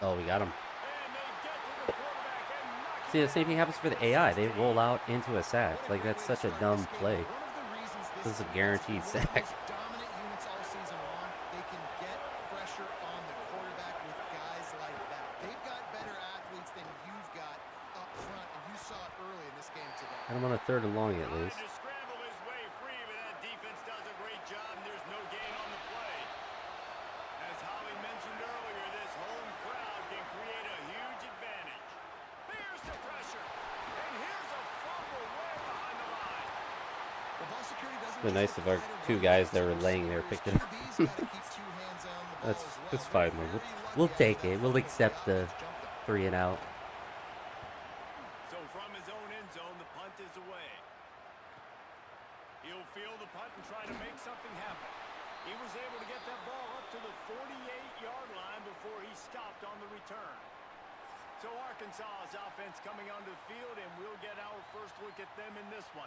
Oh, we got him. And they get to the quarterback and knock him See, the same thing happens for the AI. They roll out into a sack. Like, that's such a dumb play. One of the reasons This is a team guaranteed has one of the sack. most dominant units all season long, they can get pressure on the quarterback with guys like that. They've got better athletes than you've got up front, and you saw it early in this game today. And I'm on a 3rd and long at trying least. to scramble his way free, but that defense does a great job, and there's no gain on the play. As Holly mentioned earlier, this home crowd can create a huge advantage. Here's the pressure, and here's a fumble way behind the line. Well, ball security doesn't It'd be nice just if our apply to 2 running guys backs that or were laying there receivers. picked it up. QBs gotta keep 2 hands on the ball That's as well. it's fine, man. We'll take it. We'll accept the 3 and out. So from his own end zone, the punt is away. He'll field the punt and try to make something happen. He was able to get that ball up to the 48-yard line before he stopped on the return. So Arkansas's offense coming onto the field, and we'll get our first look at them in this one.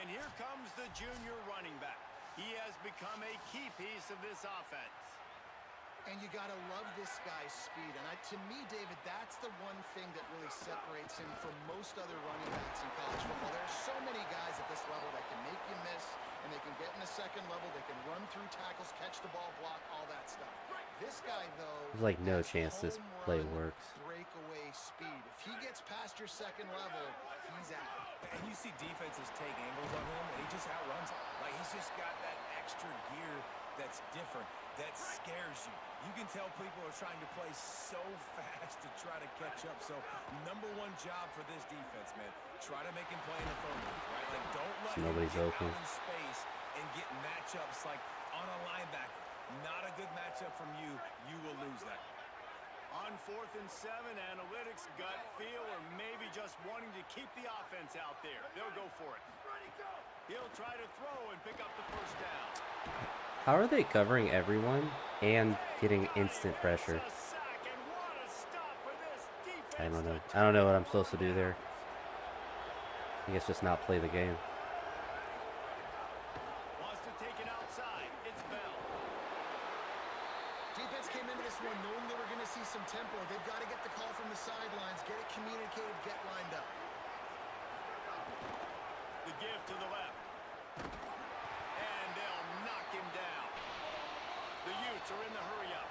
And here comes the junior running back. He has become a key piece of this offense. And you got to love this guy's speed. And to me, David, that's the one thing that really separates him from most other running backs in college football. There are so many guys at this level that can make you miss, and they can get in the second level. They can run through tackles, catch the ball, block, all that stuff. This guy, though, There's like no has chance this home play run works. breakaway speed. If he gets past your second level, he's out. And you see defenses take angles on him, and he just outruns them. Like, he's just got that extra gear that's different, that scares you. You can tell people are trying to play so fast to try to catch up. So, #1 job for this defense, man. Try to make him play in the phone booth, right? Like, don't let So him nobody's get open. out in space and get matchups like on a linebacker. Not a good matchup from you. You will lose that. On 4th and 7, analytics, gut feel, or maybe just wanting to keep the offense out there. They'll go for it. He'll try to throw and pick up the first down. How are they covering everyone and getting instant pressure? That's a sack, and what a stop for this defense. I don't know. I don't know what I'm supposed to do there. I guess just not play the game. Wants to take it outside. It's Bell. Defense came into this one knowing they were going to see some tempo. They've got to get the call from the sidelines, get it communicated, get lined up. The give to the left. And they'll knock him down. The Utes are in the hurry-up.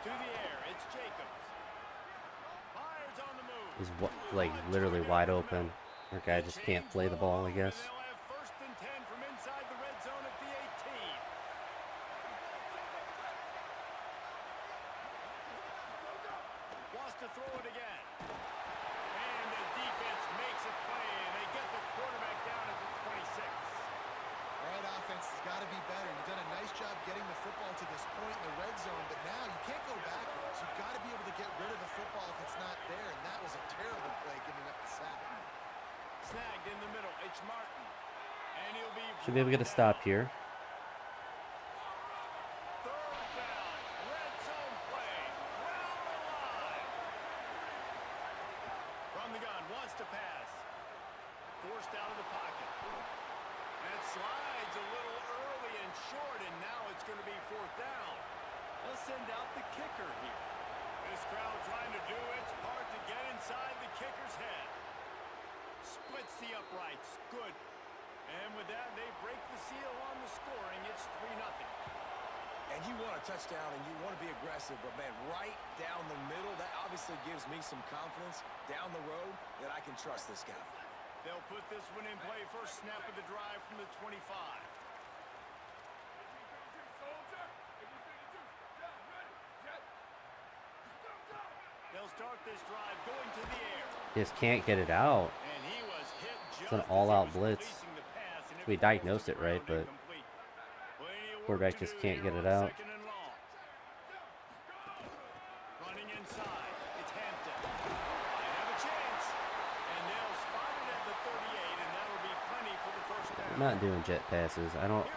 Through the air, it's Jacobs. Fires on the move. He's like literally wide open. Our guy just can't play the ball, I guess. They'll have first and 10 from inside the red zone at the 18. Wants to throw it again. And the defense makes a play, and they get the quarterback down at the 26. All right, offense has got to be better. You've done a nice job getting the football to this point in the red zone, but now you can't go backwards. You've got to be able to get rid of the football if it's not there, and that was a terrible play giving up the sack. Snagged in the middle. It's Martin. And he'll be Should be able to get a stop here. Third down. Red zone play. Ground alive. From the gun. Wants to pass. Forced out of the pocket. That slides a little early and short, and now it's going to be fourth down. They'll send out the kicker here. This crowd trying to do its part to get inside the kicker's head. Splits the uprights. Good. And with that, they break the seal on the scoring. It's 3-0. And you want a touchdown and you want to be aggressive, but man, right down the middle, that obviously gives me some confidence down the road that I can trust this guy. They'll put this one in play. First snap of the drive from the 25. They'll start this drive going to the air. Just can't get it out. And he was hit just It's an as he all-out was blitz. releasing the pass, and it We was diagnosed it right, thrown but incomplete. Plenty of work quarterback to just do can't here get it on out. second and long. Running inside. It's Hampton. Might have a chance. And they'll spot it at the 38, and that'll be plenty for the first down. I'm not doing jet passes. I don't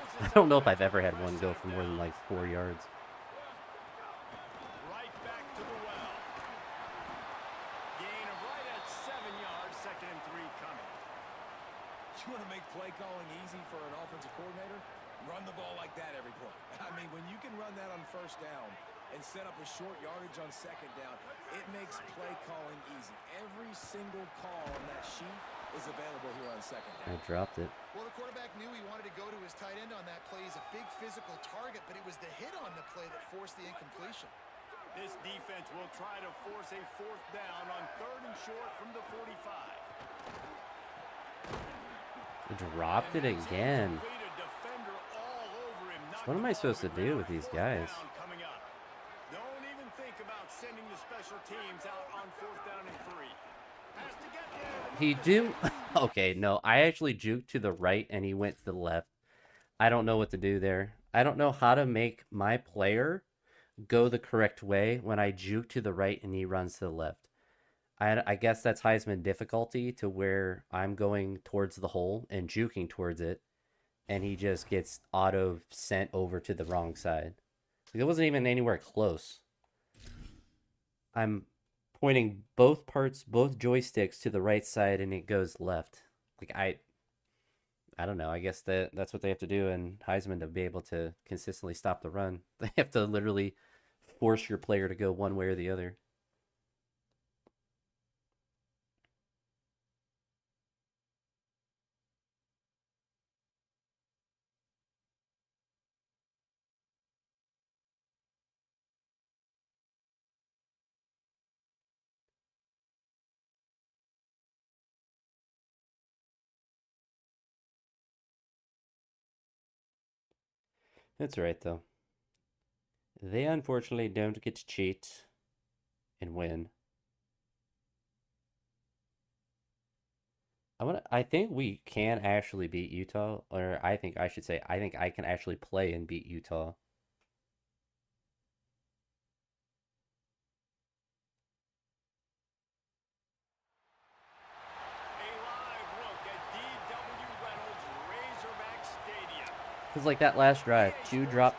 know if I've ever had one go for more than like 4 yards. Right back to the well. Gain of right at 7 yards. Second and 3 coming. You want to make play calling easy for an offensive coordinator? Run the ball like that every play. I mean, when you can run that on first down and set up a short yardage on second down, it makes play calling easy. Every single call on that sheet is available here on second I down. dropped it. Well, the quarterback knew he wanted to go to his tight end on that play. He's a big physical target, but it was the hit on the play that forced the incompletion. This defense will try to force a fourth down on third and short from the 45. I dropped it again. What am I supposed to do with these guys? Don't even think about sending the special teams out on fourth down and 3. Has to get there. He do? Okay, no. I actually juked to the right and he went to the left. I don't know what to do there. I don't know how to make my player go the correct way when I juke to the right and he runs to the left. I guess that's Heisman difficulty, to where I'm going towards the hole and juking towards it, and he just gets auto sent over to the wrong side. It wasn't even anywhere close. I'm pointing both joysticks to the right side and it goes left. Like I don't know. I guess that's what they have to do in Heisman to be able to consistently stop the run. They have to literally force your player to go one way or the other. That's right, though. They unfortunately don't get to cheat and win. I think we can actually beat Utah, or I think I should say, I think I can actually play and beat Utah. A live look at D.W. Reynolds Razorback Stadium. Because like that last drive, two drop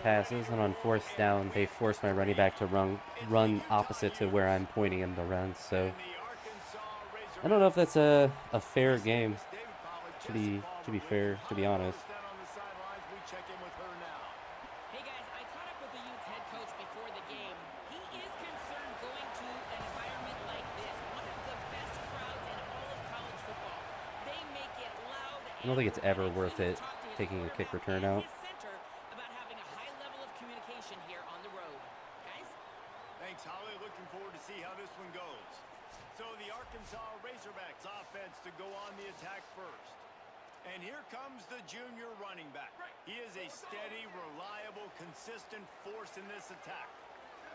passes, and on fourth down, they forced my running back to run opposite to where I'm pointing him to run. So I don't know if that's a fair game. To be fair, to be honest. Hey guys, I caught up with the Utes head coach before the game. He is concerned going to an environment like this, one of the best crowds in all of college football. They make it loud. I don't think it's ever worth it taking a kick return out. About having a high level of communication here on the road. Guys? Arkansas Razorbacks offense to go on the attack first. And here comes the junior running back. He is a steady, reliable, consistent force in this attack.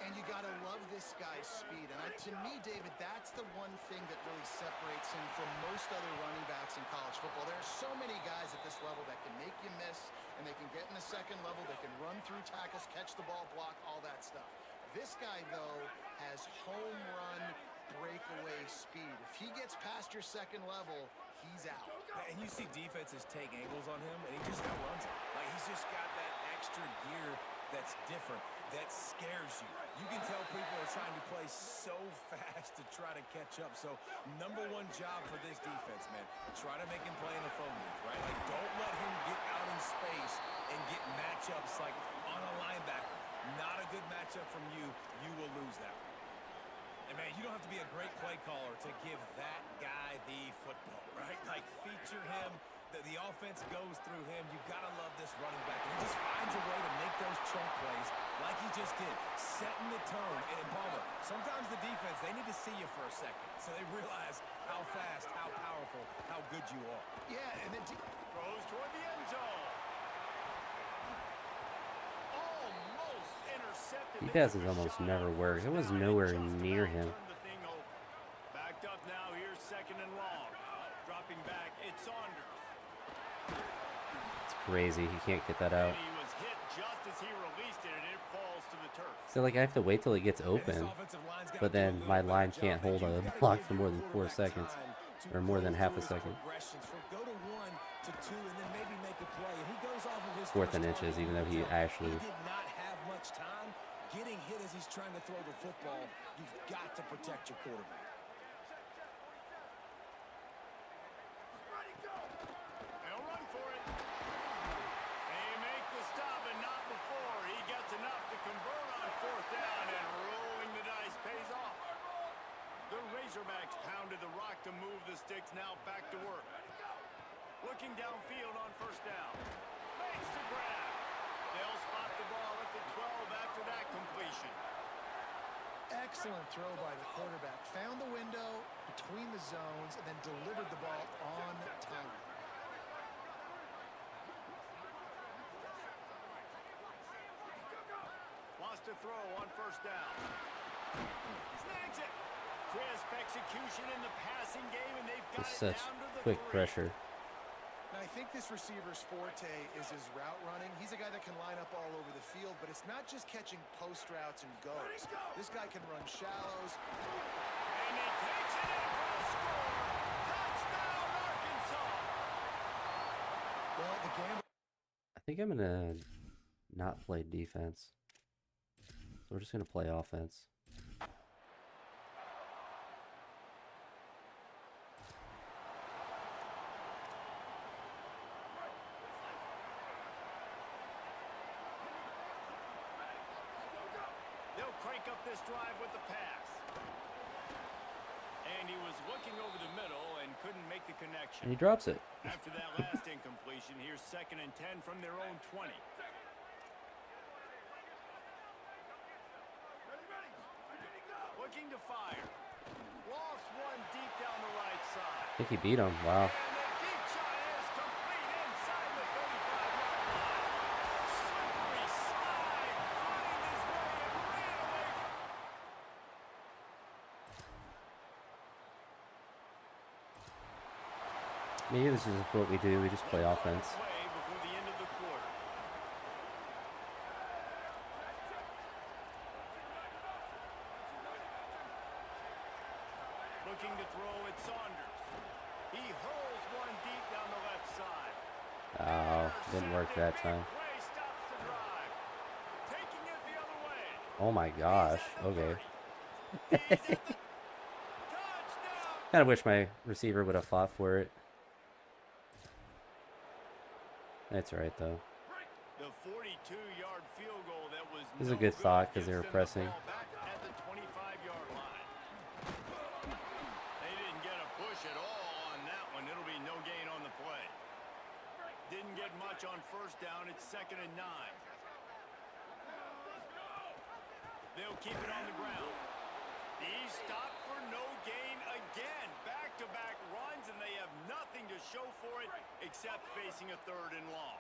And you got to love this guy's speed. And to me, David, that's the one thing that really separates him from most other running backs in college football. There are so many guys at this level that can make you miss, and they can get in the second level. They can run through tackles, catch the ball, block, all that stuff. This guy, though, has home run breakaway speed. If he gets past your second level, he's out. And you see defenses take angles on him, and he just outruns it. Like, he's just got that extra gear that's different, that scares you. You can tell people are trying to play so fast to try to catch up. So, number one job for this defense, man, try to make him play in the phone booth, right? Like, don't let him get out in space and get matchups like on a linebacker. Not a good matchup from you. You will lose that one. And, man, you don't have to be a great play caller to give that guy the football, right? Like, feature him. The offense goes through him. You've got to love this running back. And he just finds a way to make those chunk plays like he just did, setting the tone. And, Palmer, sometimes the defense, they need to see you for a second so they realize how fast, how powerful, how good you are. Yeah, and then Throws toward the end zone. Almost intercepted. He passes almost never work. It was nowhere near him. Backed up now. Here's second and long. Dropping back. It's Saunders. It's crazy. He can't get that out. And he was hit just as he released it, and it falls to the turf. So, like, I have to wait till it gets open, but then my line can't hold a block for more than 4 seconds, or more than half a second. Go to 1 to 2, and then maybe make a play. And he goes off of his Fourth first and inches, target even though he because actually he did not have much time getting hit as he's trying to throw the football. You've got to protect your quarterback. They'll run for it. They make the stop, and not before. He gets enough to convert on fourth down, and rolling the dice pays off. The Razorbacks pounded the rock to move the sticks, now back to work. Looking downfield on first down. Makes the grab. They'll spot the ball at the 12 after that completion. excellent throw by the quarterback. Found the window between the zones and then delivered the ball on time. Wants to throw on first down. Snags it. Crisp execution in the passing game, and they've got It's it such down to the quick 3. pressure. Now, I think this receiver's forte is his route running. He's a guy that can line up all over the field, but it's not just catching post routes and goes. This guy can run shallows. And he takes it in for a score. Touchdown, Arkansas. Well, the game. I think I'm gonna not play defense. So we're just gonna play offense. They'll crank up this drive with the pass. And he was looking over the middle and couldn't make the And connection. he drops it. After that last incompletion, here's 2nd and 10 from their own 20. Looking to fire. Lost one deep down the right side. I think he beat him. Wow. And the deep shot is complete inside the 35-yard line. Slippery slide, finding his way and ran away. Maybe this is what we do. We just play offense. Play before the end of the quarter. Looking to throw at Saunders. He hurls one deep down the left side. Oh, didn't work that time. Play stops the drive. Taking it the other way. Oh my gosh. Okay. He's at the touchdown. Kind of wish my receiver would have fought for it. That's alright though. The 42-yard field goal that was This is a no good thought 'cause they gives were them the pressing. ball back at the 25-yard line. They didn't get a push at all on that one. It'll be no gain on the play. Didn't get much on first down. It's 2nd and 9. They'll keep it on the ground. He stopped for no gain again. except facing a 3rd and long.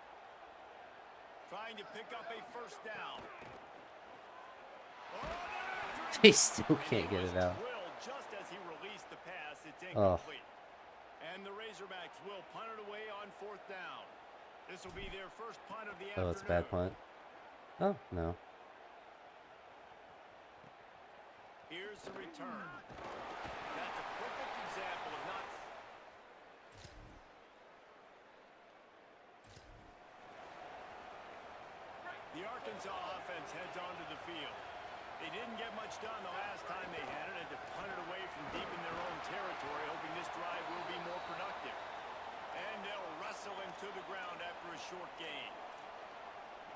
Trying to pick up a 1st down. They still can't get it out. Just as he released the pass, it's Oh. incomplete. And the Razorbacks will punt it away on 4th down. This will be their first punt of the afternoon. Oh, it's a bad punt. Oh, no. Here's the return. That's a perfect example of not... The Arkansas offense heads onto the field. They didn't get much done the last time they had it, and to punt it away from deep in their own territory, hoping this drive will be more productive. And they'll wrestle him to the ground after a short gain.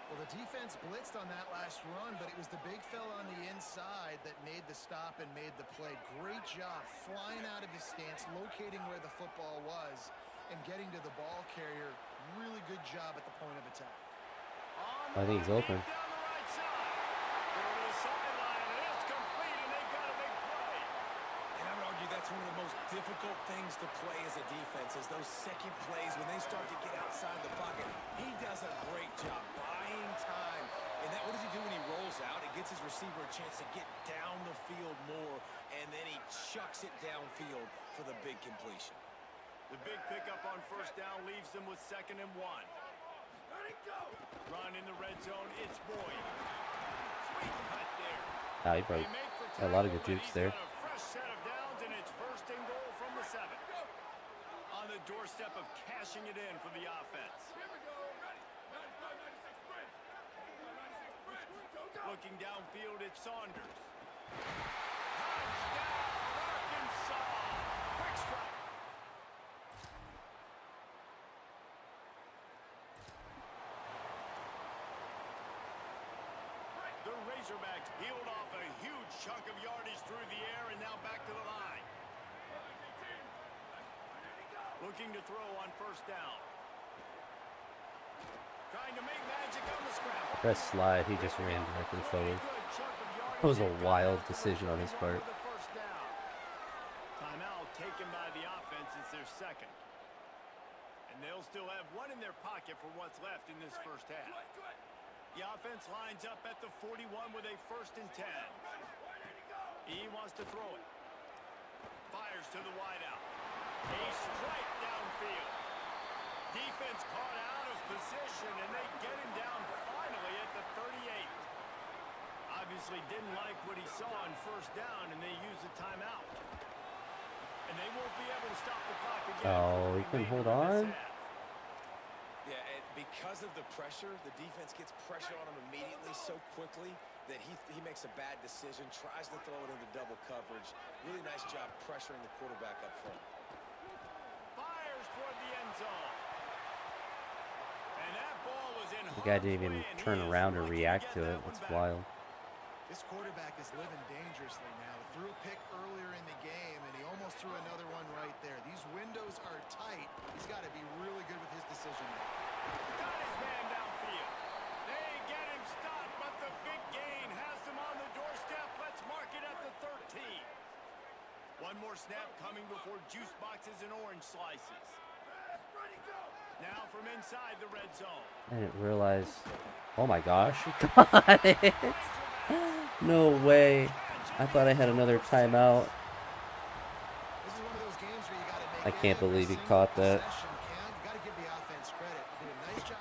Well, the defense blitzed on that last run, but it was the big fella on the inside that made the stop and made the play. Great job flying out of his stance, locating where the football was, and getting to the ball carrier. Really good job at the point of attack. I think he's open. Down the right side. Over to the sideline, and it's complete, and they've got a big play. And I would argue that's one of the most difficult things to play as a defense, is those second plays when they start to get outside the pocket. He does a great job buying time. And that, what does he do when he rolls out? It gets his receiver a chance to get down the field more, and then he chucks it downfield for the big completion. The big pickup on 1st down leaves them with 2nd and 1. Run in the red zone, it's Boyd. Sweet cut there. Ah, he probably got a lot of good jukes there. A fresh set of downs, and it's 1st and goal from the 7. On the doorstep of cashing it in for the offense. Looking downfield, it's Saunders. Touchdown, Arkansas! Quick strike. The Razorbacks peeled off a huge chunk of yardage through the air and now back to the line. Looking to throw on 1st down. Trying to make magic on the scramble. Press slide, he just ran directly forward. That was a wild decision on his part. Timeout taken by the offense. It's their 2nd. And they'll still have one in their pocket for what's left in this 1st half. The offense lines up at the 41 with a 1st and 10. He wants to throw it. Fires to the wideout. A strike downfield. Defense caught out of position, and they get him down finally at the 38. Obviously didn't like what he saw on 1st down, and they use a timeout. And they won't be able to stop the clock again. Oh, he couldn't hold on? Yeah, and because of the pressure, the defense gets pressure on him immediately so quickly that he makes a bad decision, tries to throw it into double coverage. Really nice job pressuring the quarterback up front. Fires toward the end zone. And that ball was in. The guy didn't even turn around or react to it. It's wild. This quarterback is living dangerously now. Threw a pick earlier in the game, and he almost threw another one right there. These windows are tight. He's got to be really good with his decision. Got his man downfield. They get him stopped, but the big gain has him on the doorstep. Let's mark it at the 13. One more snap coming before juice boxes and orange slices. Now from inside the red zone. I didn't realize. Oh my gosh. Got it. No way. I thought I had another timeout. This is one of those games where you got to make I can't believe he caught that. You got to give the offense credit. Did a nice job.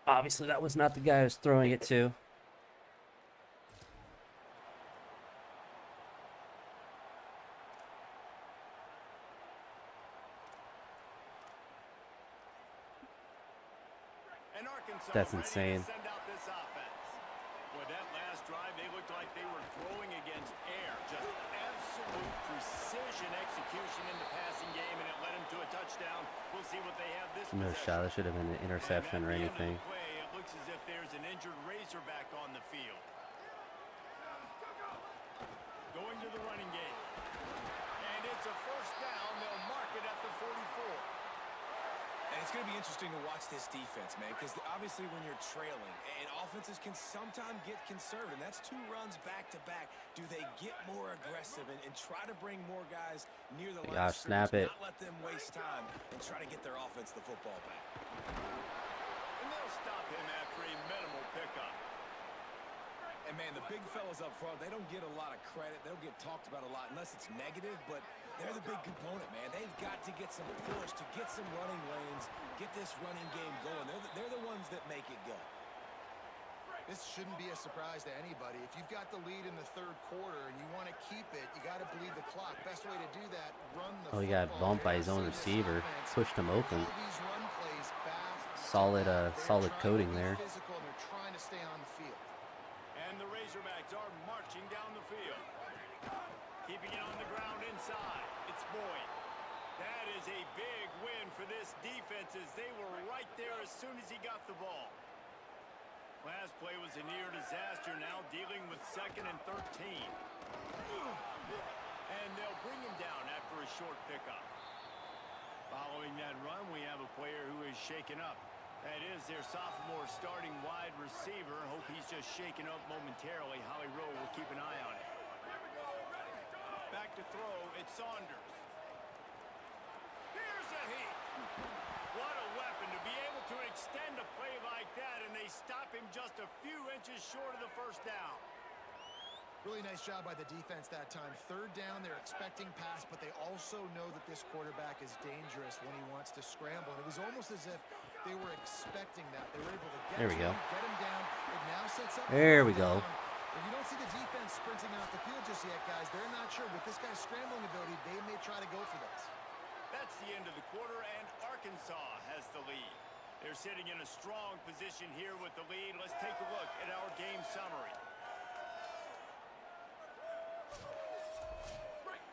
Obviously, that was not the guy I was throwing it to. That's insane. Send out this offense. Boy, that last drive, they looked like they were throwing against air. Just absolute precision execution in the passing game, and it led them to a touchdown. We'll see what they have this No possession. shot. That should have been an interception or And at the end anything. of the play, it looks as if there's an injured Razorback on the field. Going to the running game. And it's a 1st down. They'll mark it at the 44. And It's going to be interesting to watch this defense, man, because obviously when you're trailing, and offenses can sometimes get conservative. That's 2 runs back-to-back. Do they get more aggressive and try to bring more guys near the line of Gosh, snap scrimmage, it. not let them waste time, and try to get their offense the football back? And they'll stop him after a minimal pickup. And, man, the big fellas up front, they don't get a lot of credit. They don't get talked about a lot unless it's negative, but they're the big component, man. They've got to get some push, to get some running lanes, get this running game going. They're the ones that make it go. This shouldn't be a surprise to anybody. If you've got the lead in the 3rd quarter and you want to keep it, you got to bleed the clock. Best way to do that, run the Oh, he got football. bumped by his own receiver. Pushed him open. Call these run plays back to Solid, back. They're solid trying to coding be there. Physical, and they're trying to stay on the field. And the Razorbacks are marching down the field. Keeping it on the ground inside. It's Boyd. That is a big win for this defense as they were right there as soon as he got the ball. Last play was a near disaster, now dealing with 2nd and 13. And they'll bring him down after a short pickup. Following that run, we have a player who is shaken up. That is their sophomore starting wide receiver. Hope he's just shaken up momentarily. Holly Rowe will keep an eye on it. Back to throw, it's Saunders. Here's a heat. What a weapon to be able to extend a play like that, and they stop him just a few inches short of the 1st down. Really nice job by the defense that time. 3rd down, they're expecting pass, but they also know that this quarterback is dangerous when he wants to scramble. And it was almost as if they were expecting that. They were able to get There we go. get him down. It now sets up. There we 4th go. down. If you don't see the defense sprinting off the field just yet, guys, they're not sure. With this guy's scrambling ability, they may try to go for this. That's the end of the quarter, and Arkansas has the lead. They're sitting in a strong position here with the lead. Let's take a look at our game summary.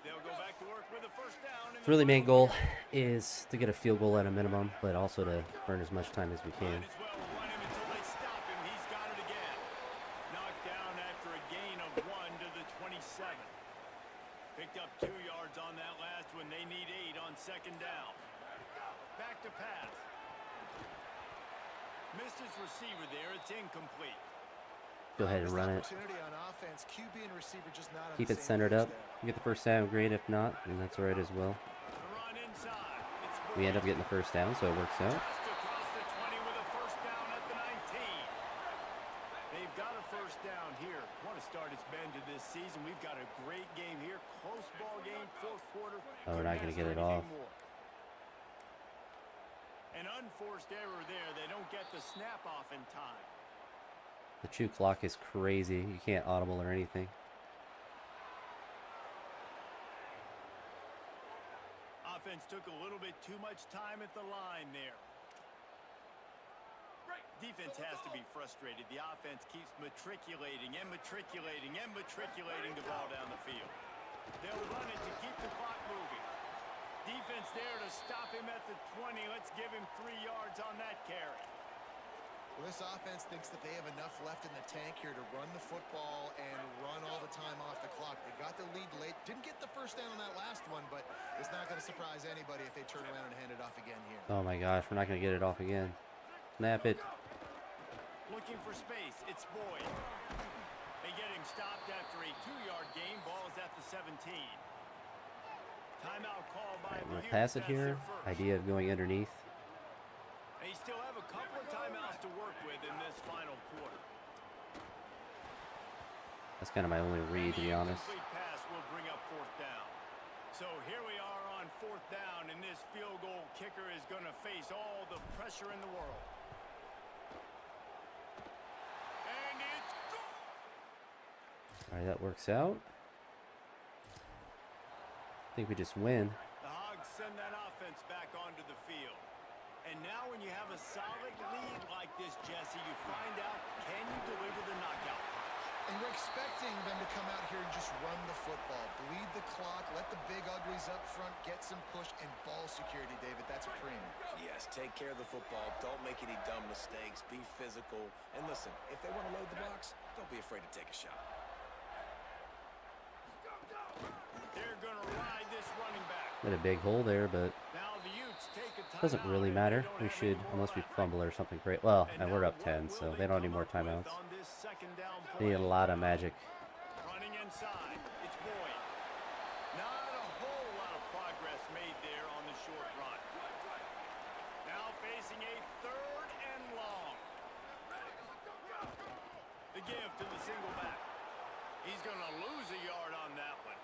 They'll go back to work with a 1st down. His really main goal is to get a field goal at a minimum, but also to burn as much time as we can. Might as well run him until they stop him. He's got it again. Knocked down after a gain of 1 to the 27. Picked up 2 yards on that last one. They need 8 on 2nd down. Back to pass. Missed his receiver there. It's incomplete. Go ahead and run it. Opportunity on offense. QB and receiver just not on Keep the it same centered page up. there. You get the 1st down, great. If not, then that's all right as well. The run inside. It's We end up getting the 1st down, so it works out. just across the 20 with a 1st down at the 19. They've got a 1st down here. What a start it's been to this season. We've got a great game here. Close ball game, 4th quarter. Oh, we're not Couldn't gonna get ask it for anything off. more. An unforced error there. They don't get the snap off in time. The chew clock is crazy. You can't audible or anything. Offense took a little bit too much time at the line there. Defense has to be frustrated. The offense keeps matriculating and matriculating and matriculating the ball down the field. They'll run it to keep the clock moving. Defense there to stop him at the 20. Let's give him 3 yards on that carry. Well, this offense thinks that they have enough left in the tank here to run the football and run all the time off the clock. They got the lead late. Didn't get the 1st down on that last one, but it's not going to surprise anybody if they turn around and hand it off again here. Oh my gosh, we're not going to get it off again. Snap it. Looking for space. It's Boyd. They get him stopped after a 2-yard gain. Ball is at the 17. Timeout call by Alright, we'll the pass it Utes. That's here. their first. Idea of going underneath. They still have a couple of timeouts to work with in this final quarter. That's kind of my only read, to be honest. Incomplete pass will bring up 4th down. So here we are on 4th down, and this field goal kicker is going to face all the pressure in the world. And it's good. Alright, that works out. I think we just win. The Hogs send that offense back onto the field. And now when you have a solid lead like this, Jesse, you find out, can you deliver the knockout punch? And we're expecting them to come out here and just run the football, bleed the clock, let the big uglies up front get some push, and ball security, David. That's a premium. Yes, take care of the football. Don't make any dumb mistakes. Be physical. And listen, if they want to load the box, don't be afraid to take a shot. They're going to ride this running back. Got a big hole there, but Now the Utes take a Doesn't really matter. We should, unless we fumble or something great. Well, and we're up 10, so they don't need more timeouts. They need a lot of magic. Running inside, it's Boyd. Not a whole lot of progress made there on the short run. Now facing a 3rd and long. The give to the single back. He's going to lose a yard on that one.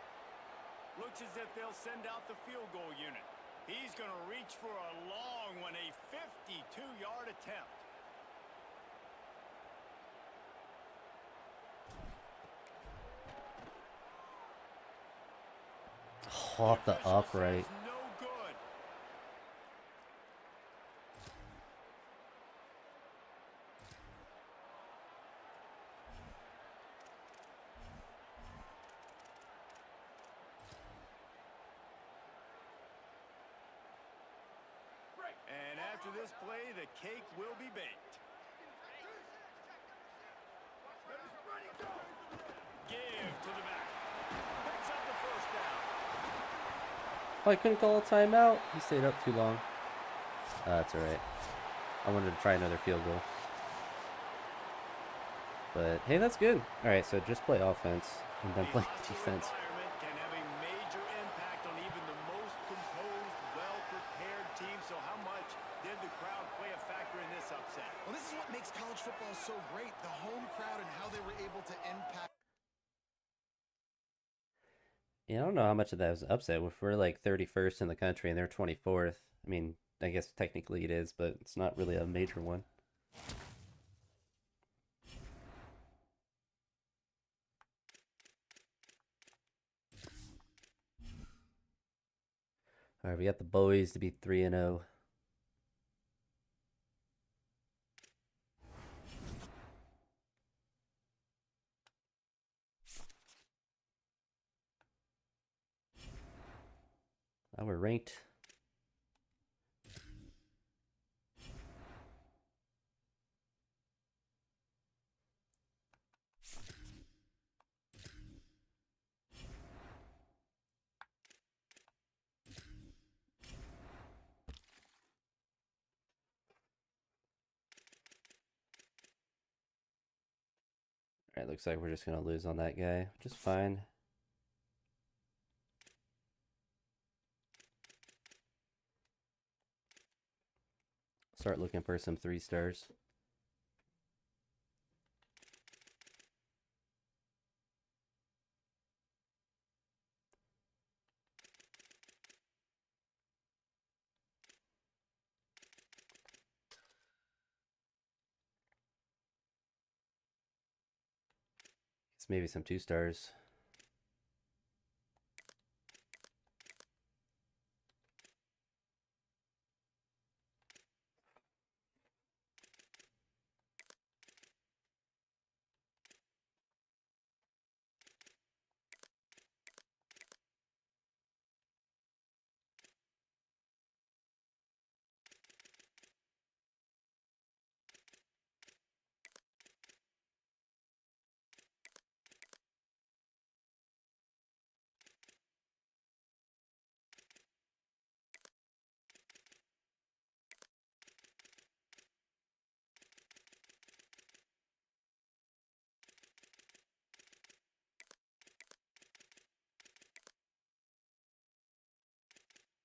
Looks as if they'll send out the field goal unit. He's going to reach for a long one, a 52-yard attempt. Off the official upright. says no good. And after this play, the cake will be baked. Give to the back. Picks up the first down. Oh, I couldn't call a timeout. He stayed up too long. That's alright. I wanted to try another field goal. But hey, that's good. Alright, so just play offense and then play defense. Environment can have a major impact on even the most composed, well-prepared team. So how much did the crowd play a factor in this upset? Well, this is what makes college football so great. The home crowd and how they were able to impact. Yeah, I don't know how much of that was upset. If we're like 31st in the country and they're 24th, I mean, I guess technically it is, but it's not really a major one. All right, we got the boys to be 3-0. Now we're ranked. All right, looks like we're just gonna lose on that guy, which is fine. Start looking for some 3 stars. It's maybe some 2 stars.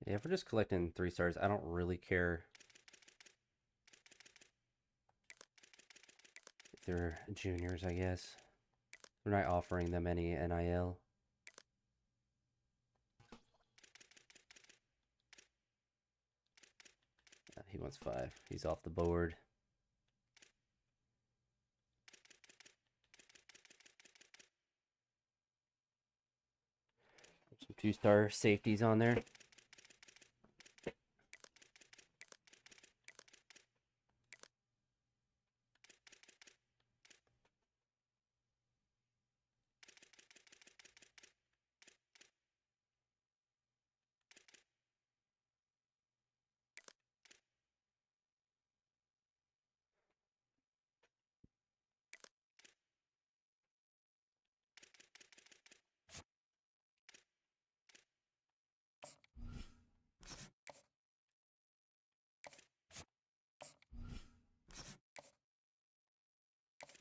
Yeah, if we're just collecting 3 stars, I don't really care if they're juniors, I guess. We're not offering them any NIL. He wants 5. He's off the board. Some 2-star safeties on there.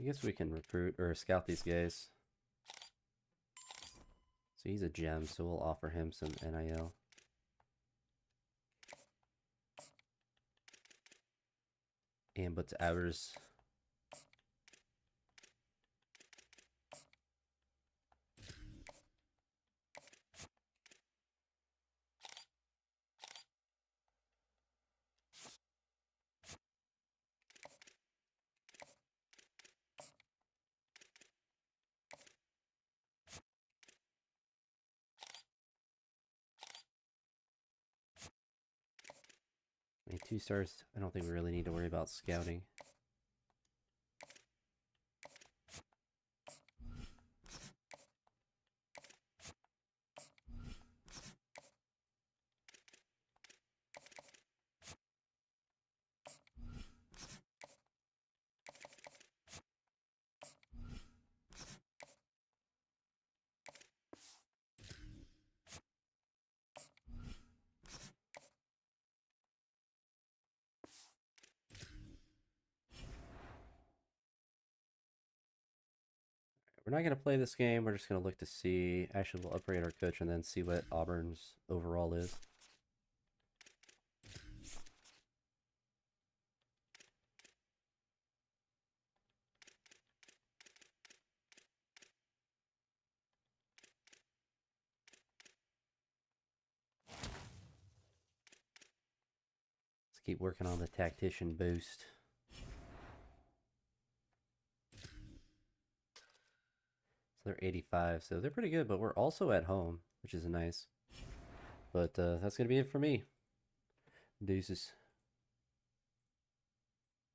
I guess we can recruit or scout these guys. So he's a gem, so we'll offer him some NIL. And what's ours? I mean, 2 stars, I don't think we really need to worry about scouting. We're not going to play this game. We're just going to look to see. Actually, we'll upgrade our coach and then see what Auburn's overall is. Let's keep working on the tactician boost. They're 85, so they're pretty good, but we're also at home, which is nice. But that's going to be it for me. Deuces.